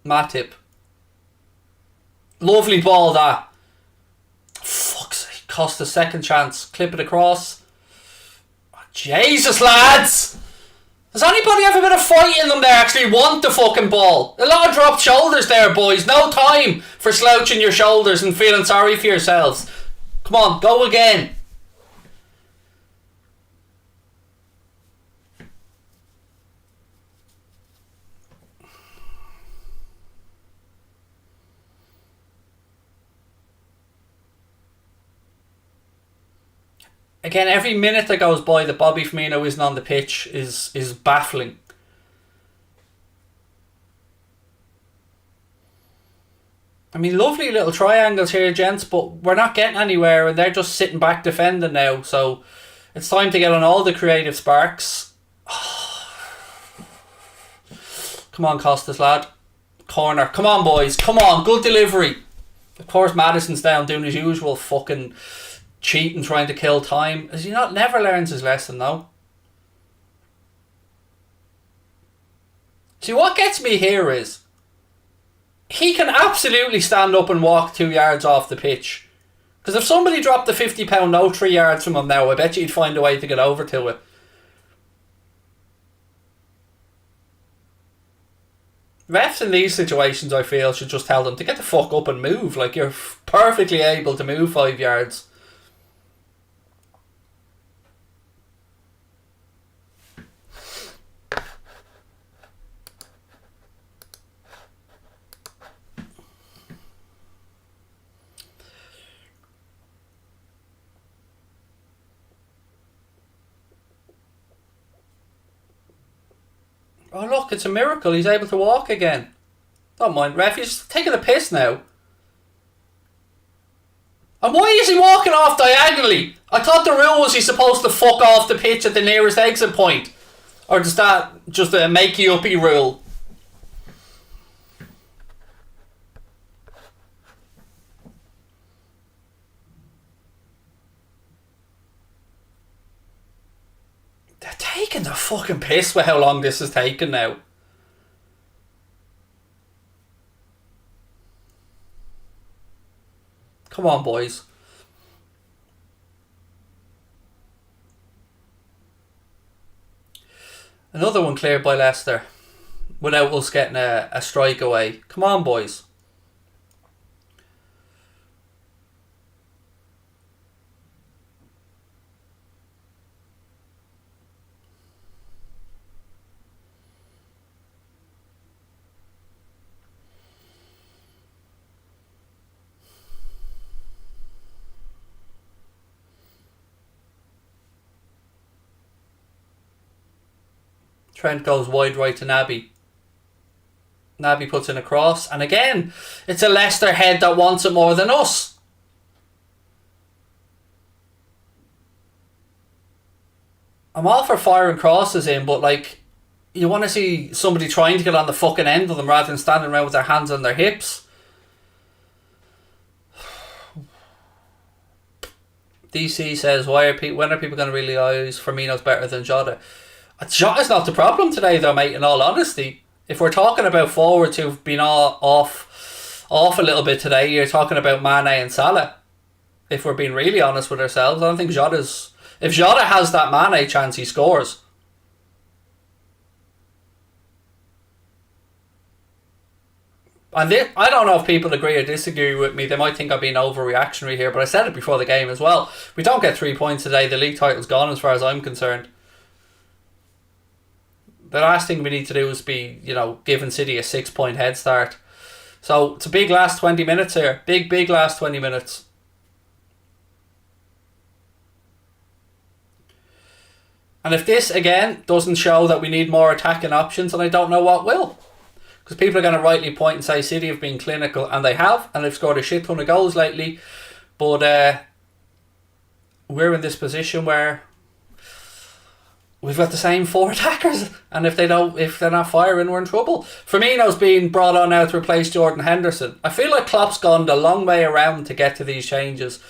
Matip. Lovely ball, that. Fuck's sake, cost a second chance. Clip it across. Oh, Jesus, lads! Has anybody have a bit of fight in them there actually want the fucking ball? A lot of dropped shoulders there, boys. No time for slouching your shoulders and feeling sorry for yourselves. Come on, go again. Again, every minute that goes by that Bobby Firmino isn't on the pitch is baffling. I mean, lovely little triangles here, gents, but we're not getting anywhere and they're just sitting back defending now. So It's time to get on all the creative sparks. Come on, Costas, lad. Corner. Come on, boys. Come on. Good delivery. Of course, Maddison's down doing his usual fucking cheating, trying to kill time. As he never learns his lesson, though. See, what gets me here is he can absolutely stand up and walk 2 yards off the pitch. Because if somebody dropped the £50 note 3 yards from him now, I bet you he'd find a way to get over to it. Refs in these situations, I feel, should just tell them to get the fuck up and move. Like, you're perfectly able to move 5 yards. Oh look, it's a miracle. He's able to walk again. Don't mind, ref. He's taking a piss now. And why is he walking off diagonally? I thought the rule was he's supposed to fuck off the pitch at the nearest exit point. Or is that just a makey-uppy rule? They're taking the fucking piss with how long this has taken now. Come on, boys. Another one cleared by Leicester without us getting a strike away. Come on, boys. Trent goes wide right to Naby. Naby puts in a cross. And again, it's a Leicester head that wants it more than us. I'm all for firing crosses in, but like, you want to see somebody trying to get on the fucking end of them rather than standing around with their hands on their hips. DC says, when are people going to realise Firmino's better than Jota? Jota's not the problem today, though, mate, in all honesty. If we're talking about forwards who've been off a little bit today, you're talking about Mane and Salah. If we're being really honest with ourselves, I don't think Jota's... If Jota has that Mane chance, he scores. And I don't know if people agree or disagree with me. They might think I'm being overreactionary here, but I said it before the game as well. We don't get 3 points today, the league title's gone as far as I'm concerned. The last thing we need to do is be, giving City a 6-point head start. So it's a big last 20 minutes here. Big last 20 minutes. And if this, again, doesn't show that we need more attacking options, then I don't know what will. Because people are going to rightly point and say City have been clinical, and they have, and they've scored a shit ton of goals lately. But we're in this position where we've got the same 4 attackers, and if they're not firing, we're in trouble. Firmino's being brought on now to replace Jordan Henderson. I feel like Klopp's gone the long way around to get to these changes.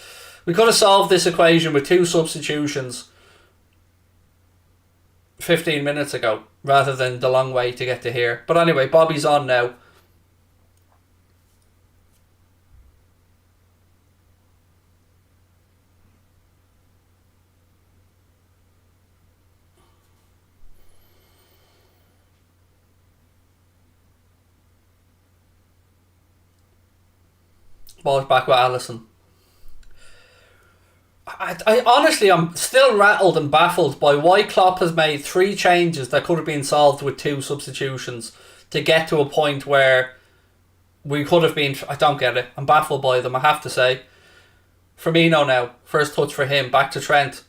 We could have solved this equation with 2 substitutions 15 minutes ago, rather than the long way to get to here. But anyway, Bobby's on now. Ball's back with Alisson. I honestly, I'm still rattled and baffled by why Klopp has made 3 changes that could have been solved with 2 substitutions to get to a point where we could have been... I don't get it. I'm baffled by them, I have to say. Firmino now. First touch for him. Back to Trent.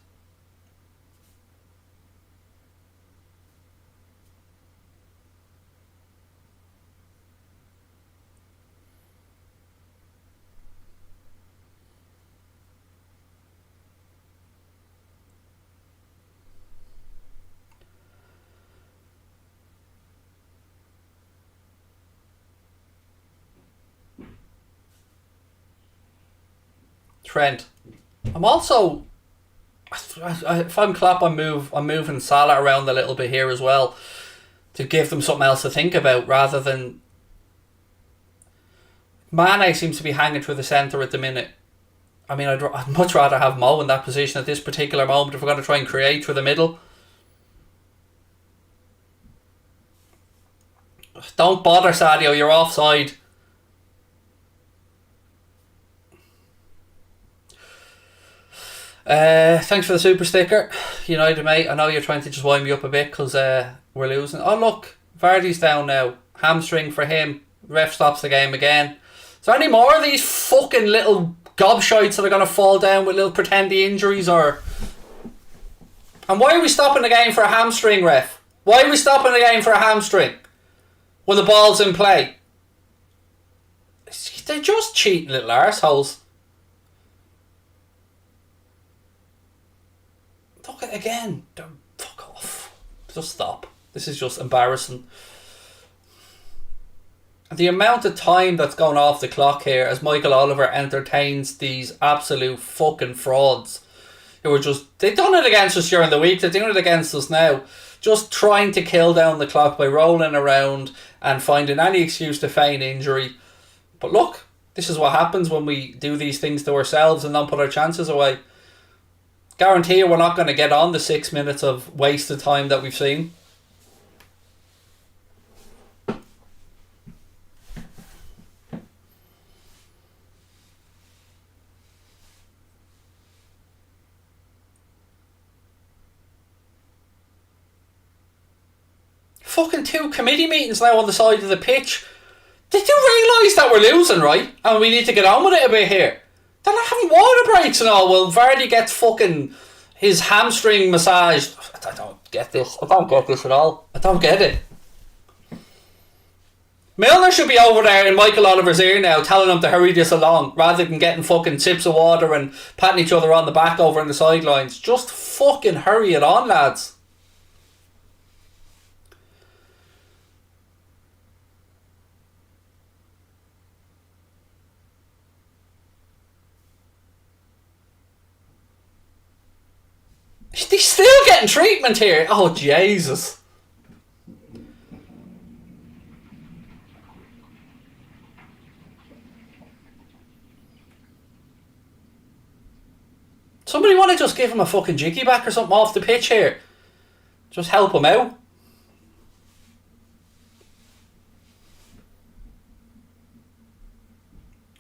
Trent. I'm also, if I'm Klopp, I'm moving Salah around a little bit here as well to give them something else to think about rather than. Mane seems to be hanging through the centre at the minute. I mean, I'd much rather have Mo in that position at this particular moment if we're going to try and create through the middle. Don't bother, Sadio, you're offside. Thanks for the super sticker, United mate. I know you're trying to just wind me up a bit because we're losing. Oh look, Vardy's down now. Hamstring for him. Ref stops the game again. Is there any more of these fucking little gobshites that are going to fall down with little pretendy injuries or... And why are we stopping the game for a hamstring, ref? Why are we stopping the game for a hamstring when the ball's in play? They're just cheating little arseholes. Look at it again. Fuck off. Just stop. This is just embarrassing. The amount of time that's going off the clock here as Michael Oliver entertains these absolute fucking frauds who are just... They've done it against us during the week. They're doing it against us now. Just trying to kill down the clock by rolling around and finding any excuse to feign injury. But look, this is what happens when we do these things to ourselves and don't put our chances away. Guarantee you we're not going to get on the 6 minutes of wasted time that we've seen. Fucking 2 committee meetings now on the side of the pitch. They do realise that we're losing, right? And we need to get on with it a bit here. They're not having water breaks and all. Well, Vardy gets fucking his hamstring massaged. I don't get this. I don't get this at all. I don't get it. Milner should be over there in Michael Oliver's ear now telling him to hurry this along rather than getting fucking sips of water and patting each other on the back over in the sidelines. Just fucking hurry it on, lads. He's still getting treatment here. Oh, Jesus. Somebody want to just give him a fucking jiggy back or something off the pitch here. Just help him out.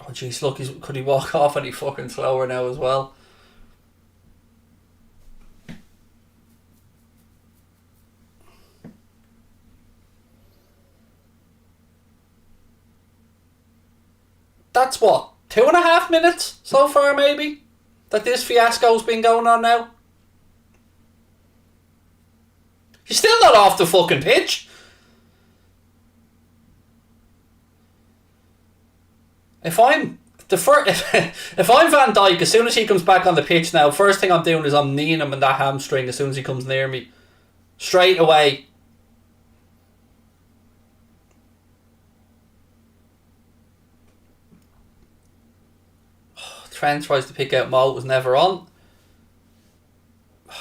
Oh, jeez, look, could he walk off any fucking slower now as well? That's what, 2.5 minutes so far maybe that this fiasco's been going on now. He's still not off the fucking pitch. If I'm Van Dijk, as soon as he comes back on the pitch now, first thing I'm doing is I'm kneeing him in that hamstring as soon as he comes near me. Straight away. Trent tries to pick out Mo, it was never on.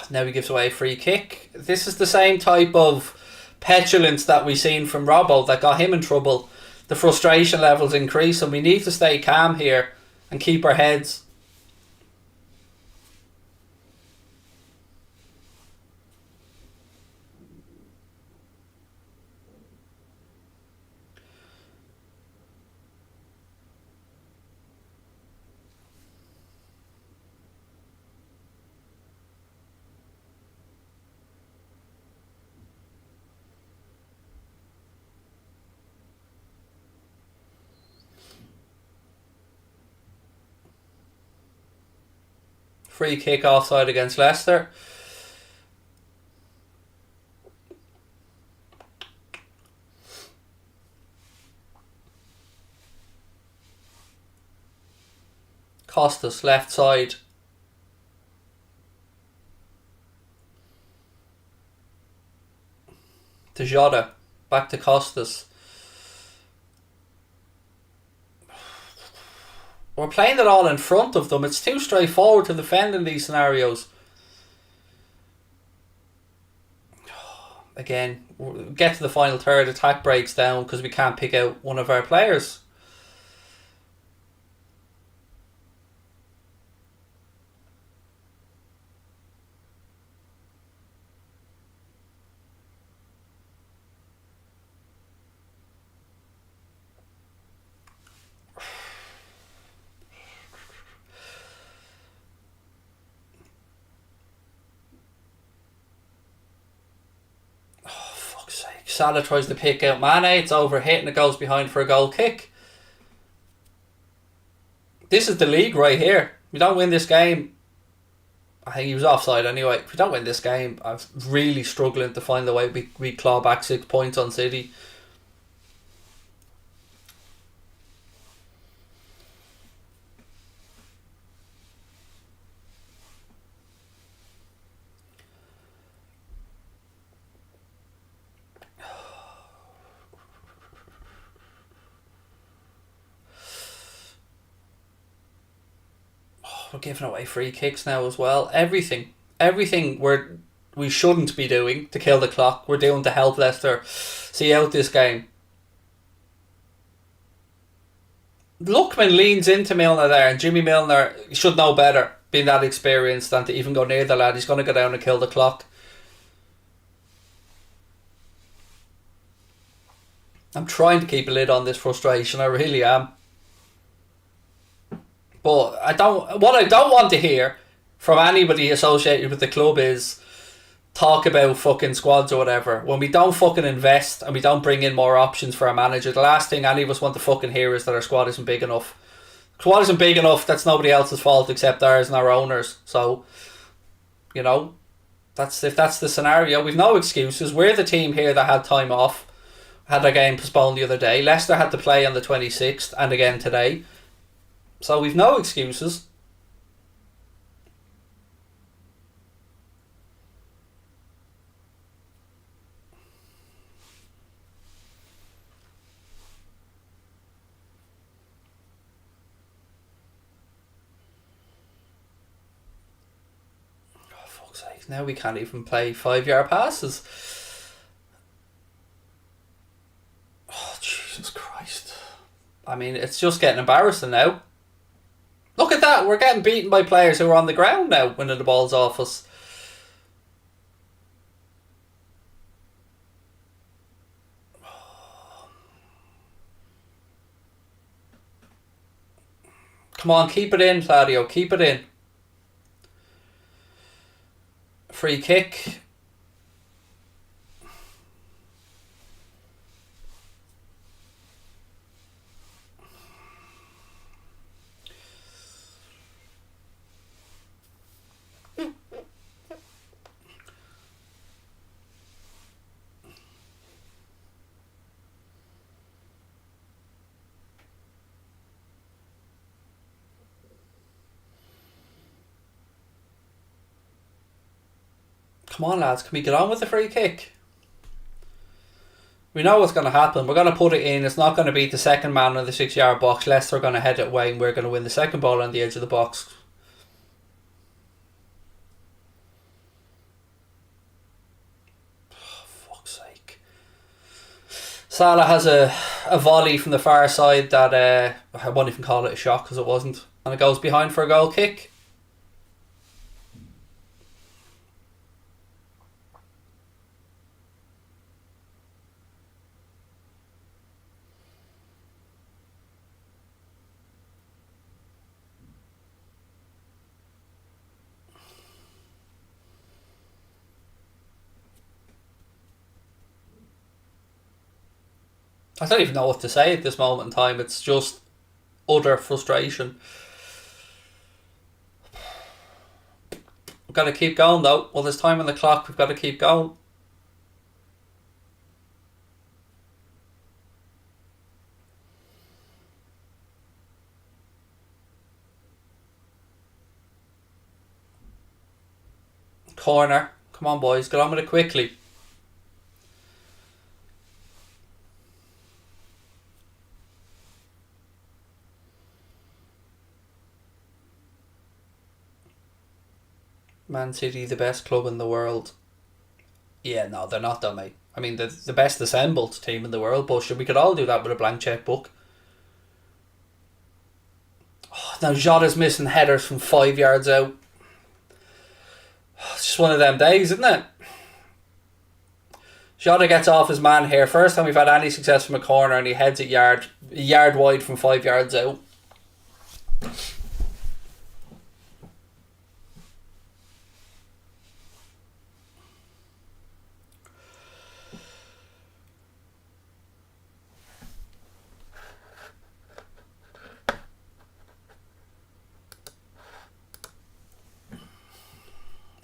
Now he gives away a free kick. This is the same type of petulance that we seen from Robbo that got him in trouble. The frustration levels increase and we need to stay calm here and keep our heads. Free kick offside against Leicester. Costas left side. To Jota. Back to Costas. We're playing it all in front of them. It's too straightforward to defend in these scenarios. Again, we'll get to the final third, attack breaks down because we can't pick out one of our players. Salah tries to pick out Mane, it's overhit and it goes behind for a goal kick. This is the league right here. If we don't win this game, I think he was offside anyway. If we don't win this game, I'm really struggling to find the way we claw back 6 points on City. We're giving away free kicks now as well. Everything we shouldn't be doing to kill the clock, we're doing to help Leicester see out this game. Lookman leans into Milner there, and Jimmy Milner should know better, being that experienced, than to even go near the lad. He's going to go down and kill the clock. I'm trying to keep a lid on this frustration, I really am. But what I don't want to hear from anybody associated with the club is talk about fucking squads or whatever. When we don't fucking invest and we don't bring in more options for our manager, the last thing any of us want to fucking hear is that our squad isn't big enough. Squad isn't big enough, that's nobody else's fault except ours and our owners. So, you know, if that's the scenario, we've no excuses. We're the team here that had time off, had their game postponed the other day. Leicester had to play on the 26th and again today. So we've no excuses. Oh, fuck's sake. Now we can't even play 5-yard passes. Oh, Jesus Christ. I mean, it's just getting embarrassing now. Look at that, we're getting beaten by players who are on the ground now, winning the balls off us. Come on, keep it in, Claudio, keep it in. Free kick. Come on, lads, can we get on with the free kick? We know what's going to happen. We're going to put it in. It's not going to beat the second man in the 6-yard box. Leicester are going to head it away and we're going to win the second ball on the edge of the box. Oh, fuck's sake. Salah has a volley from the far side that I won't even call it a shot because it wasn't. And it goes behind for a goal kick. I don't even know what to say at this moment in time. It's just utter frustration. We've got to keep going though. Well, there's time on the clock. We've got to keep going. Corner. Come on, boys. Get on with it quickly. Man City, the best club in the world. Yeah, no, they're not though, mate. I mean, the best assembled team in the world, but sure, we could all do that with a blank checkbook. Oh, now Jota's missing headers from 5 yards out. It's just one of them days, isn't it? Jota gets off his man here. First time we've had any success from a corner, and he heads it a yard wide from 5 yards out.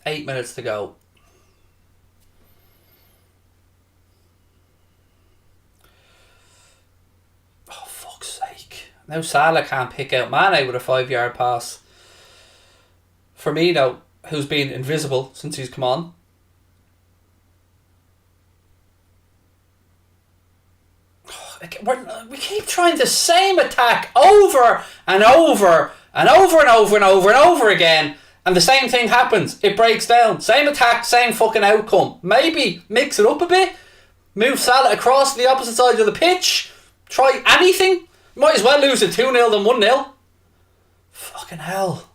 Eight minutes to go. Oh, fuck's sake. Now Salah can't pick out Mane with a 5-yard pass. Firmino, who's been invisible since he's come on. We keep trying the same attack over and over and over and over and over and over again. And the same thing happens. It breaks down. Same attack, same fucking outcome. Maybe mix it up a bit. Move Salah across to the opposite side of the pitch. Try anything. Might as well lose it 2-0 than 1-0. Fucking hell.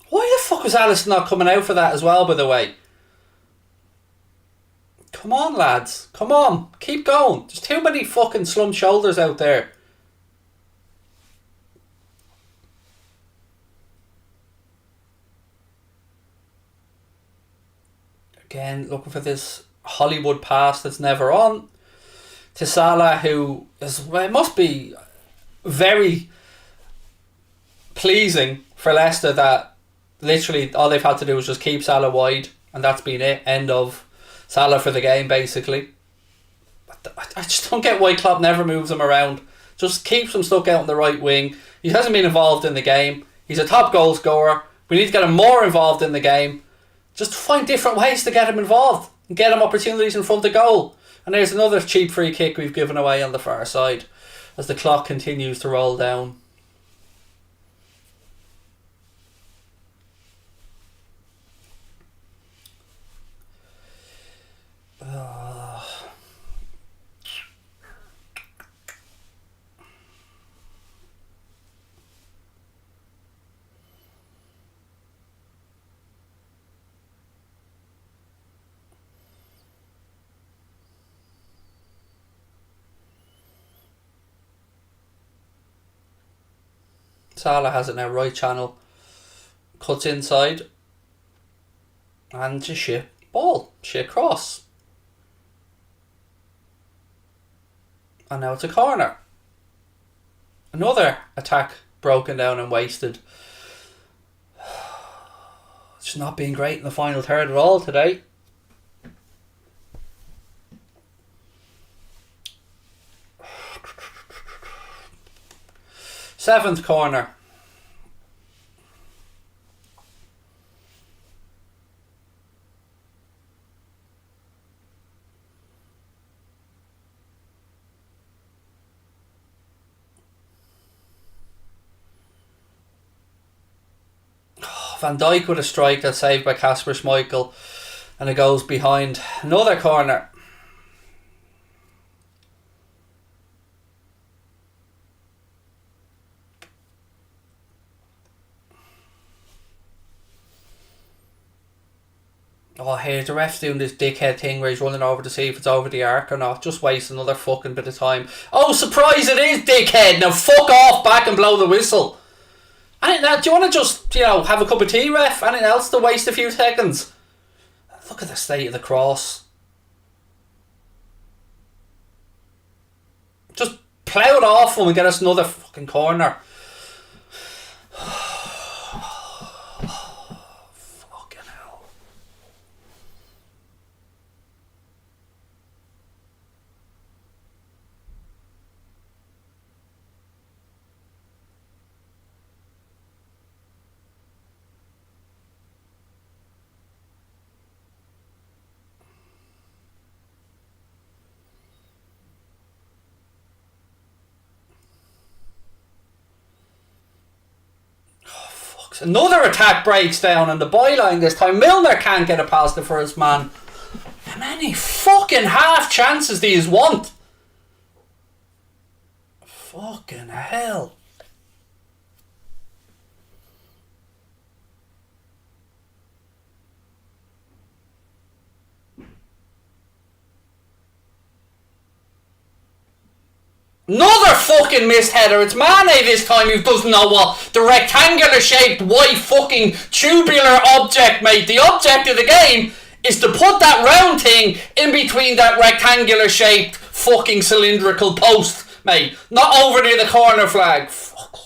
Why the fuck was Alisson not coming out for that as well, by the way? Come on, lads. Come on. Keep going. There's too many fucking slumped shoulders out there. Again, looking for this Hollywood pass that's never on. To Salah, who is, well, it must be very pleasing for Leicester that literally all they've had to do is just keep Salah wide, and that's been it. End of Salah for the game, basically. I just don't get why Klopp never moves him around. Just keeps him stuck out on the right wing. He hasn't been involved in the game. He's a top goal scorer. We need to get him more involved in the game. Just find different ways to get him involved and get him opportunities in front of goal. And there's another cheap free kick we've given away on the far side as the clock continues to roll down. Salah has it now, right channel, cuts inside, and just shit ball, shit cross. And now it's a corner. Another attack broken down and wasted. It's not been great in the final third at all today. Seventh corner. Van Dijk with a strike that's saved by Kasper Schmeichel, and it goes behind. Another corner. Oh, here the ref's doing this dickhead thing where he's running over to see if it's over the arc or not. Just waste another fucking bit of time. Oh, surprise, it is, dickhead! Now fuck off back and blow the whistle. Do you want to just, have a cup of tea, ref? Anything else to waste a few seconds? Look at the state of the cross. Just plough it off when we get us another fucking corner. Fucking hell. Another attack breaks down on the byline this time. Milner can't get it past the first man. How many fucking half chances do you want? Fucking hell. Another fucking missed header. It's Mane this time who doesn't know what the rectangular shaped white fucking tubular object, mate. The object of the game is to put that round thing in between that rectangular shaped fucking cylindrical post, mate. Not over near the corner flag. Fuck.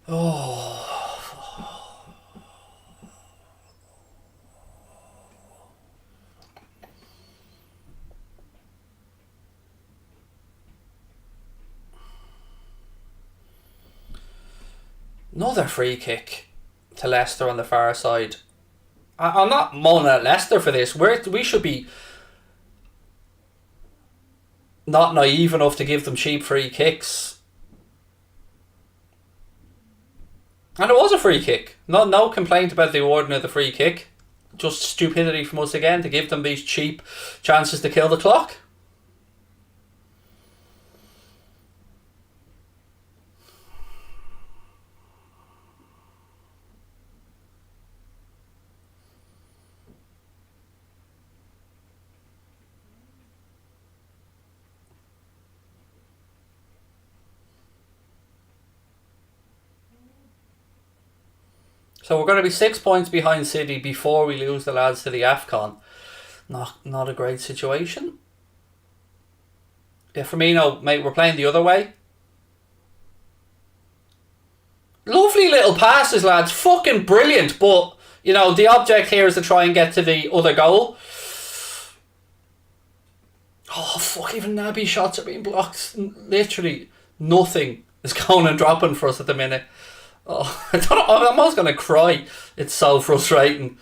Oh. Another free kick to Leicester on the far side. I'm not moaning at Leicester for this. We should be not naive enough to give them cheap free kicks. And it was a free kick. No complaint about the awarding of the free kick. Just stupidity from us again to give them these cheap chances to kill the clock. So we're going to be 6 points behind City before we lose the lads to the AFCON. Not a great situation. Yeah, Firmino, mate, we're playing the other way. Lovely little passes, lads. Fucking brilliant. But, you know, the object here is to try and get to the other goal. Oh, fuck, even Naby shots are being blocked. Literally nothing is going and dropping for us at the minute. Oh, I'm almost going to cry. It's so frustrating.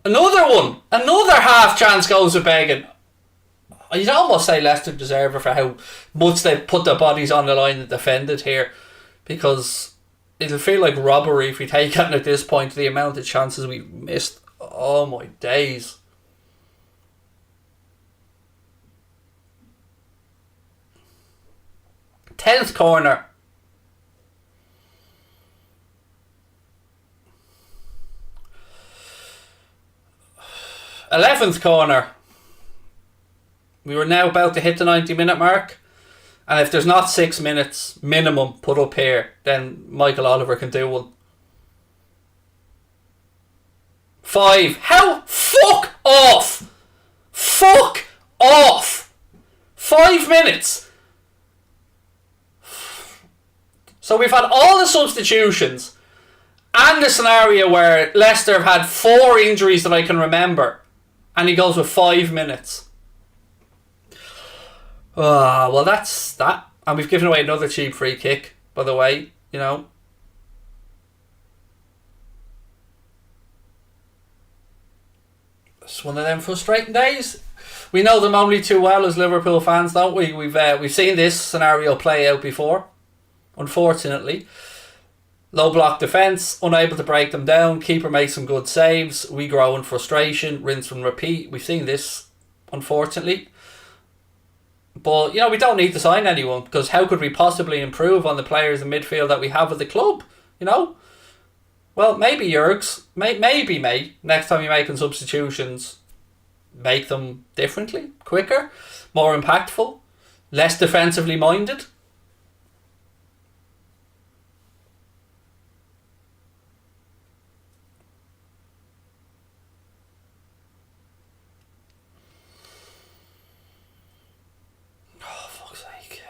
Another one. Another half chance goes with begging. You'd almost say Leicester deserve it for how much they put their bodies on the line and defended here. Because it'll feel like robbery if we take it at this point, the amount of chances we missed. Oh my days. Tenth corner. 11th corner. We were now about to hit the 90-minute mark. And if there's not 6 minutes minimum put up here, then Michael Oliver can do one. 5. How? Fuck off! Fuck off! 5 minutes! So we've had all the substitutions and the scenario where Leicester have had 4 injuries that I can remember. And he goes with 5 minutes. Well, that's that. And we've given away another cheap free kick, by the way, you know. It's one of them frustrating days. We know them only too well as Liverpool fans, don't we? We've seen this scenario play out before, unfortunately. Low block defence, unable to break them down. Keeper makes some good saves. We grow in frustration, rinse and repeat. We've seen this, unfortunately. But, you know, we don't need to sign anyone, because how could we possibly improve on the players in midfield that we have at the club, you know? Well, maybe Jurgs, maybe, mate, next time you're making substitutions, make them differently, quicker, more impactful, less defensively minded.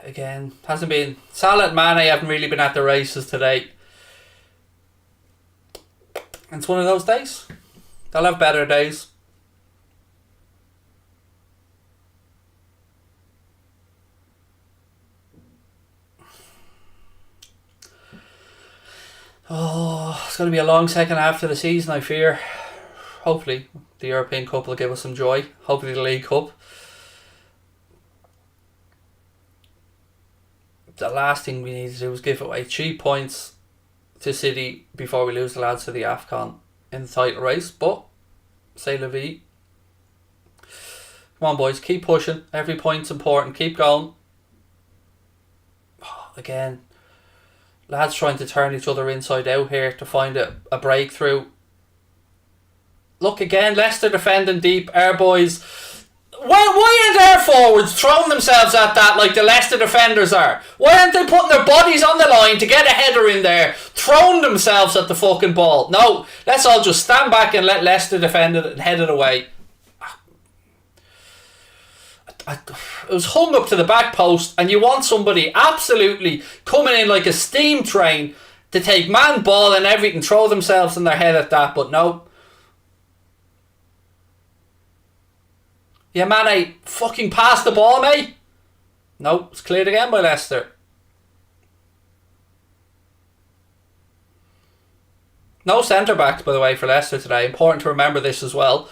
again, hasn't been... Salah and Mane haven't really been at the races today. It's one of those days. They'll have better days. Oh, it's going to be a long second half to the season, I fear. Hopefully, the European Cup will give us some joy. Hopefully, the League Cup. The last thing we need to do is give away 3 points to City before we lose the lads to the AFCON in the title race. But, c'est la vie. Come on, boys, keep pushing. Every point's important. Keep going. Oh, again, lads trying to turn each other inside out here to find a breakthrough. Look again, Leicester defending deep. Our boys... Why aren't our forwards throwing themselves at that like the Leicester defenders are? Why aren't they putting their bodies on the line to get a header in there, throwing themselves at the fucking ball? No, let's all just stand back and let Leicester defend it and head it away. It was hung up to the back post, and you want somebody absolutely coming in like a steam train to take man ball and everything, throw themselves in their head at that, but no. Yeah, Mane, fucking pass the ball, mate. No, it's cleared again by Leicester. No centre-backs, by the way, for Leicester today. Important to remember this as well.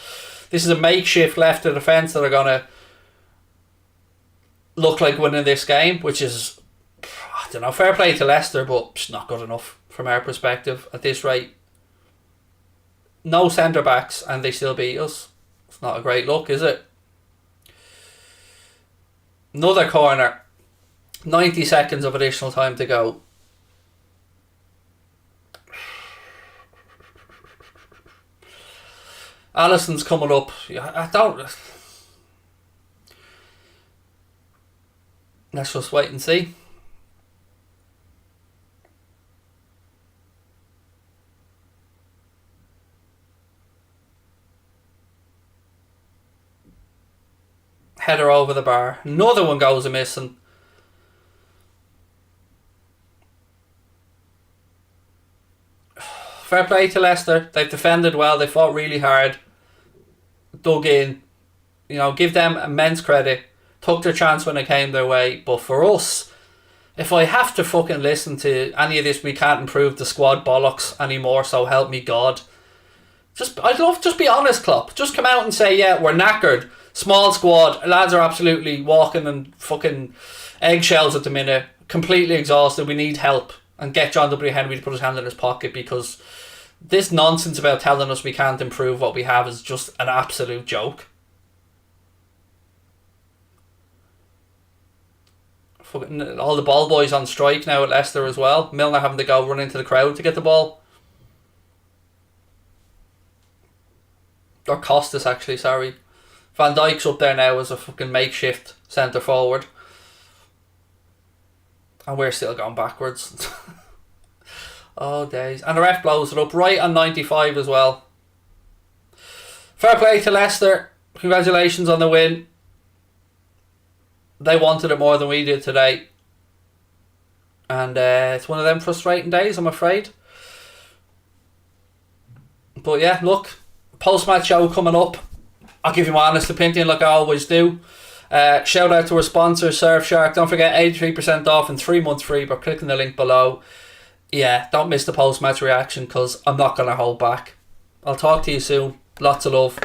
This is a makeshift left of defence that are going to look like winning this game, which is, I don't know, fair play to Leicester, but it's not good enough from our perspective at this rate. No centre-backs, and they still beat us. It's not a great look, is it? Another corner. 90 seconds of additional time to go. Alisson's coming up. I don't... Let's just wait and see. Header over the bar. Another one goes a missing. Fair play to Leicester. They've defended well. They fought really hard. Dug in. You know, give them immense credit. Took their chance when it came their way. But for us, if I have to fucking listen to any of this, we can't improve the squad bollocks anymore, so help me God. I'd love, just be honest, Klopp. Just come out and say, yeah, we're knackered. Small squad, lads are absolutely walking in fucking eggshells at the minute, completely exhausted, we need help, and get John W. Henry to put his hand in his pocket, because this nonsense about telling us we can't improve what we have is just an absolute joke. Fucking all the ball boys on strike now at Leicester as well. Milner having to go run into the crowd to get the ball. Or Costas, actually, sorry. Van Dijk's up there now as a fucking makeshift centre forward. And we're still going backwards. Oh, days. And the ref blows it up right on 95 as well. Fair play to Leicester. Congratulations on the win. They wanted it more than we did today. And it's one of them frustrating days, I'm afraid. But yeah, look. Post-match show coming up. I'll give you my honest opinion like I always do. Shout out to our sponsor, Surfshark. Don't forget 83% off and 3 months free by clicking the link below. Yeah, don't miss the post-match reaction because I'm not going to hold back. I'll talk to you soon. Lots of love.